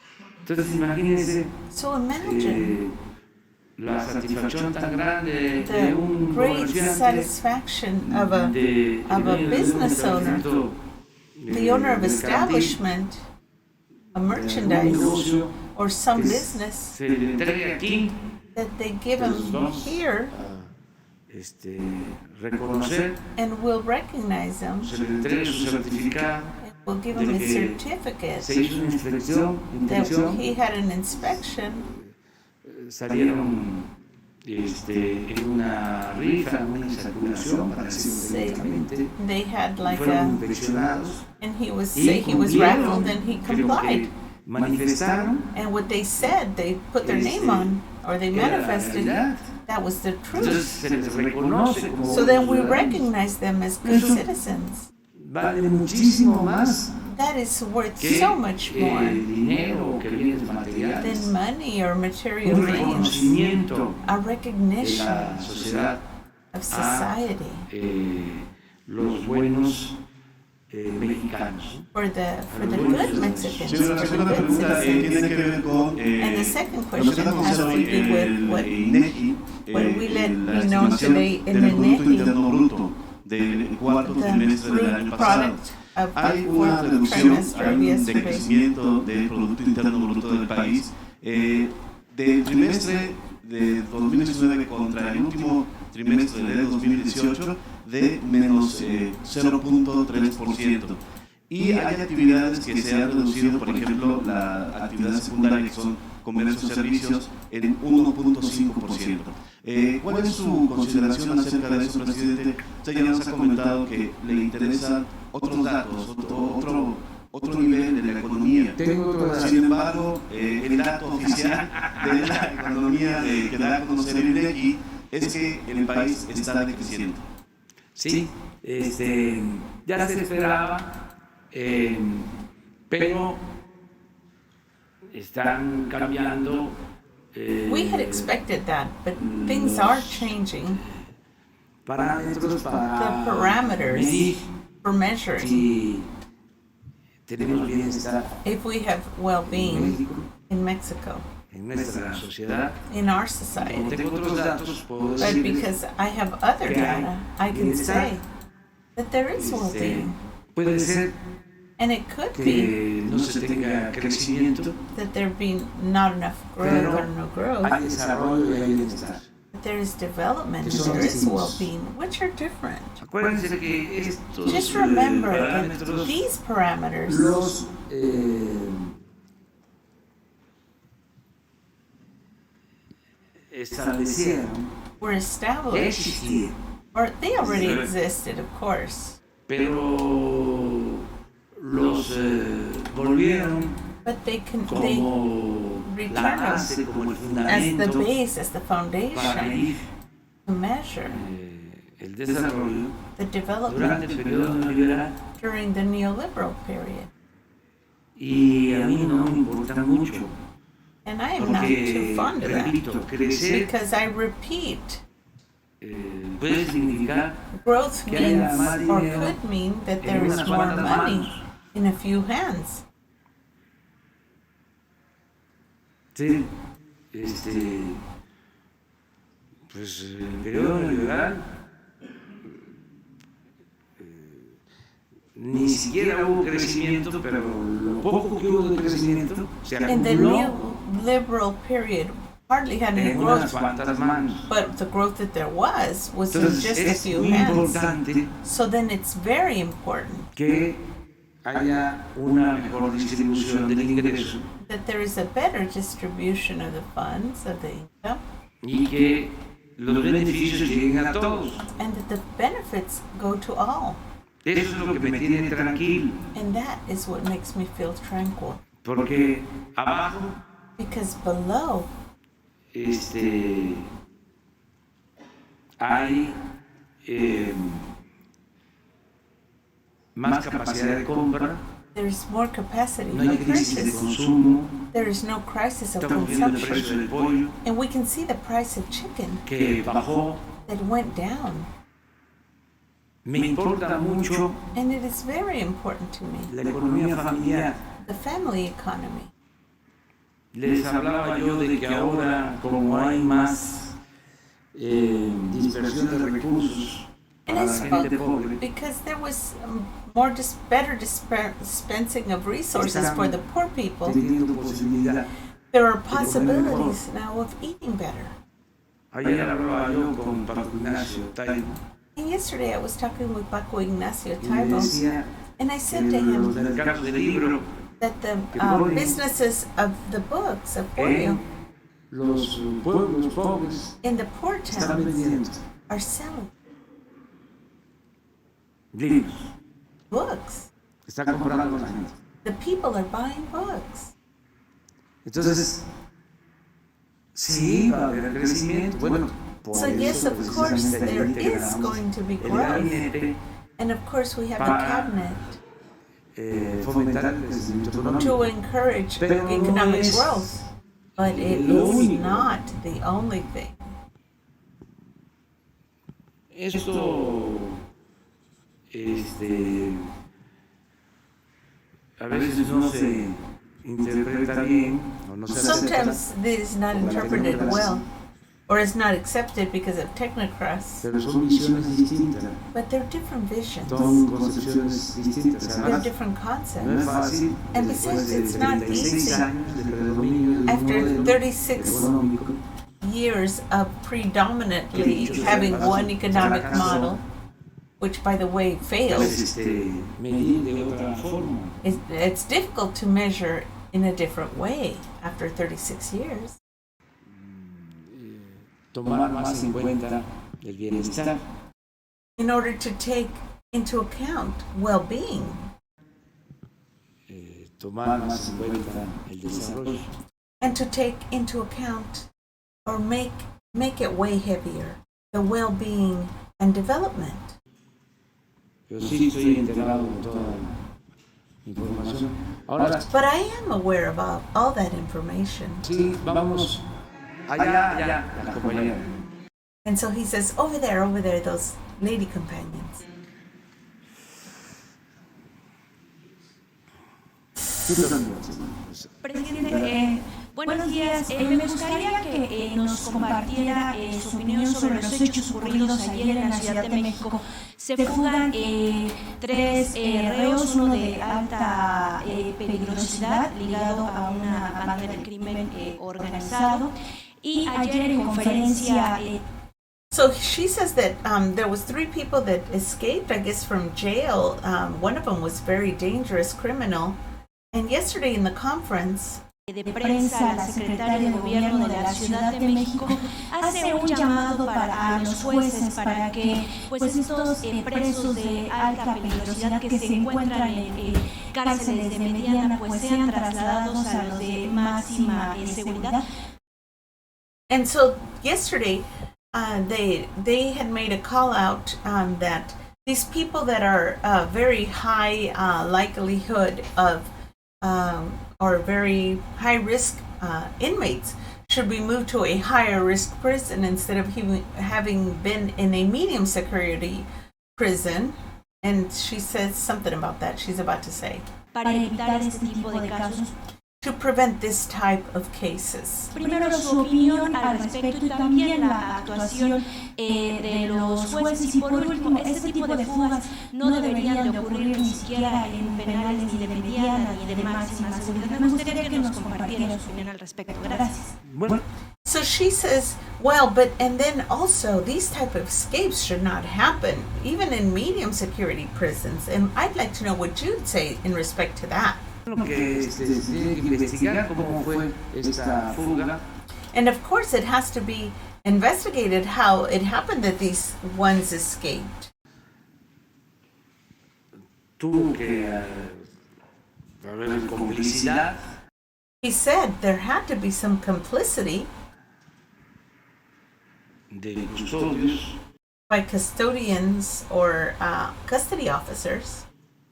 Entonces imagínense
So imagine
la satisfacción tan grande de
the
un
great
comerciante,
satisfaction of a
de
business owner, the owner of establishment, a merchandise, or some business
se le entregue aquí,
that they give him here
reconocer,
and will recognize him
se le entregue su certificado
and will give
de
him a
que
certificate
se hizo una
that
inspección,
he had an inspection,
salieron en una rifa, en una insaculación, para decirlo directamente,
they had like
fueron
a,
inspeccionados
and he was
y
say he was
cumplieron
raffled and he
que lo
complied.
que manifestaron
And what they said, they put their name on, or they
era la
manifested,
realidad.
that was the
Entonces
truth.
se les reconoce como
So then we
ciudadanos.
recognize them as good
Eso
citizens.
Vale muchísimo más
That is worth
que
so much more
dinero o que bienes
than
materiales.
money or material
Un
things.
reconocimiento
A
de
recognition
la sociedad
of
a
society
los buenos mexicanos.
for the good Mexicans,
Sí,
for
la
the
segunda
good
pregunta
citizens.
tiene que ver con
And the second
lo que
question
está
has to
hoy
do with what
INEGI,
what we let
la
be known
estimación
today in
del
the
Producto
INEGI,
Interno Bruto del cuarto
the
trimestre del año
fruit
pasado.
product of
Hay
the
una
fourth
reducción,
trimester
hay
of
un
yesterday.
decrecimiento del Producto Interno Bruto del país del trimestre de 2019 contra el último trimestre de 2018 de menos 0.3%. Y hay actividades que se han reducido, por ejemplo, la actividad secundaria, que son comercios y servicios, en 1.5%. ¿Cuál es su consideración acerca de eso, presidente? Usted ya nos ha comentado que le interesan otros datos, otro nivel de la economía. Sin embargo, el dato oficial de la economía que da a conocer el INEGI es que el país está decreciendo.
Sí, ya se esperaba, pero están cambiando.
We had expected that, but things are changing.
Parámetros
The
para
parameters
medir
for measuring.
Si tenemos bienestar
If we have
en
well-being
México,
in Mexico,
en nuestra sociedad,
in our
como
society,
tengo otros datos, puedo
but
decirles
because I have other
que hay
data, I can
bienestar.
say that there is well-being.
Puede ser
And it could be
que no se tenga crecimiento,
that there be not enough growth
pero
or no growth,
hay desarrollo y hay bienestar.
but there is development
Que
and
son
there is
distintos.
well-being, which are different.
Acuérdense que estos
Just remember that
parámetros
these parameters
los establecieron,
were
ya
established,
existían,
or they already
Pero-
existed, of course,
pero los volvieron
but they
como la
return
base, como el
as the
fundamento
base, as the
para
foundation
medir
to measure
el desarrollo
the
durante
development
el periodo neoliberal.
during the neoliberal period.
Y a mí no me importa mucho,
And I am not too
porque,
fond of that,
repito, crecer
because I repeat,
puede significar
growth
que haya
means
más
or
dinero
could mean that
en
there is
unas
more
cuantas
money
manos.
in a few hands.
Sí, pues el periodo neoliberal ni siquiera hubo crecimiento, pero lo poco que hubo de crecimiento se
In the
acumuló
neoliberal period, hardly had any
en unas
growth,
cuantas manos.
but the growth that there was in
Entonces
just a
es
few
muy
hands.
importante
So then it's very important
que haya una mejor distribución del ingreso
that there is a better distribution of the funds, of the income,
y que los beneficios lleguen a todos.
and that the benefits go to all.
Eso es lo que me tiene tranquilo,
And that is what makes me feel tranquil.
porque abajo
Because below,
hay más capacidad de compra,
there is more capacity
no hay
for
crisis de
purchase.
consumo,
There is no crisis of
estamos viendo el
consumption.
precio del pollo
And we can see the price of chicken
que bajó.
that went down.
Me importa mucho
And it is very important to me,
la economía familiar.
the family economy.
Les hablaba yo de que ahora, como hay más dispersión de recursos
And
para
I
la
spoke
gente pobre,
because there was more better dispensing of resources for the poor people.
teniendo posibilidad.
There are possibilities now of eating better.
Ayer hablaba yo con Paco Ignacio Taibo
And yesterday I was talking with Paco Ignacio
y me
Taibo,
decía
and I
que
said to
los
him
mercados de libro
that the
pollo.
businesses of the books of
en
pollo
los pueblos pobres
in the poor
están
towns
vendiendo
are selling
libros,
books.
están comprando la gente.
The people are buying books.
Entonces, sí, va a haber crecimiento. Bueno, por
So yes,
eso
of course
precisamente
there
ahí
is
integramos
going to be
el
growth.
gabinete
And of course we have a
para
cabinet
fomentar el crecimiento
to
económico.
encourage
Pero no
economic
es
growth. But it
lo
is
único.
not the only thing.
Esto, a veces no se interpreta bien o no se acepta.
Sometimes this is not interpreted well or is not accepted because of technocrats,
Pero son visiones distintas,
but they're different visions.
son concepciones distintas.
They're
Además,
different
no es
concepts.
fácil
And
después
besides,
de
it's not
36
easy.
años de predominio de un
After
modelo
36
económico
years of predominantly having one economic model, which by the way fails,
medir de otra forma.
it's difficult to measure in a different way after 36 years.
Tomar más en cuenta el bienestar,
In order to take into account well-being,
tomar más en cuenta el desarrollo.
and to take into account or make it way heavier the well-being and development.
Yo sí estoy enterado de toda la información. Ahora
But I am aware of all that information.
sí, vamos allá, la compañera.
And so he says, over there, those lady companions.
Presidente, buenos días. Me gustaría que nos compartiera su opinión sobre los hechos ocurridos ayer en la Ciudad de México. Se fugan 3 reos, uno de alta peligrosidad ligado a una banda del crimen organizado. Y ayer en conferencia...
So she says that there was 3 people that escaped, I guess, from jail. One of them was very dangerous criminal. And yesterday in the conference,
de prensa, la secretaria de Gobierno de la Ciudad de México hace un llamado a los jueces para que pues estos presos de alta peligrosidad que se encuentran en cárceles de mediana pues sean trasladados a los de máxima seguridad.
and so yesterday they had made a call out that these people that are very high likelihood of or very high risk inmates should be moved to a higher risk prison instead of having been in a medium security prison. And she says something about that. She's about to say.
Para evitar este tipo de casos.
To prevent this type of cases.
Primero su opinión al respecto y también la actuación de los jueces y por último, este tipo de fugas no deberían de ocurrir ni siquiera en penales ni de mediana ni de máxima seguridad. Me gustaría que nos compartiera su opinión al respecto. Gracias.
Bueno,
So she says, well, but and then also these type of escapes should not happen, even in medium security prisons. And I'd like to know what you'd say in respect to that.
lo que se tiene que investigar cómo fue esta fuga.
And of course, it has to be investigated how it happened that these ones escaped.
Tuvo que haber complicidad.
He said there had to be some complicity
De custodios,
by custodians or custody officers,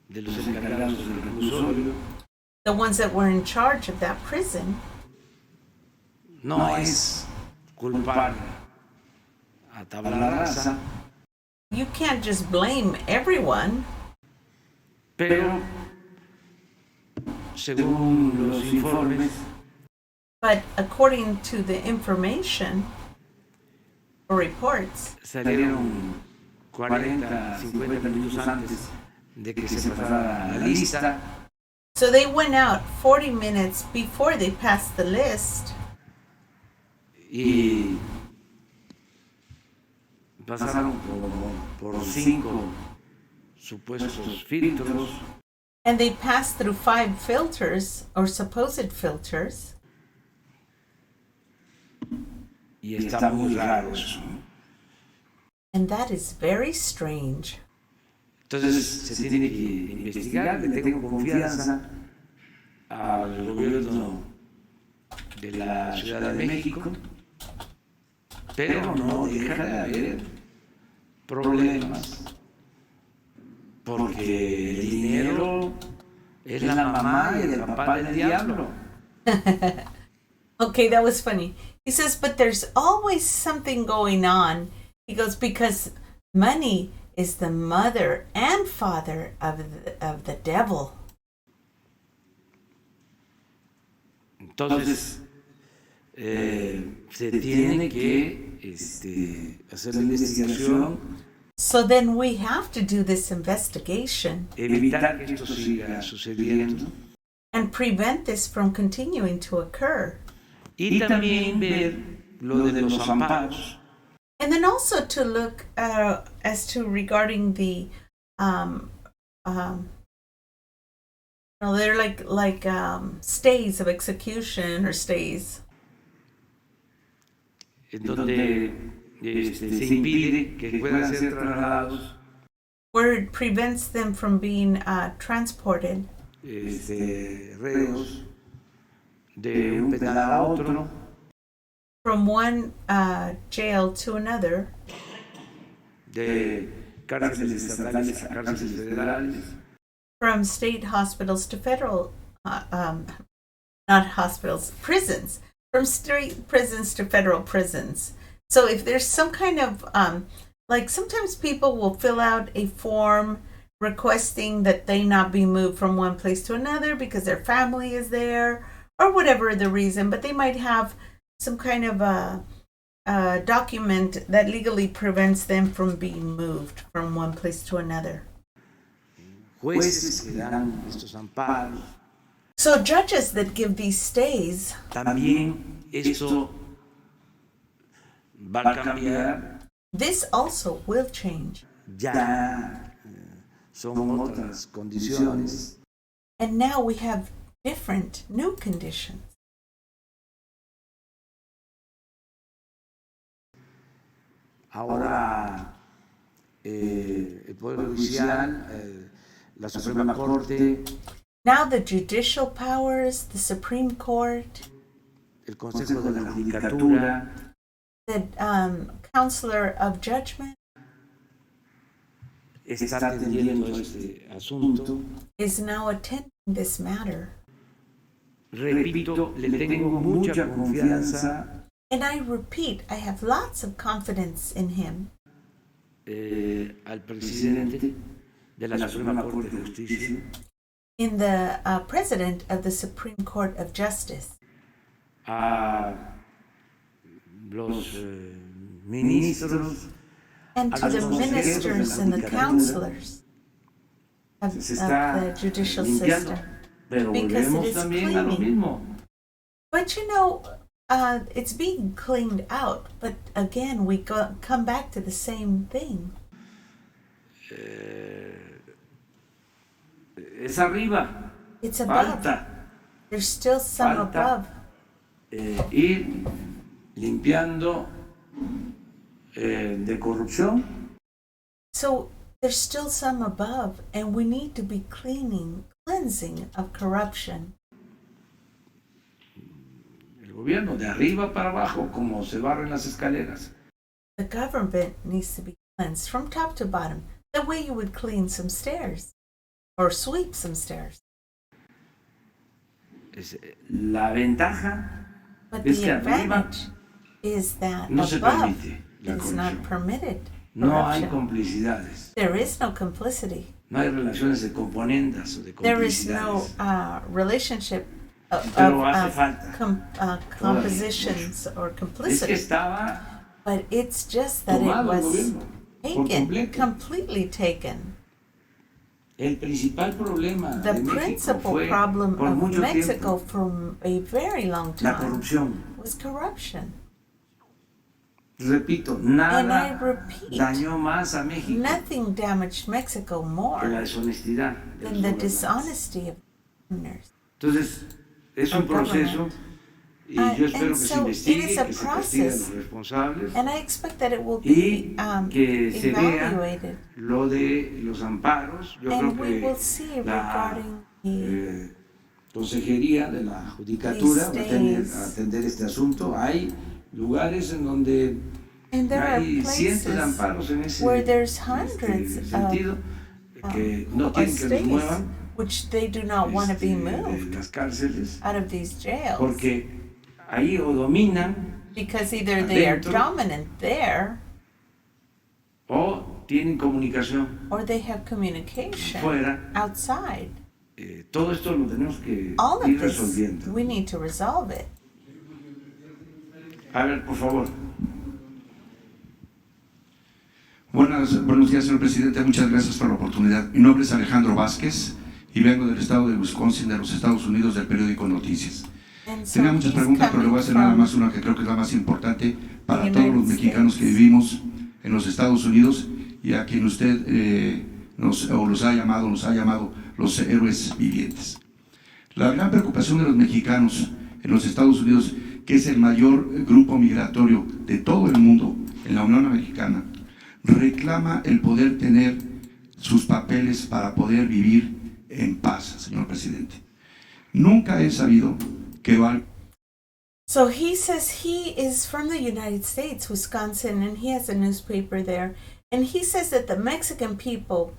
de los encargados del reclusorio.
the ones that were in charge of that prison.
No es culpar a tabla rasa,
You can't just blame everyone,
pero según los informes,
but according to the information or reports,
salieron 40, 50 minutos antes de que se pasara la lista.
so they went out 40 minutes before they passed the list,
Y pasaron por 5 supuestos filtros
and they passed through 5 filters or supposed filters.
y está muy raro eso, ¿no?
And that is very strange.
Entonces se tiene que investigar, le tengo confianza al gobierno de la Ciudad de México, pero no deja de haber problemas, porque el dinero es la mamá y el papá del diablo.
Okay, that was funny. He says, but there's always something going on. He goes, because money is the mother and father of the devil.
Entonces, se tiene que hacer la investigación,
So then we have to do this investigation
evitar que esto siga sucediendo
and prevent this from continuing to occur.
y también ver lo de los amparos.
And then also to look as to regarding the, they're like stays of execution or stays.
En donde se impide que puedan ser trasladados
Where it prevents them from being transported
reos de un penal a otro,
from one jail to another,
de cárceles estatales a cárceles federales,
from state hospitals to federal, not hospitals, prisons, from state prisons to federal prisons. So if there's some kind of, like sometimes people will fill out a form requesting that they not be moved from one place to another because their family is there or whatever the reason, but they might have some kind of a document that legally prevents them from being moved from one place to another.
Jueces que dan estos amparos.
So judges that give these stays,
También esto va a cambiar.
this also will change.
Ya son otras condiciones.
And now we have different new conditions.
Ahora el Poder Judicial, la Suprema Corte,
Now the judicial powers, the Supreme Court,
el Consejo de la Judicatura,
the Counselor of Judgment
está atendiendo este asunto.
is now attending this matter.
Repito, le tengo mucha confianza
And I repeat, I have lots of confidence in him,
al presidente de la Suprema Corte de Justicia,
in the President of the Supreme Court of Justice,
a los ministros,
and to the ministers and the counselors of the judicial system.
pero
Because it
volvemos
is
también a lo
cleaning.
mismo.
But you know, it's being cleaned out. But again, we come back to the same thing.
Es arriba,
It's above.
falta
There's still some
Falta.
above.
Ir limpiando de corrupción.
So there's still some above, and we need to be cleansing of corruption.
El gobierno de arriba para abajo, como se barren las escaleras.
The government needs to be cleansed from top to bottom, the way you would clean some stairs or sweep some stairs.
La ventaja
But
es
the
que arriba
advantage is that
no se
above
permite la
it is not
corrupción.
permitted.
No hay
corruption.
complicidades,
There is no complicity.
no hay relaciones de componendas o de
There is no
complicidades.
relationship of
Pero hace falta.
compositions or
Es que
complicity.
estaba
But it's just that it
tomado el
was
gobierno por
taken,
completo.
completely taken.
El principal problema
The
de México
principal
fue
problem
por
of
mucho
Mexico
tiempo
for a very long
la
time
corrupción.
was corruption.
Repito,
And I
nada
repeat,
dañó más a México
nothing damaged Mexico
que la
more
deshonestidad de los
than the
gobernantes.
dishonesty of governors.
Entonces, es un
Of government.
proceso y yo espero
And
que se
so it
investigue,
is a
que se castiguen
process.
los responsables
And I expect that it will
y
be
que se vea
evaluated.
lo de los amparos. Yo
And
creo
we will
que
see
la
regarding the
Consejería de la Judicatura va a atender este asunto. Hay lugares en donde
and there are
hay cientos de
places
amparos en ese
where there's hundreds
sentido que no
of
quieren que los
stays
muevan
which they do not want to be
de
moved
las cárceles
out of these jails
porque ahí o dominan
because either they are
adentro
dominant there
o tienen comunicación
or they have communication
fuera.
outside.
Todo esto lo tenemos que
All
ir
of this,
resolviendo.
we need to resolve it.
A ver, por favor.
Buenos días, señor presidente. Muchas gracias por la oportunidad. Mi nombre es Alejandro Vázquez y vengo del estado de Wisconsin, de los Estados Unidos, del periódico Noticias.
And so
Tenía muchas
he's
preguntas, pero le voy a hacer nada
coming
más una que creo que es la más importante para
the
todos los
United
mexicanos que
States.
vivimos en los Estados Unidos y a quien usted nos ha llamado los héroes vivientes. La gran preocupación de los mexicanos en los Estados Unidos, que es el mayor grupo migratorio de todo el mundo en la Unión Americana, reclama el poder tener sus papeles para poder vivir en paz, señor presidente. Nunca he sabido que va.
So he says he is from the United States, Wisconsin, and he has a newspaper there. And he says that the Mexican people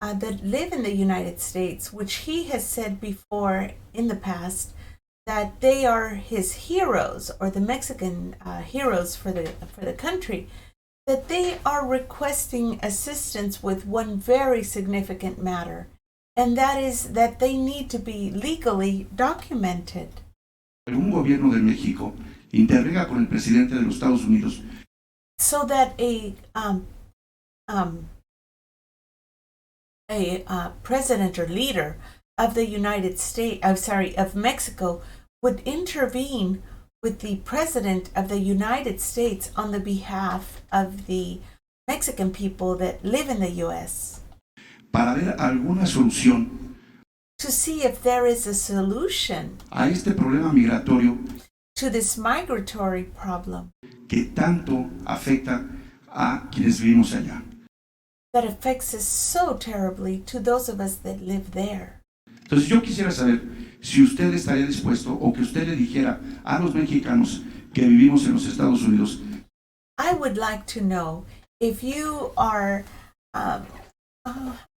that live in the United States, which he has said before in the past, that they are his heroes or the Mexican heroes for the country, that they are requesting assistance with one very significant matter, and that is that they need to be legally documented.
Un gobierno de México intervenga con el presidente de los Estados Unidos
So that a president or leader of the United States, of Mexico, would intervene with the president of the United States on the behalf of the Mexican people that live in the U.S.
para ver alguna solución
to see if there is a solution
a este problema migratorio
to this migratory problem
que tanto afecta a quienes vivimos allá.
that affects us so terribly to those of us that live there.
Entonces yo quisiera saber si usted estaría dispuesto o que usted le dijera a los mexicanos que vivimos en los Estados Unidos.
I would like to know if you are, how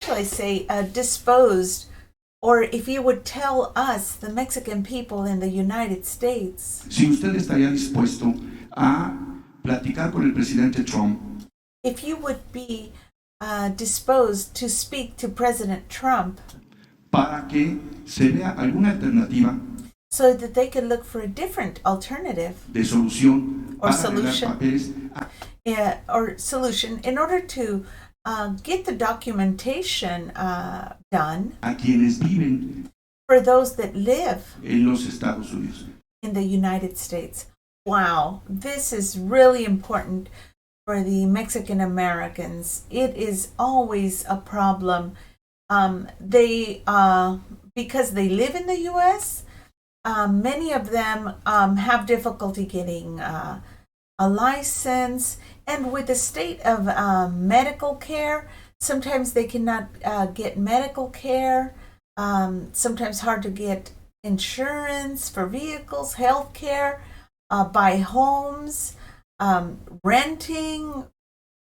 shall I say, disposed, or if you would tell us, the Mexican people in the United States,
Si usted estaría dispuesto a platicar con el presidente Trump
if you would be disposed to speak to President Trump
para que se vea alguna alternativa
so that they could look for a different alternative
de solución
Or
para
solution.
arreglar papeles
or solution in order to get the documentation done
a quienes viven
for those that live
en los Estados Unidos.
in the United States. Wow, this is really important for the Mexican Americans. It is always a problem. They because they live in the U.S., many of them have difficulty getting a license, and with the state of medical care, sometimes they cannot get medical care. Sometimes hard to get insurance for vehicles, health care, buy homes, renting,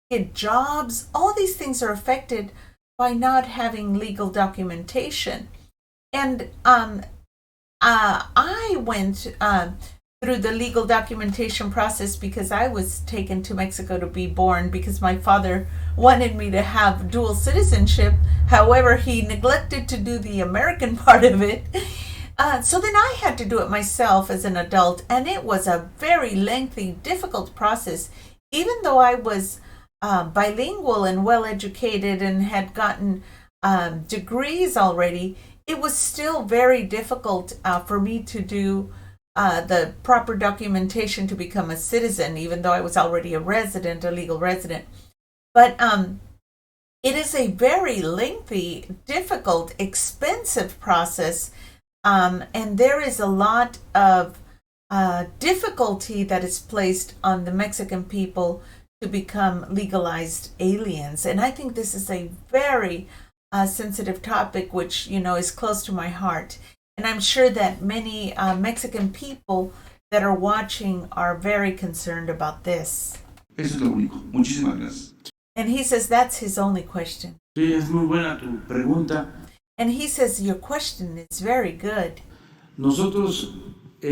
get jobs. All these things are affected by not having legal documentation. And I went through the legal documentation process because I was taken to Mexico to be born because my father wanted me to have dual citizenship. However, he neglected to do the American part of it. So then I had to do it myself as an adult, and it was a very lengthy, difficult process. Even though I was bilingual and well educated and had gotten degrees already, it was still very difficult for me to do the proper documentation to become a citizen, even though I was already a resident, a legal resident. But it is a very lengthy, difficult, expensive process. And there is a lot of difficulty that is placed on the Mexican people to become legalized aliens. And I think this is a very sensitive topic, which, is close to my heart. And I'm sure that many Mexican people that are watching are very concerned about this.
Eso es lo único. Muchísimas gracias.
And he says that's his only question.
Sí, es muy buena tu pregunta.
And he says your question is very good.
Nosotros no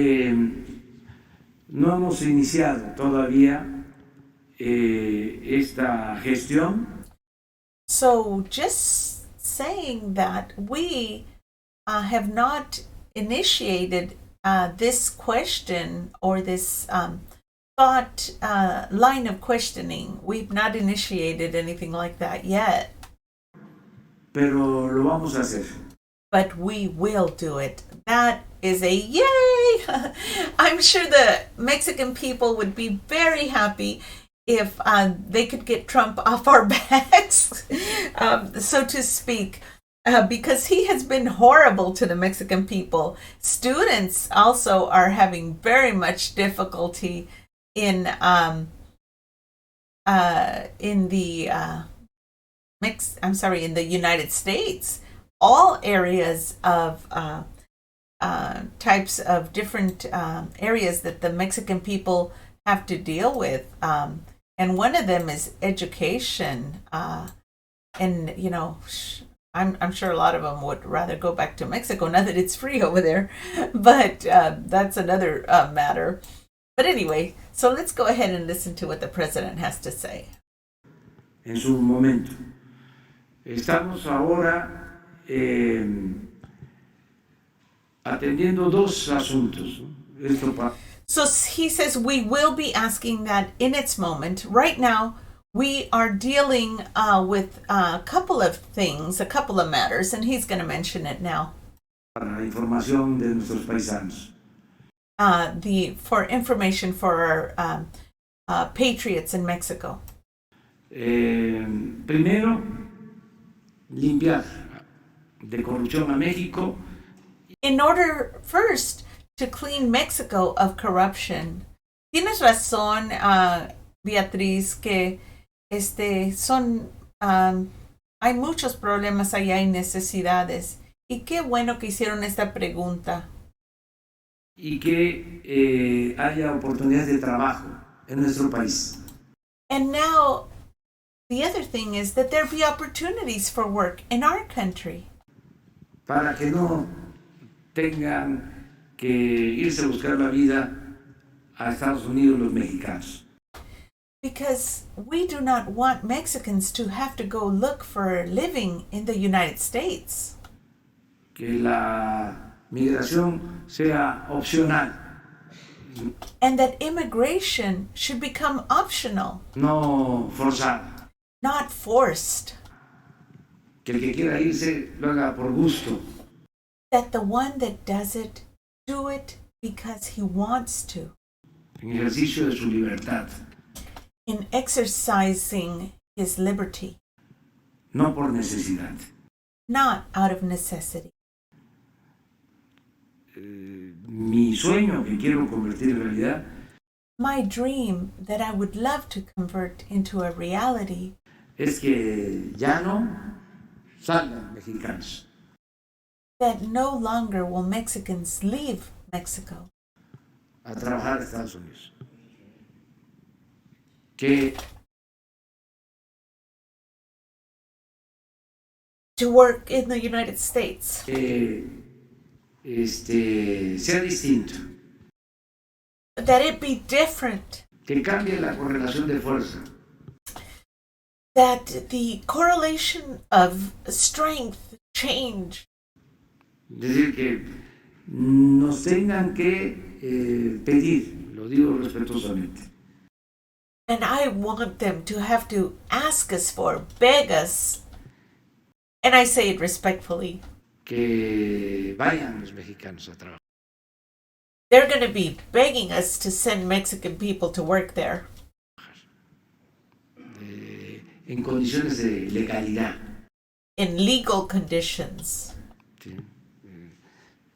hemos iniciado todavía esta gestión.
So just saying that we have not initiated this question or this thought line of questioning. We've not initiated anything like that yet.
Pero lo vamos a hacer.
But we will do it. That is a yay! I'm sure the Mexican people would be very happy if they could get Trump off our backs, so to speak, because he has been horrible to the Mexican people. Students also are having very much difficulty in the in the United States. All areas of types of different areas that the Mexican people have to deal with. And one of them is education. And, I'm sure a lot of them would rather go back to Mexico now that it's free over there. But that's another matter. But anyway, so let's go ahead and listen to what the president has to say.
en su momento. Estamos ahora atendiendo dos asuntos. Esto
So he says we will be asking that in its moment. Right now, we are dealing with a couple of things, a couple of matters, and he's going to mention it now.
Para la información de nuestros paisanos.
For information for our patriots in Mexico.
Primero, limpiar de corrupción a México.
In order first to clean Mexico of corruption. Tienes razón, Beatriz, que hay muchos problemas allá y necesidades. Y qué bueno que hicieron esta pregunta.
Y que haya oportunidades de trabajo en nuestro país.
And now, the other thing is that there be opportunities for work in our country.
Para que no tengan que irse a buscar la vida a Estados Unidos los mexicanos.
Because we do not want Mexicans to have to go look for a living in the United States.
Que la migración sea opcional.
And that immigration should become optional.
No forzada.
Not forced.
Que el que quiera irse lo haga por gusto.
That the one that does it, do it because he wants to.
En ejercicio de su libertad.
In exercising his liberty.
No por necesidad.
Not out of necessity.
Mi sueño que quiero convertir en realidad.
My dream that I would love to convert into a reality.
Es que ya no salgan mexicanos.
That no longer will Mexicans leave Mexico.
A trabajar a Estados Unidos. Que
to work in the United States.
Sea distinto.
That it be different.
Que cambie la correlación de fuerza.
That the correlation of strength change.
Es decir, que nos tengan que pedir, lo digo respetuosamente.
And I want them to have to ask us for, beg us, and I say it respectfully.
Que vayan los mexicanos a trabajar.
They're going to be begging us to send Mexican people to work there.
En condiciones de legalidad.
In legal conditions.
Sí.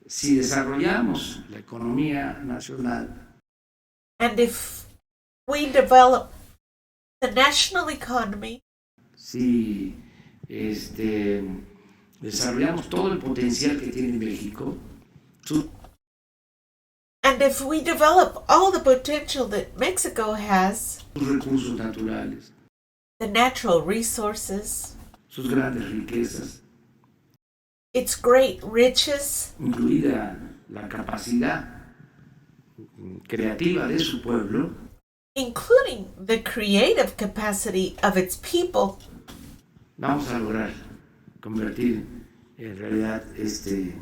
Si desarrollamos la economía nacional.
And if we develop the national economy.
Si desarrollamos todo el potencial que tiene México.
And if we develop all the potential that Mexico has.
Sus recursos naturales.
The natural resources.
Sus grandes riquezas.
Its great riches.
Incluida la capacidad creativa de su pueblo.
Including the creative capacity of its people.
Vamos a lograr convertir en realidad este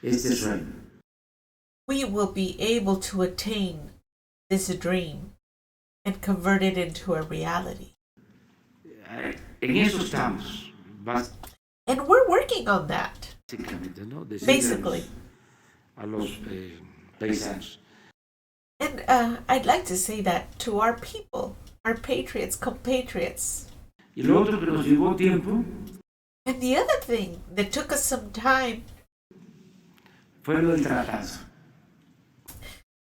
sueño.
We will be able to attain this dream and convert it into a reality.
En eso estamos.
And we're working on that.
¿No?
Basically.
A los paisanos.
And I'd like to say that to our people, our patriots, compatriots.
Y lo otro que nos llevó tiempo.
And the other thing that took us some time.
Fue lo del tratado.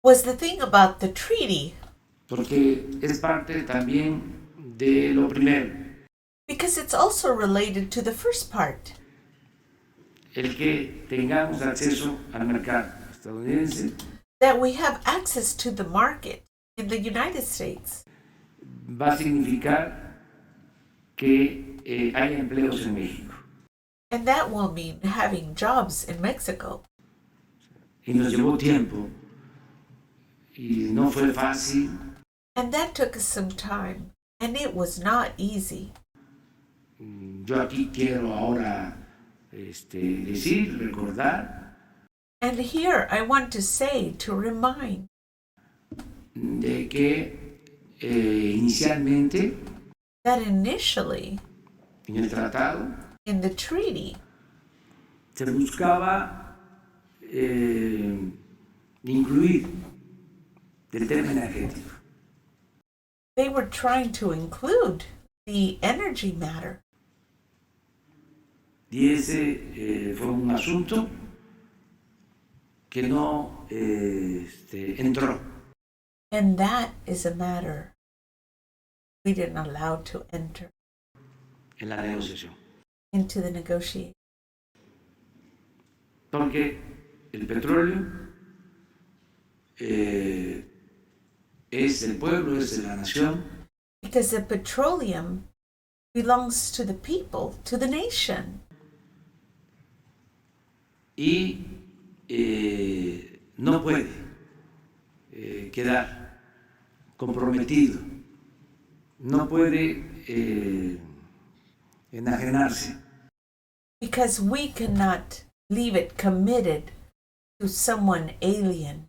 Was the thing about the treaty.
Porque es parte también de lo primero.
Because it's also related to the first part.
El que tengamos acceso al mercado estadounidense.
That we have access to the market in the United States.
Va a significar que haya empleos en México.
And that will mean having jobs in Mexico.
Y nos llevó tiempo. Y no fue fácil.
And that took us some time. And it was not easy.
Yo aquí quiero ahora decir, recordar
And here I want to say, to remind,
de que inicialmente
that initially
en el tratado
in the treaty,
se buscaba incluir el tema energético.
they were trying to include the energy matter.
Y ese fue un asunto que no entró
And that is a matter we didn't allow to enter
en la negociación.
into the negotiation.
Porque el petróleo es del pueblo, es de la nación,
Because the petroleum belongs to the people, to the nation.
y no puede quedar comprometido, no puede enajenarse
Because we cannot leave it committed to someone alien.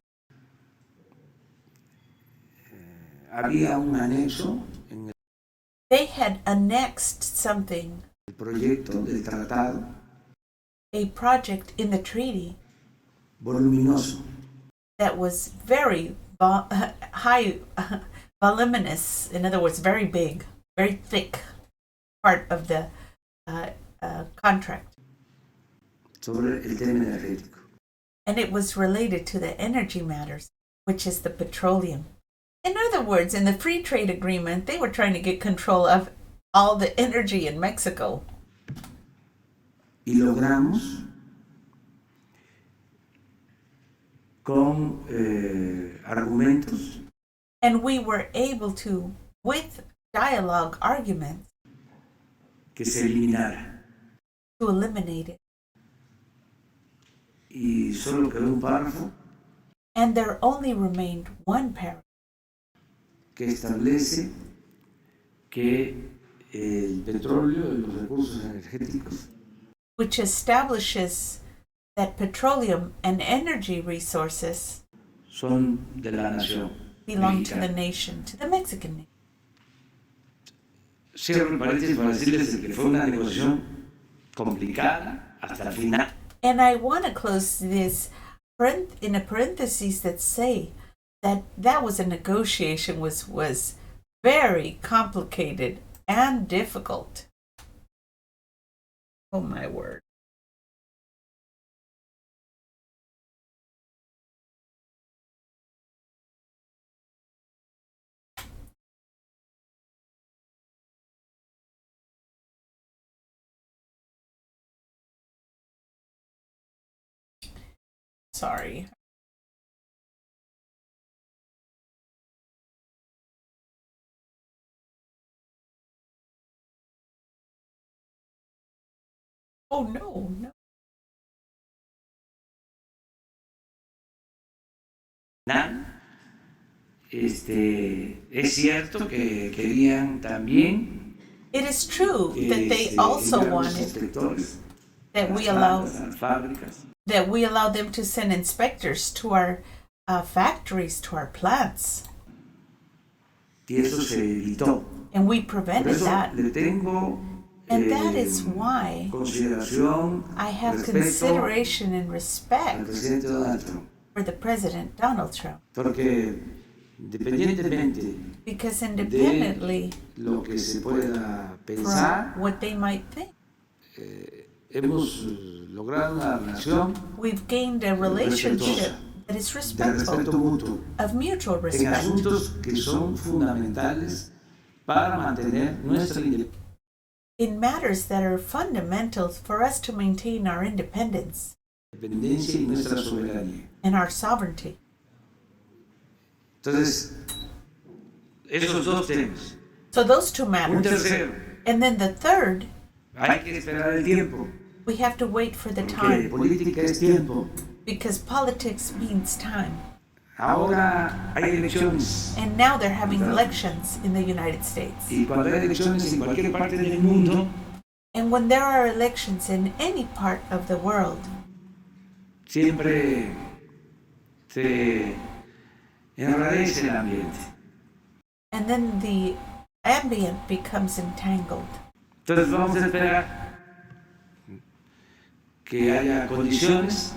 había un anexo en
They had annexed something,
el proyecto del tratado
a project in the treaty
voluminoso
that was very high, voluminous, in other words, very big, very thick part of the contract.
sobre el tema energético.
And it was related to the energy matters, which is the petroleum. In other words, in the free trade agreement, they were trying to get control of all the energy in Mexico.
Y logramos con argumentos
And we were able to, with dialogue arguments,
que se eliminara.
to eliminate it.
Y solo quedó un párrafo
And there only remained one paragraph
que establece que el petróleo y los recursos energéticos
which establishes that petroleum and energy resources
son de la nación
belong to the
mexicana.
nation, to the Mexican nation.
Cierro el paréntesis para decirles que fue una negociación complicada hasta el final.
And I want to close this in a parenthesis that say that that was a negotiation was very complicated and difficult. Oh my word. Sorry. Oh no, no.
Es cierto que querían también
It is true that they also
enviar los
wanted
inspectores
that
a
we
las
allow
plantas, a las fábricas,
that we allow them to send inspectors to our factories, to our plants,
y eso se evitó.
and we
Por
prevented
eso
that.
le tengo
And that is why
consideración,
I have
respeto
consideration and
al
respect
presidente Donald Trump,
for the President Donald Trump,
porque independientemente
because
de
independently
lo que se pueda
from
pensar,
what they might think,
hemos logrado una relación
we've gained a relationship that is
de respeto
respectful,
mutuo
of mutual
en
respect,
asuntos que son fundamentales para mantener nuestra
in matters that are fundamental for us to maintain our independence
independencia y nuestra soberanía.
and our sovereignty.
Entonces, esos dos temas.
So those two
Un
matters.
tercero,
And then the third,
hay que esperar el tiempo,
we have to wait for the
porque
time,
política es tiempo.
because politics means time.
Ahora hay elecciones.
And now they're having elections in the United States.
Y cuando hay elecciones en cualquier parte del mundo,
And when there are elections in any part of the world,
siempre se enrarece el ambiente.
and then the ambient becomes entangled.
Entonces vamos a esperar que haya condiciones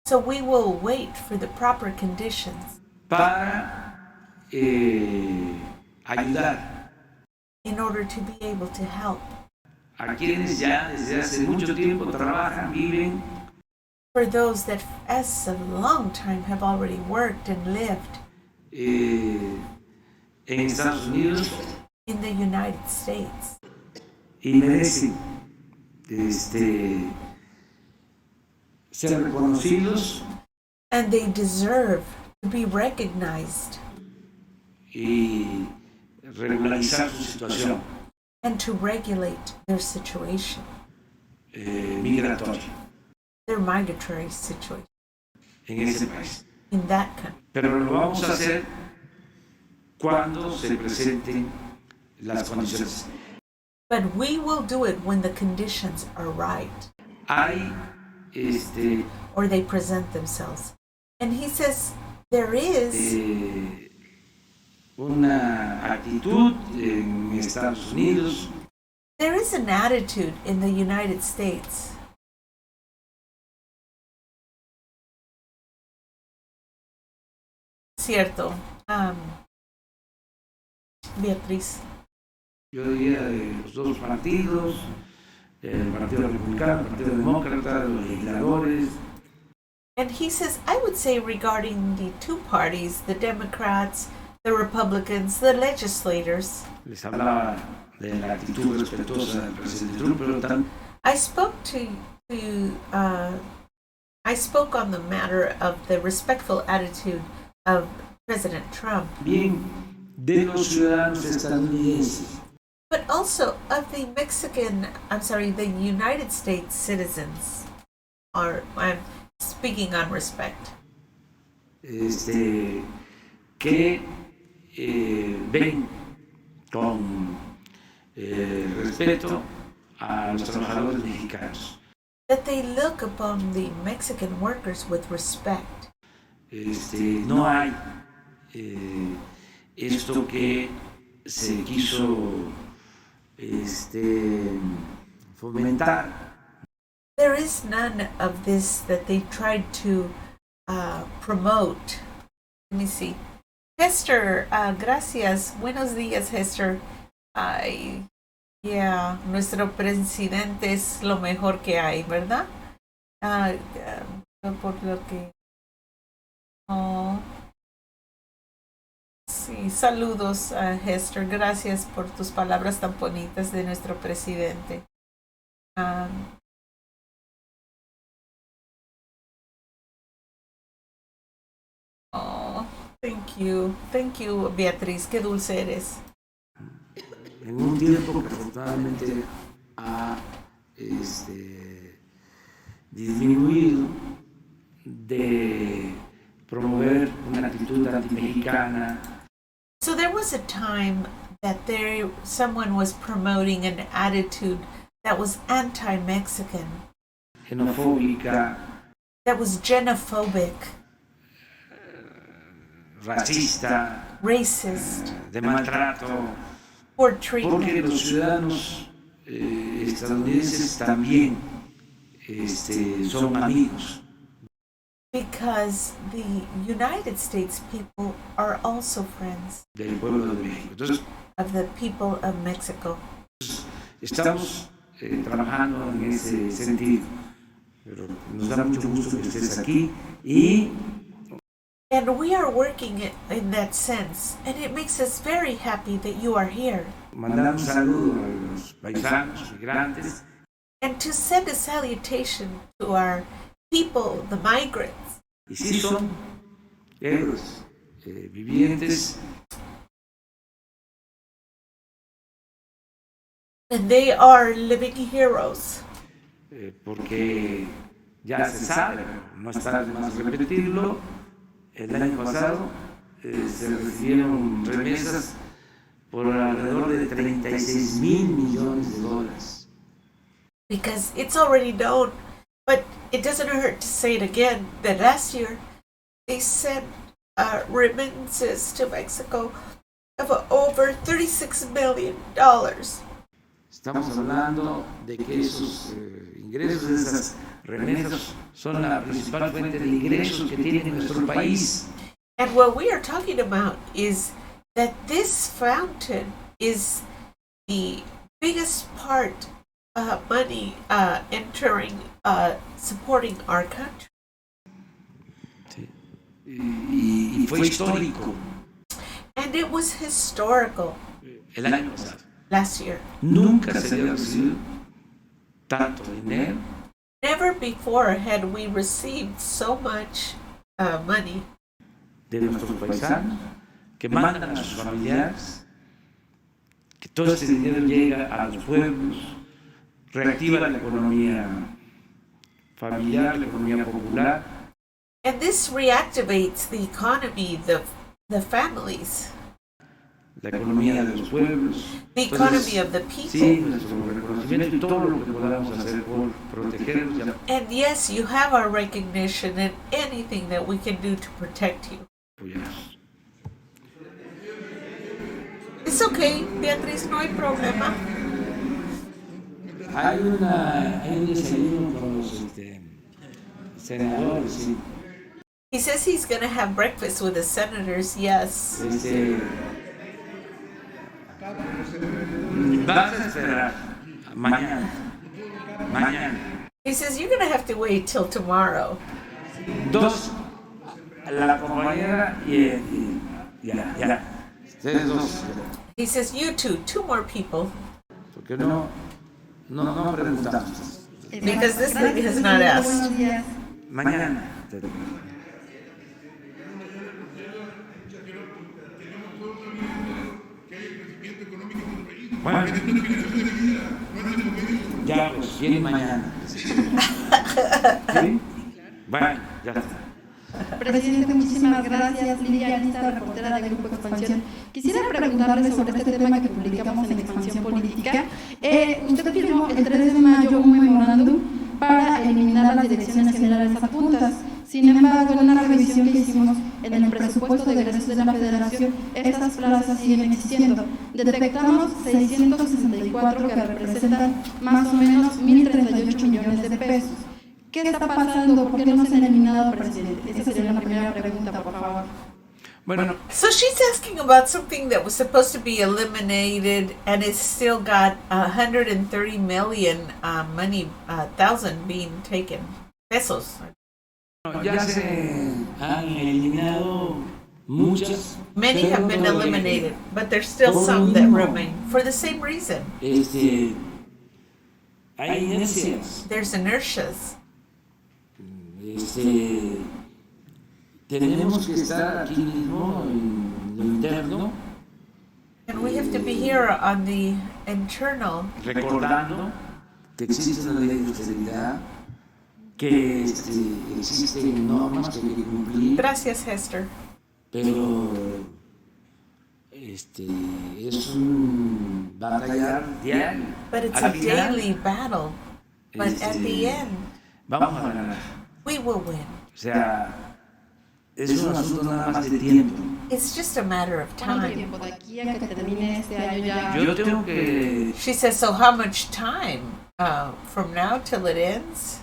So we will wait for the proper conditions
para ayudar
in order to be able to help
a quienes ya desde hace mucho tiempo trabajan, viven
for those that as a long time have already worked and lived
en Estados Unidos
in the United States
y merecen ser reconocidos
and they deserve to be recognized
y regularizar su situación
and to regulate their situation,
migratoria
their migratory situation
en ese país.
in that country.
Pero lo vamos a hacer cuando se presenten las condiciones.
But we will do it when the conditions are right
Hay
or they present themselves. And he says there is
una actitud en Estados Unidos
an attitude in the United States cierto, Beatriz.
yo diría de los dos partidos, el Partido Republicano, el Partido Demócrata, los legisladores,
And he says, I would say regarding the two parties, the Democrats, the Republicans, the legislators,
les hablaba de la actitud respetuosa del presidente Trump, pero también
I spoke on the matter of the respectful attitude of President Trump,
de los ciudadanos estadounidenses.
but also of the the United States citizens. I'm speaking on respect.
Que ven con respeto a los trabajadores mexicanos.
That they look upon the Mexican workers with respect.
No hay esto que se quiso fomentar.
There is none of this that they tried to promote. Let me see. Hester, gracias. Buenos días, Hester. Ay, yeah, nuestro presidente es lo mejor que hay, ¿verdad? Por lo que... Oh. Sí, saludos, Hester. Gracias por tus palabras tan bonitas de nuestro presidente. Oh, thank you, Beatriz, qué dulce eres.
En un tiempo que afortunadamente ha disminuido de promover una actitud antimexicana.
So there was a time that someone was promoting an attitude that was anti-Mexican,
Xenofóbica,
that was xenophobic,
racista,
racist,
de maltrato,
poor
porque
treatment.
los ciudadanos estadounidenses también son amigos
Because the United States people are also friends
del pueblo de México. Entonces,
of the people of Mexico.
estamos trabajando en ese sentido. Pero nos da mucho gusto que estés aquí y
And we are working in that sense, and it makes us very happy that you are here.
mandar un saludo a los paisanos, migrantes,
And to send a salutation to our people, the migrants.
y sí son héroes vivientes,
And they are living heroes.
porque ya se sabe, no está de más repetirlo, el año pasado se recibieron remesas por alrededor de 36,000 millones de dólares.
Because it's already known, but it doesn't hurt to say it again, that last year they sent remittances to Mexico of over $36 million.
Estamos hablando de que esos ingresos, esas remesas, son la principal fuente de ingresos que tiene nuestro país.
And what we are talking about is that this fountain is the biggest part money entering, supporting our country.
Sí. Y fue histórico.
And it was historical
El año pasado.
last year.
Nunca se había recibido tanto dinero.
Never before had we received so much money
De nuestros paisanos que mandan a sus familiares, que todo ese dinero llega a los pueblos, reactiva la economía familiar, la economía popular.
and this reactivates the economy, the families,
La economía de los pueblos.
the economy of the people.
Sí, nuestro reconocimiento y todo lo que podamos hacer por protegerlos. Y
And yes, you have our recognition and anything that we can do to protect you.
apoyarlos.
It's okay, Beatriz, no hay problema.
Hay un desayuno con los senadores, sí.
He says he's going to have breakfast with the senators, yes.
Vas a esperar mañana.
He says you're going to have to wait till tomorrow.
Dos, la compañera y ya. Ustedes dos.
He says you two more people.
Porque no preguntamos.
Because this lady has not asked.
Mañana. Bueno, ya pues, viene mañana. ¿Sí? Bueno, ya está.
Presidente, muchísimas gracias. Lidia Lista, reportera del Grupo Expansión. Quisiera preguntarle sobre este tema que publicamos en Expansión Política. Usted firmó el 3 de mayo un memorándum para eliminar las direcciones generales adjuntas. Sin embargo, en una revisión que hicimos en el presupuesto de egresos de la Federación, estas plazas siguen existiendo. Detectamos 664 que representan más o menos 1.038 millones de pesos. ¿Qué está pasando? ¿Por qué no se han eliminado, presidente? Esa sería la primera pregunta, por favor.
Bueno,
So she's asking about something that was supposed to be eliminated, and it's still got 130 million thousand being taken, pesos.
ya se han eliminado muchas.
Many have been eliminated, but there's still some that remain for the same reason.
Hay inercias.
There's inertias.
Tenemos que estar aquí mismo en lo interno,
And we have to be here on the internal,
recordando que existe una ley de austeridad, que existen normas que hay que cumplir,
Gracias, Hester.
pero es un batallar diario.
But it's
Al
a
final,
daily battle. But at the end,
vamos a ganar.
we will win.
O sea, es un asunto nada más de tiempo.
It's just a matter of
¿Cuánto
time.
tiempo de aquí a que termine este año ya?
Yo tengo que
She says, so how much time from now till it ends?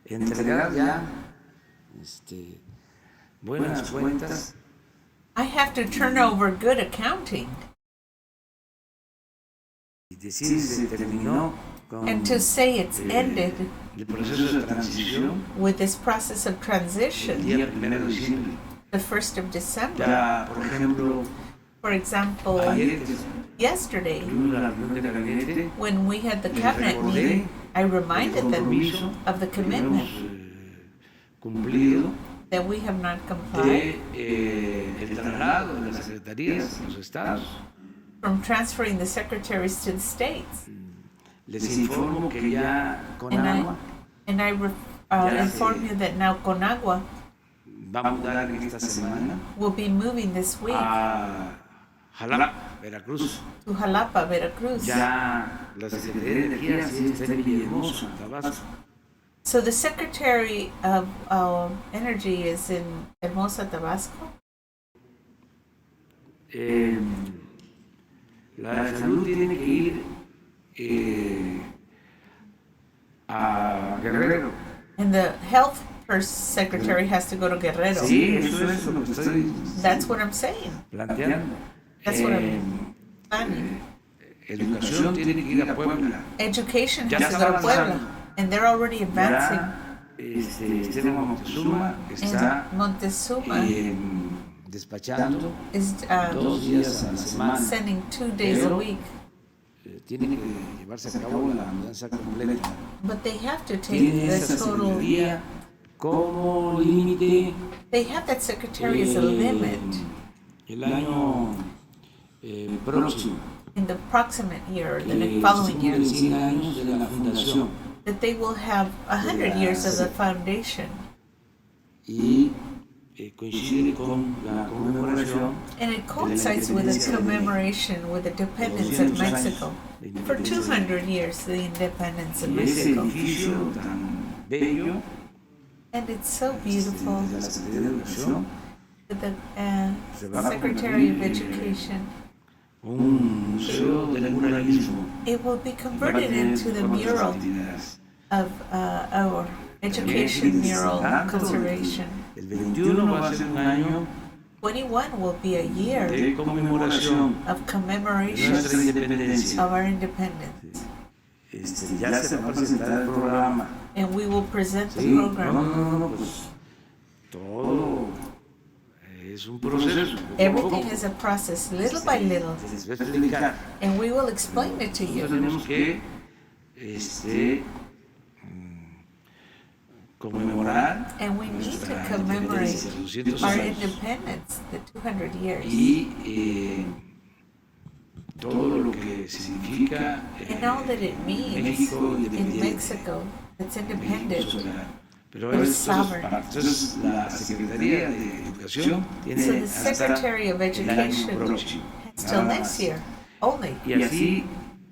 entregar ya buenas cuentas.
I have to turn over good accounting
Y decir se terminó con
and to say it's ended
el proceso de transición
with this process of
el
transition,
día 1 de diciembre.
the 1st of December.
Ya, por ejemplo,
For example,
ayer
yesterday,
tuvimos la reunión de gabinete,
when we had the cabinet meeting, I reminded them of the commitment
cumplido
that we have not complied
de el traslado de las secretarías a los estados.
from transferring the secretaries to the states.
Les informo que ya con agua
And I inform you that now Conagua
va a mudar en esta semana
will be moving this week
a Jalapa, Veracruz.
to Jalapa, Veracruz.
Ya la Secretaría de Energía sí está en Villahermosa, Tabasco.
So the Secretary of Energy is in Hermosa, Tabasco.
La de salud tiene que ir a Guerrero.
And the health secretary has to go to Guerrero.
Sí, eso es lo que estoy
That's what I'm saying.
planteando.
That's what I'm planning.
Educación tiene que ir a Puebla.
Education
Ya
has to
está
go to Puebla.
avanzando.
And they're already advancing.
Esteban Moctezuma está
And Montezuma
despachando
is
2 días a la semana.
sending 2 days a
Pero
week.
Tiene que llevarse a cabo la mudanza completa.
But they have to take
Tiene
the
esa
total.
secretaría como límite
They have that secretary as a limit
el año próximo,
in the proximate year, the
que
following
se
year,
cumplen 100 años de la fundación
that they will have 100 years of the foundation.
y coincide con la conmemoración
And it coincides with the commemoration with the independence of Mexico. For 200 years, the independence of
y ese
Mexico.
edificio tan bello
And it's so
de
beautiful
la Secretaría de Educación,
that the Secretary of Education,
un museo del muralismo.
it will be
Va a
converted
tener
into the
otras
mural
actividades.
of our education mural conservation.
El 21 va a ser un año
21 will be a year
de conmemoración
of
de
commemoration
nuestra independencia.
of our independence.
Ya se va a presentar el programa.
And we will present the
Sí,
program.
no, pues todo es un proceso. Poco a
Everything
poco.
is a process, little by little,
Se les va a explicar.
and we will explain it to
Nosotros
you.
tenemos que conmemorar
And we need to
nuestra
commemorate
independencia, los 200
our
años.
independence, the 200 years,
Y todo lo que significa
and all that it means
México
in
independiente.
Mexico that's
México
independent.
soberano. Pero
We're
esto es
sovereign.
parte. Entonces la Secretaría de Educación
So
tiene
the
hasta
Secretary of
el año
Education
próximo.
has till next year only.
Y así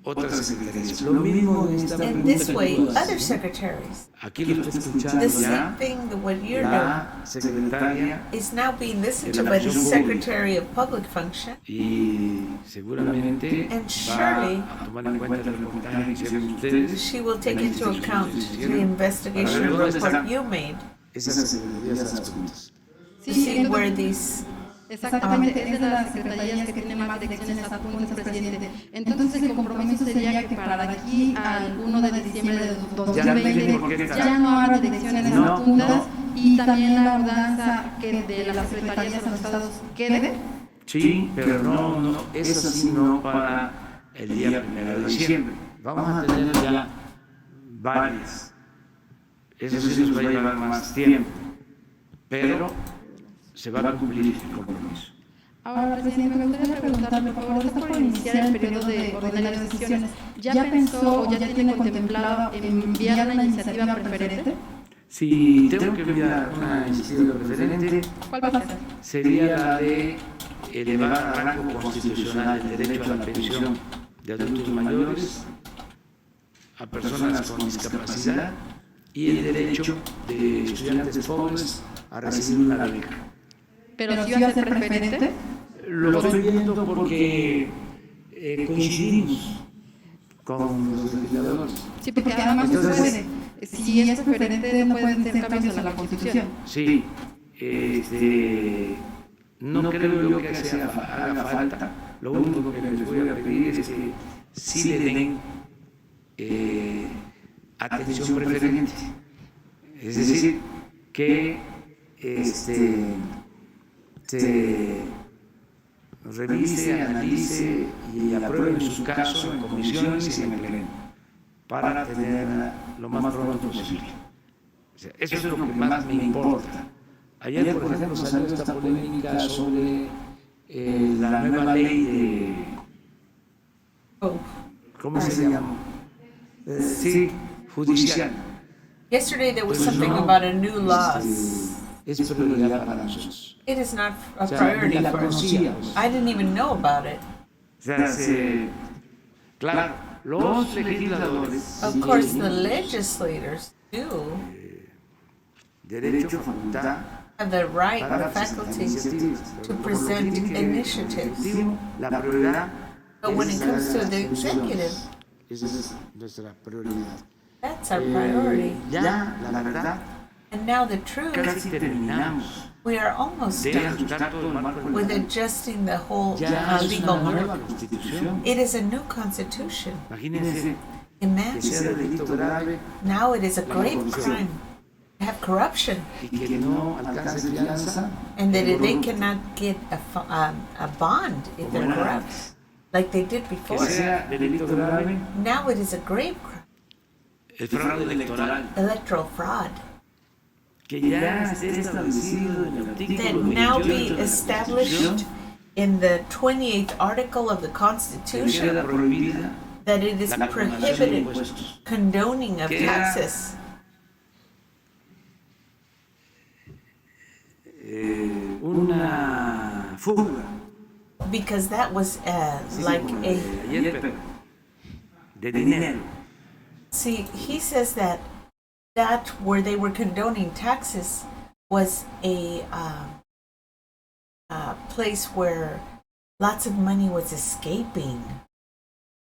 otras secretarías. Lo mismo en esta
And
pregunta
this
que
way,
tú haces.
other secretaries,
Aquí lo está escuchando
the same
ya
thing that what you're doing
la secretaria
is now being listened
de
to
la
by the
función pública.
Secretary of Public Function.
y seguramente
And
va
surely
a tomar en cuenta el reportaje que hicieron ustedes.
She will take
la
into
investigación
account
que
the
hicieron,
investigation
para ver dónde
report
están
you made
esas secretarías adjuntas.
to see where these.
Exactamente, es de las secretarías que tienen más direcciones adjuntas, presidente. Entonces el compromiso sería que para de aquí al 1 de diciembre de 2020 ya no habrá direcciones adjuntas y también la mudanza que de las secretarías a los estados quede.
Sí, pero no, es así no para el día 1 de diciembre. Vamos a tener ya varias. Eso sí nos va a llevar más tiempo, pero se va a cumplir el compromiso.
Ahora, presidente, me gustaría preguntarle, por favor, está por iniciar el periodo de ordinario de sesiones. ¿Ya pensó o ya tiene contemplado enviar una iniciativa preferente?
Si tengo que enviar una iniciativa preferente,
¿Cuál va a ser?
sería la de elevar al rango constitucional el derecho a la pensión de adultos mayores, a personas con discapacidad y el derecho de estudiantes pobres a recibir una beca.
¿Pero si va a ser preferente?
Lo estoy viendo porque coincidimos con los legisladores.
Sí, porque además no puede. Si es preferente, no pueden ser cambios a la Constitución.
Sí, no creo yo que haga falta. Lo único que les voy a pedir es que sí le den atención preferente. Es decir, que se revise, analice y apruebe en su caso en comisiones y en el pleno para tenerla lo más pronto posible. O sea, eso es lo que más me importa. Ayer, por ejemplo, salió esta polémica sobre la nueva ley de... ¿Cómo se llama? Sí, judicial.
Yesterday there was something about a new law.
Es prioridad para nosotros.
It is not a
O sea,
priority
ni la
for us.
conocíamos.
I didn't even know about it.
O sea, claro, los legisladores,
Of course, the legislators do
derecho, facultad,
have the right,
para
the faculty,
iniciativas.
to present initiatives.
La prioridad
But when it comes to the
es
executive,
esa es nuestra prioridad.
that's our priority.
Ya, la verdad,
And now the truth,
casi terminamos
we are almost
de
done
ajustar todo el marco
with
legal.
adjusting the whole
Ya es
legal
una nueva
mark.
constitución.
It is a new constitution.
Imagínense que
Imagine,
sea delito grave
now it is a grave crime to have corruption,
y que no alcance fianza,
and that they cannot get a bond if they're corrupt, like they did
que
before.
sea delito grave
Now it is a grave crime,
el fraude electoral,
electoral fraud,
que ya esté establecido en el
that
artículo
now
28
be
de la
established
Constitución,
in the 28th article of the
que
Constitution,
queda prohibida
that it is
la condonación de
prohibited
impuestos.
condoning of
Que era-
taxes.
Una fuga,
Because that was like a.
ayer, pero, de dinero.
See, he says that where they were condoning taxes was a place where lots of money was escaping.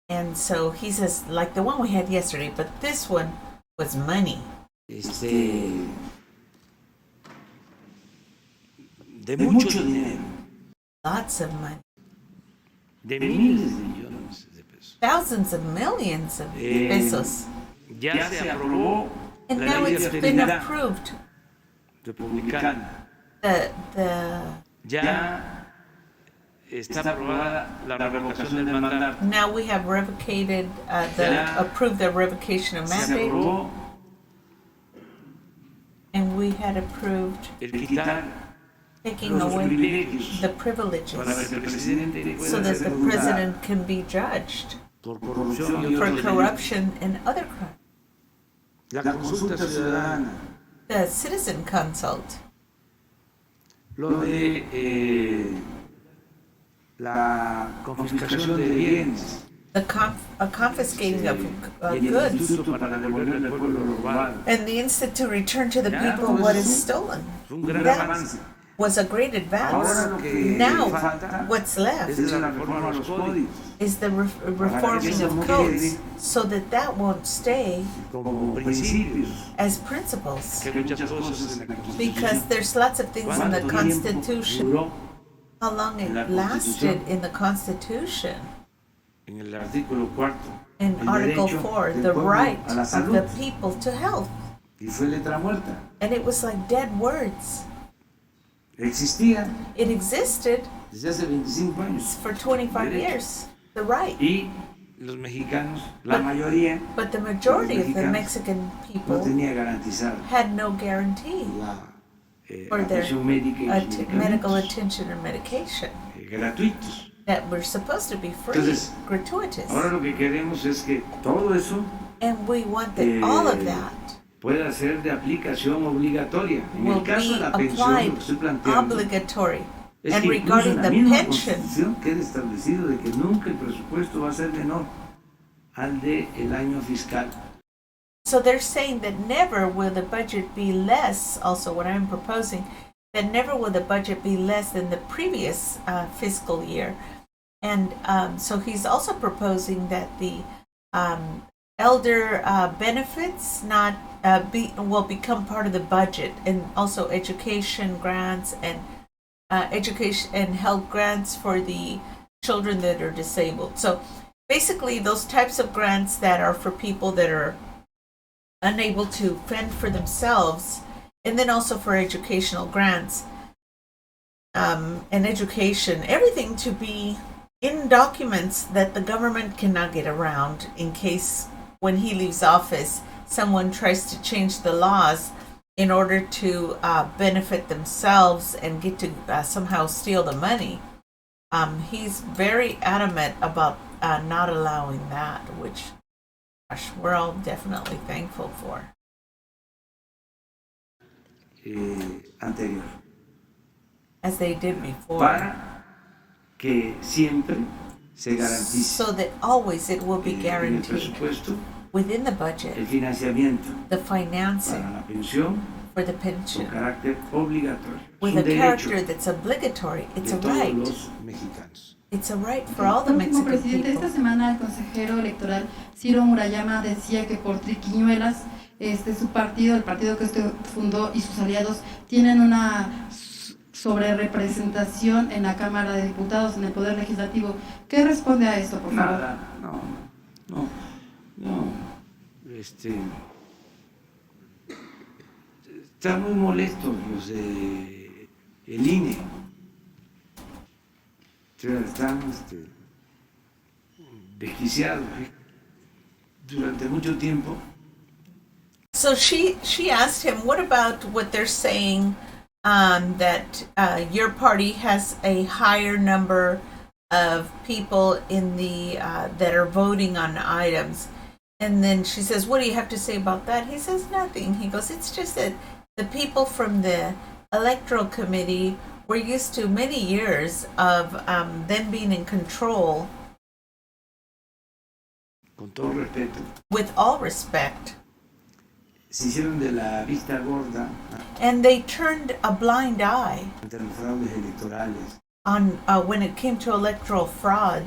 And so he says, like the one we had yesterday, but this one was money.
De mucho dinero,
Lots of money.
de miles de millones de pesos.
Thousands of millions of pesos.
Ya se aprobó
And
la
now
ley
it's
de
been
austeridad
approved.
republicana.
The
Ya está aprobada la revocación del mandato.
now we have revocated approved the revocation of
Se
mandate,
aprobó
and we had approved
el quitar
taking
los
away
privilegios
the
para que
privileges
el presidente
so
pueda
that
ser
the
juzgado
president can be judged
por corrupción y
for
otros delitos.
corruption and other crimes.
La consulta ciudadana,
The citizen consult,
lo de la confiscación de bienes
the confiscating of
y el
goods,
instituto para devolverle al pueblo lo robado.
and the instant to return to the
Ya,
people
todo
what
eso
is stolen.
Fue un gran
That
avance.
was a great
Ahora
advance.
lo que
Now,
falta
what's left
es la reforma a los códigos
is the reforming of codes so that won't stay
como principios.
as principles.
Que hay muchas cosas en la
Because
Constitución.
there's lots of things in the
¿Cuánto tiempo
Constitution,
duró
how long
en la
it lasted
Constitución?
in the Constitution.
En el artículo 4
In
el
Article
derecho
4,
del
the
pueblo
right
a la
of
salud,
the people to health.
y fue letra muerta.
And it was like dead words.
Existía
It existed
desde hace 25 años.
for 25 years, the right.
Y los mexicanos, la mayoría,
But the majority of the
Mexicanos
Mexican
no
people
tenía garantizada
had no guarantee
la
for their
atención médica y los
medical
medicamentos
attention or medication
gratuitos.
that were supposed to be free,
Entonces,
gratuitous.
Ahora lo que queremos es que todo eso
And we want that all of that
pueda ser de aplicación obligatoria. En
will
el caso de
be
la pensión, lo
applied
que estoy planteando
obligatory.
es
And
que incluso
regarding
en la
the
misma
pension,
Constitución queda establecido de que nunca el presupuesto va a ser menor al del año fiscal.
so they're saying that never will the budget be less, also what I'm proposing, that never will the budget be less than the previous fiscal year. And so he's also proposing that the elder benefits not will become part of the budget, and also education grants and education and health grants for the children that are disabled. So basically those types of grants that are for people that are unable to fend for themselves, and then also for educational grants and education, everything to be in documents that the government cannot get around in case when he leaves office someone tries to change the laws in order to benefit themselves and get to somehow steal the money. He's very adamant about not allowing that, which, gosh, we're all definitely thankful for.
anterior,
as they did before,
para que siempre se garantice
so that always it will be
en el
guaranteed
presupuesto
within the
el
budget,
financiamiento
the
para
financing
la pensión
for the
con
pension
carácter obligatorio. Es
with
un
a
derecho
character that's obligatory. It's
de
a
todos
right.
los mexicanos.
It's a right for all the
Por último,
Mexican
presidente,
people.
esta semana el consejero electoral Ciro Murayama decía que por triquiñuelas su partido, el partido que usted fundó y sus aliados tienen una sobrerepresentación en la Cámara de Diputados, en el Poder Legislativo. ¿Qué responde a esto, por favor?
Nada, no. Están muy molestos los de el INE. Están desquiciados durante mucho tiempo.
So she asked him, what about what they're saying that your party has a higher number of people in the that are voting on items? And then she says, what do you have to say about that? He says nothing. He goes, it's just that the people from the electoral committee were used to many years of them being in control.
Con todo respeto,
With all respect.
se hicieron de la vista gorda
And they turned a blind eye
ante los fraudes electorales.
on when it came to electoral fraud.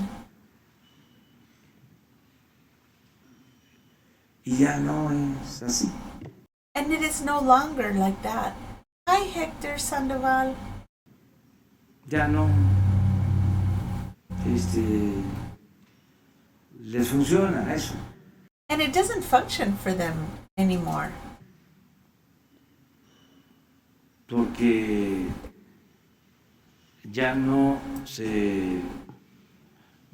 Y ya no es así.
And it is no longer like that. Hi, Hector Sandoval.
Ya no les funciona eso.
And it doesn't function for them anymore.
Porque ya no se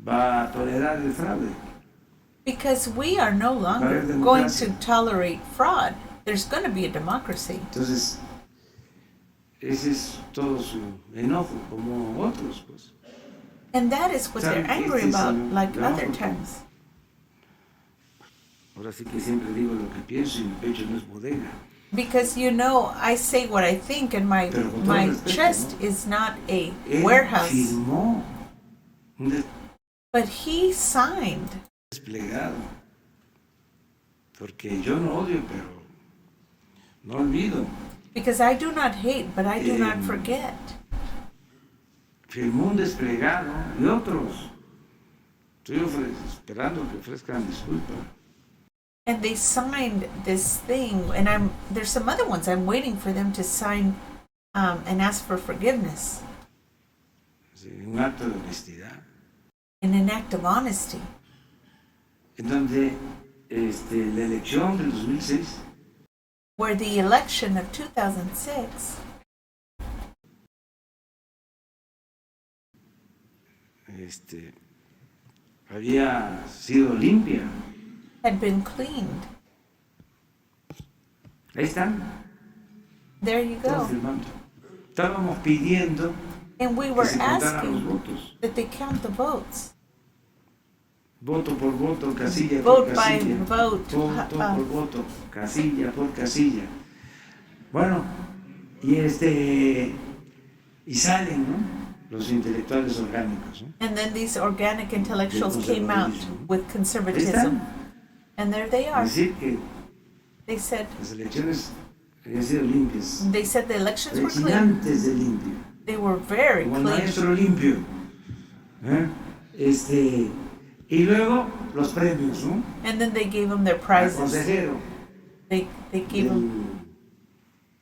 va a tolerar el fraude.
Because we are no longer going to tolerate fraud. There's going to be a democracy.
Entonces, ese es todo su enojo, como otros, pues.
And that is what they're angry about, like other times.
Ahora sí que siempre digo lo que pienso y mi pecho no es bodega.
Because I say what I think, and my chest is not a warehouse.
Firmó un
But he signed.
desplegado. Porque yo no odio, pero no olvido.
Because I do not hate, but I do not forget.
Firmó un desplegado y otros. Estoy esperando que ofrezcan disculpas.
And they signed this thing, and there's some other ones I'm waiting for them to sign and ask for forgiveness.
Un acto de honestidad.
In an act of honesty.
En donde la elección del 2006,
where the election of 2006
había sido limpia.
had been cleaned.
Ahí están.
There you
Todos
go.
firmando. Estábamos pidiendo
And we
que
were
se contaran los
asking
votos.
that they count the votos.
Voto por voto, casilla por
Vote by
casilla.
vote.
Voto por voto, casilla por casilla. Bueno, y salen, ¿no? Los intelectuales orgánicos, ¿no?
And then these organic intellectuals
Del
came out
conservadurismo.
with
Ahí
conservatism.
están.
And there they are.
Es decir, que
They said
las elecciones habían sido limpias.
the elections were clean.
Presidentes de limpio.
They were very
Como el
clean.
maestro limpio. Y luego los premios, ¿no?
And then they gave them their
Al
prizes.
consejero
They gave them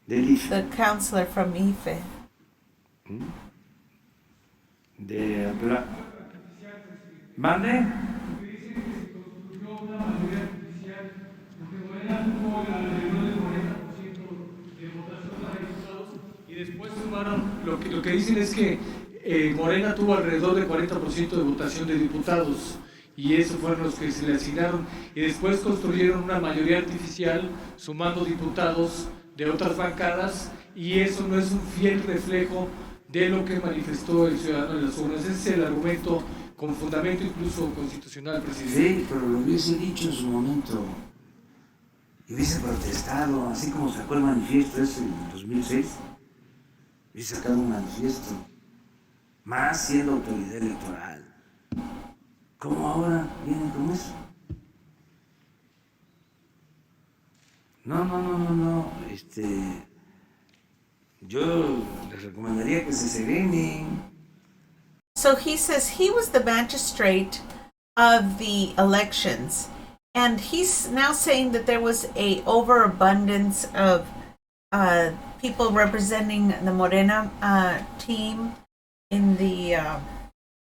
del IFE.
the counselor from IFE.
¿Mande?
Y después sumaron, lo que dicen es que Morena tuvo alrededor del 40% de votación de diputados y esos fueron los que se le asignaron y después construyeron una mayoría artificial sumando diputados de otras bancadas y eso no es un fiel reflejo de lo que manifestó el ciudadano en las urnas. Ese es el argumento con fundamento incluso constitucional, presidente.
Sí, pero lo hubiese dicho en su momento. y hubiese protestado, así como sacó el manifiesto ese en 2006, hubiese sacado un manifiesto, más siendo autoridad electoral. ¿Cómo ahora vienen con eso? No. Yo les recomendaría que se serenen.
So he says he was the magistrate of the elections, and he's now saying that there was a overabundance of people representing the Morena team in the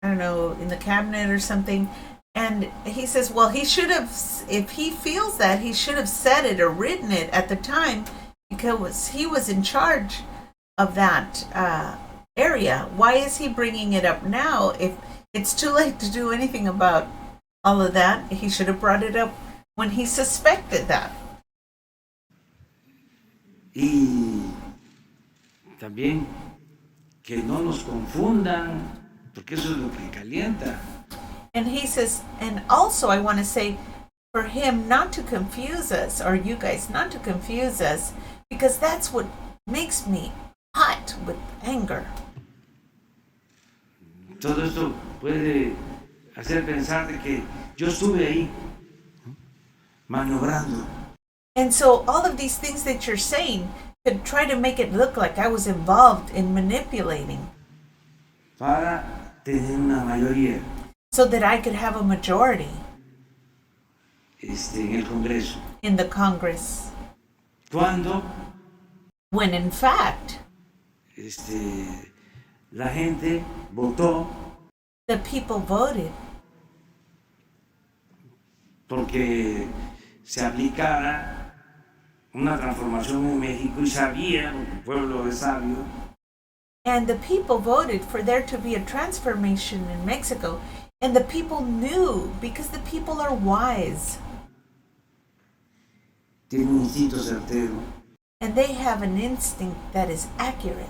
in the cabinet or something. And he says, well, he should have, if he feels that, he should have said it or written it at the time, because he was in charge of that area. Why is he bringing it up now? If it's too late to do anything about all of that, he should have brought it up when he suspected that.
Y también que no nos confundan, porque eso es lo que calienta.
And he says, and also I want to say for him not to confuse us, or you guys not to confuse us, because that's what makes me hot with anger.
Todo esto puede hacer pensar de que yo estuve ahí maniobrando.
And so all of these things that you're saying could try to make it look like I was involved in manipulating.
Para tener una mayoría.
So that I could have a majority.
En el Congreso.
In the Congress.
Cuando.
When in fact.
La gente votó.
The people voted.
Porque se aplicara una transformación en México y sabía, porque el pueblo es sabio.
And the people voted for there to be a transformation in Mexico. And the people knew, because the people are wise.
Tiene un instinto certero.
And they have an instinct that is accurate.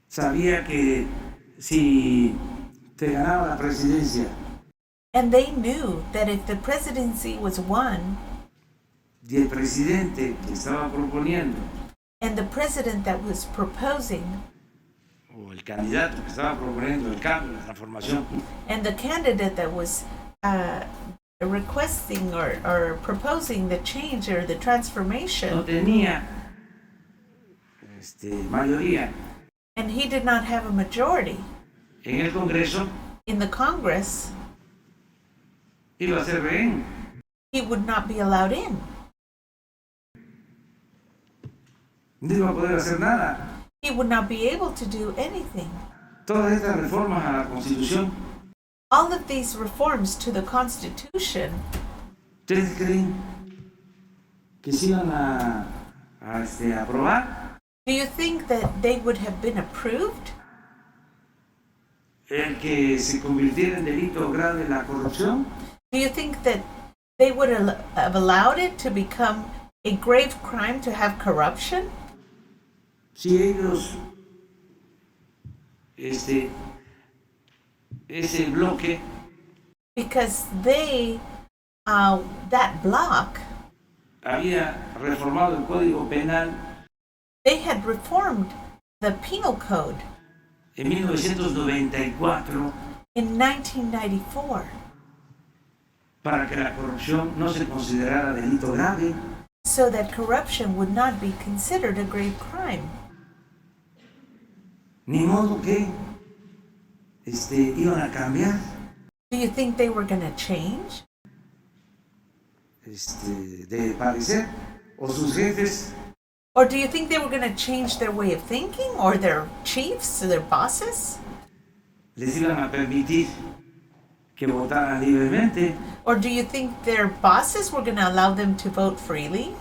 Sabía que si te ganaba la presidencia,
and they knew that if the presidency was won,
y el presidente que estaba proponiendo,
and the president that was proposing,
o el candidato que estaba proponiendo el cambio, la transformación,
and the candidate that was requesting or proposing the change or the transformation,
no tenía mayoría,
and he did not have a majority
en el Congreso,
in the Congress,
iba a ser rehén.
He would not be allowed in.
No iba a poder hacer nada.
He would not be able to do anything.
Todas estas reformas a la Constitución,
all of these reforms to the Constitution,
¿ustedes creen que se iban a aprobar?
Do you think that they would have been approved?
El que se convirtiera en delito grave la corrupción.
Do you think that they would have allowed it to become a grave crime to have corruption?
Si ellos, ese bloque,
because they, that bloc,
había reformado el Código Penal,
they had reformed the penal code
en 1994
in 1994
para que la corrupción no se considerara delito grave,
so that corruption would not be considered a grave crime.
Ni modo que iban a cambiar.
Do you think they were going to change?
De parecer, o sus jefes.
Or do you think they were going to change their way of thinking, or their chiefs, or their bosses?
Les iban a permitir que votaran libremente.
Or do you think their bosses were going to allow them to vote freely?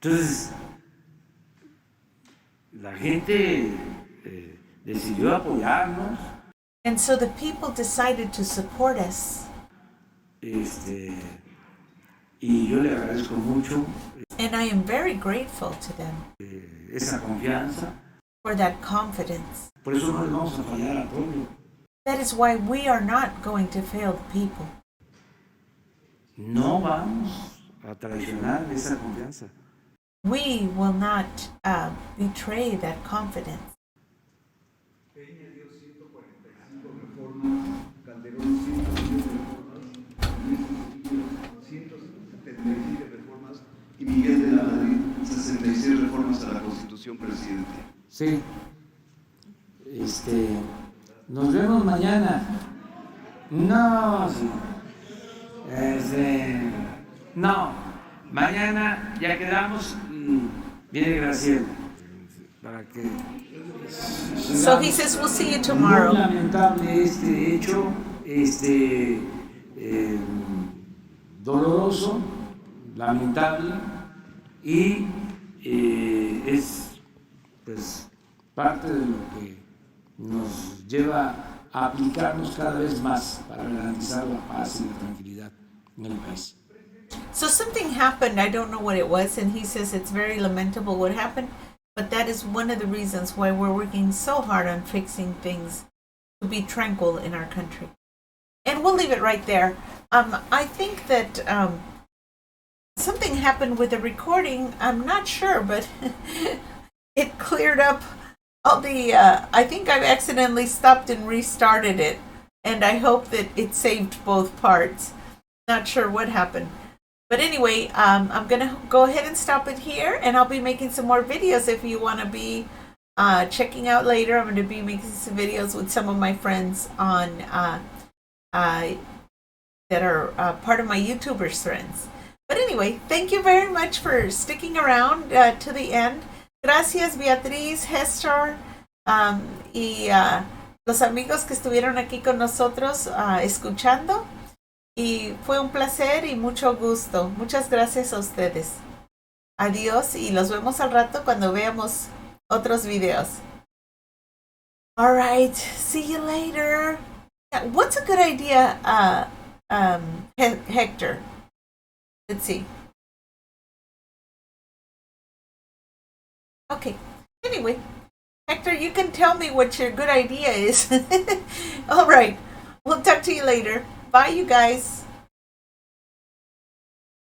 Entonces, la gente decidió apoyarnos.
And so the people decided to support us.
Y yo le agradezco mucho.
And I am very grateful to them.
Esa confianza.
For that confidence.
Por eso no le vamos a fallar al pueblo.
That is why we are not going to fail the people.
no vamos a traicionar esa confianza.
We will not betray that confidence.
Peña dio 145 reformas, Calderón 177 reformas y Miguel de la Madrid 66 reformas a la Constitución, presidente.
Sí. Nos vemos mañana. No, sí. No, mañana ya quedamos y viene Graciela para que.
So he says we'll see you tomorrow.
Muy lamentable este hecho, doloroso, lamentable y es pues parte de lo que nos lleva a aplicarnos cada vez más para garantizar la paz y la tranquilidad en el país.
So something happened, I don't know what it was, and he says it's very lamentable what happened, but that is one of the reasons why we're working so hard on fixing things to be tranquil in our country. And we'll leave it right there. I think that something happened with the recording. I'm not sure, but it cleared up all the, I think I've accidentally stopped and restarted it, and I hope that it saved both parts. Not sure what happened. But anyway, I'm going to go ahead and stop it here, and I'll be making some more videos if you want to be checking out later. I'm going to be making some videos with some of my friends on that are part of my YouTubers friends. But anyway, thank you very much for sticking around to the end. Gracias, Beatriz, Hester, y los amigos que estuvieron aquí con nosotros escuchando. Y fue un placer y mucho gusto. Muchas gracias a ustedes. Adiós y los vemos al rato cuando veamos otros videos. All right, see you later. What's a good idea, Hector? Let's see. Okay. Anyway, Hector, you can tell me what your good idea is. All right. We'll talk to you later. Bye, you guys.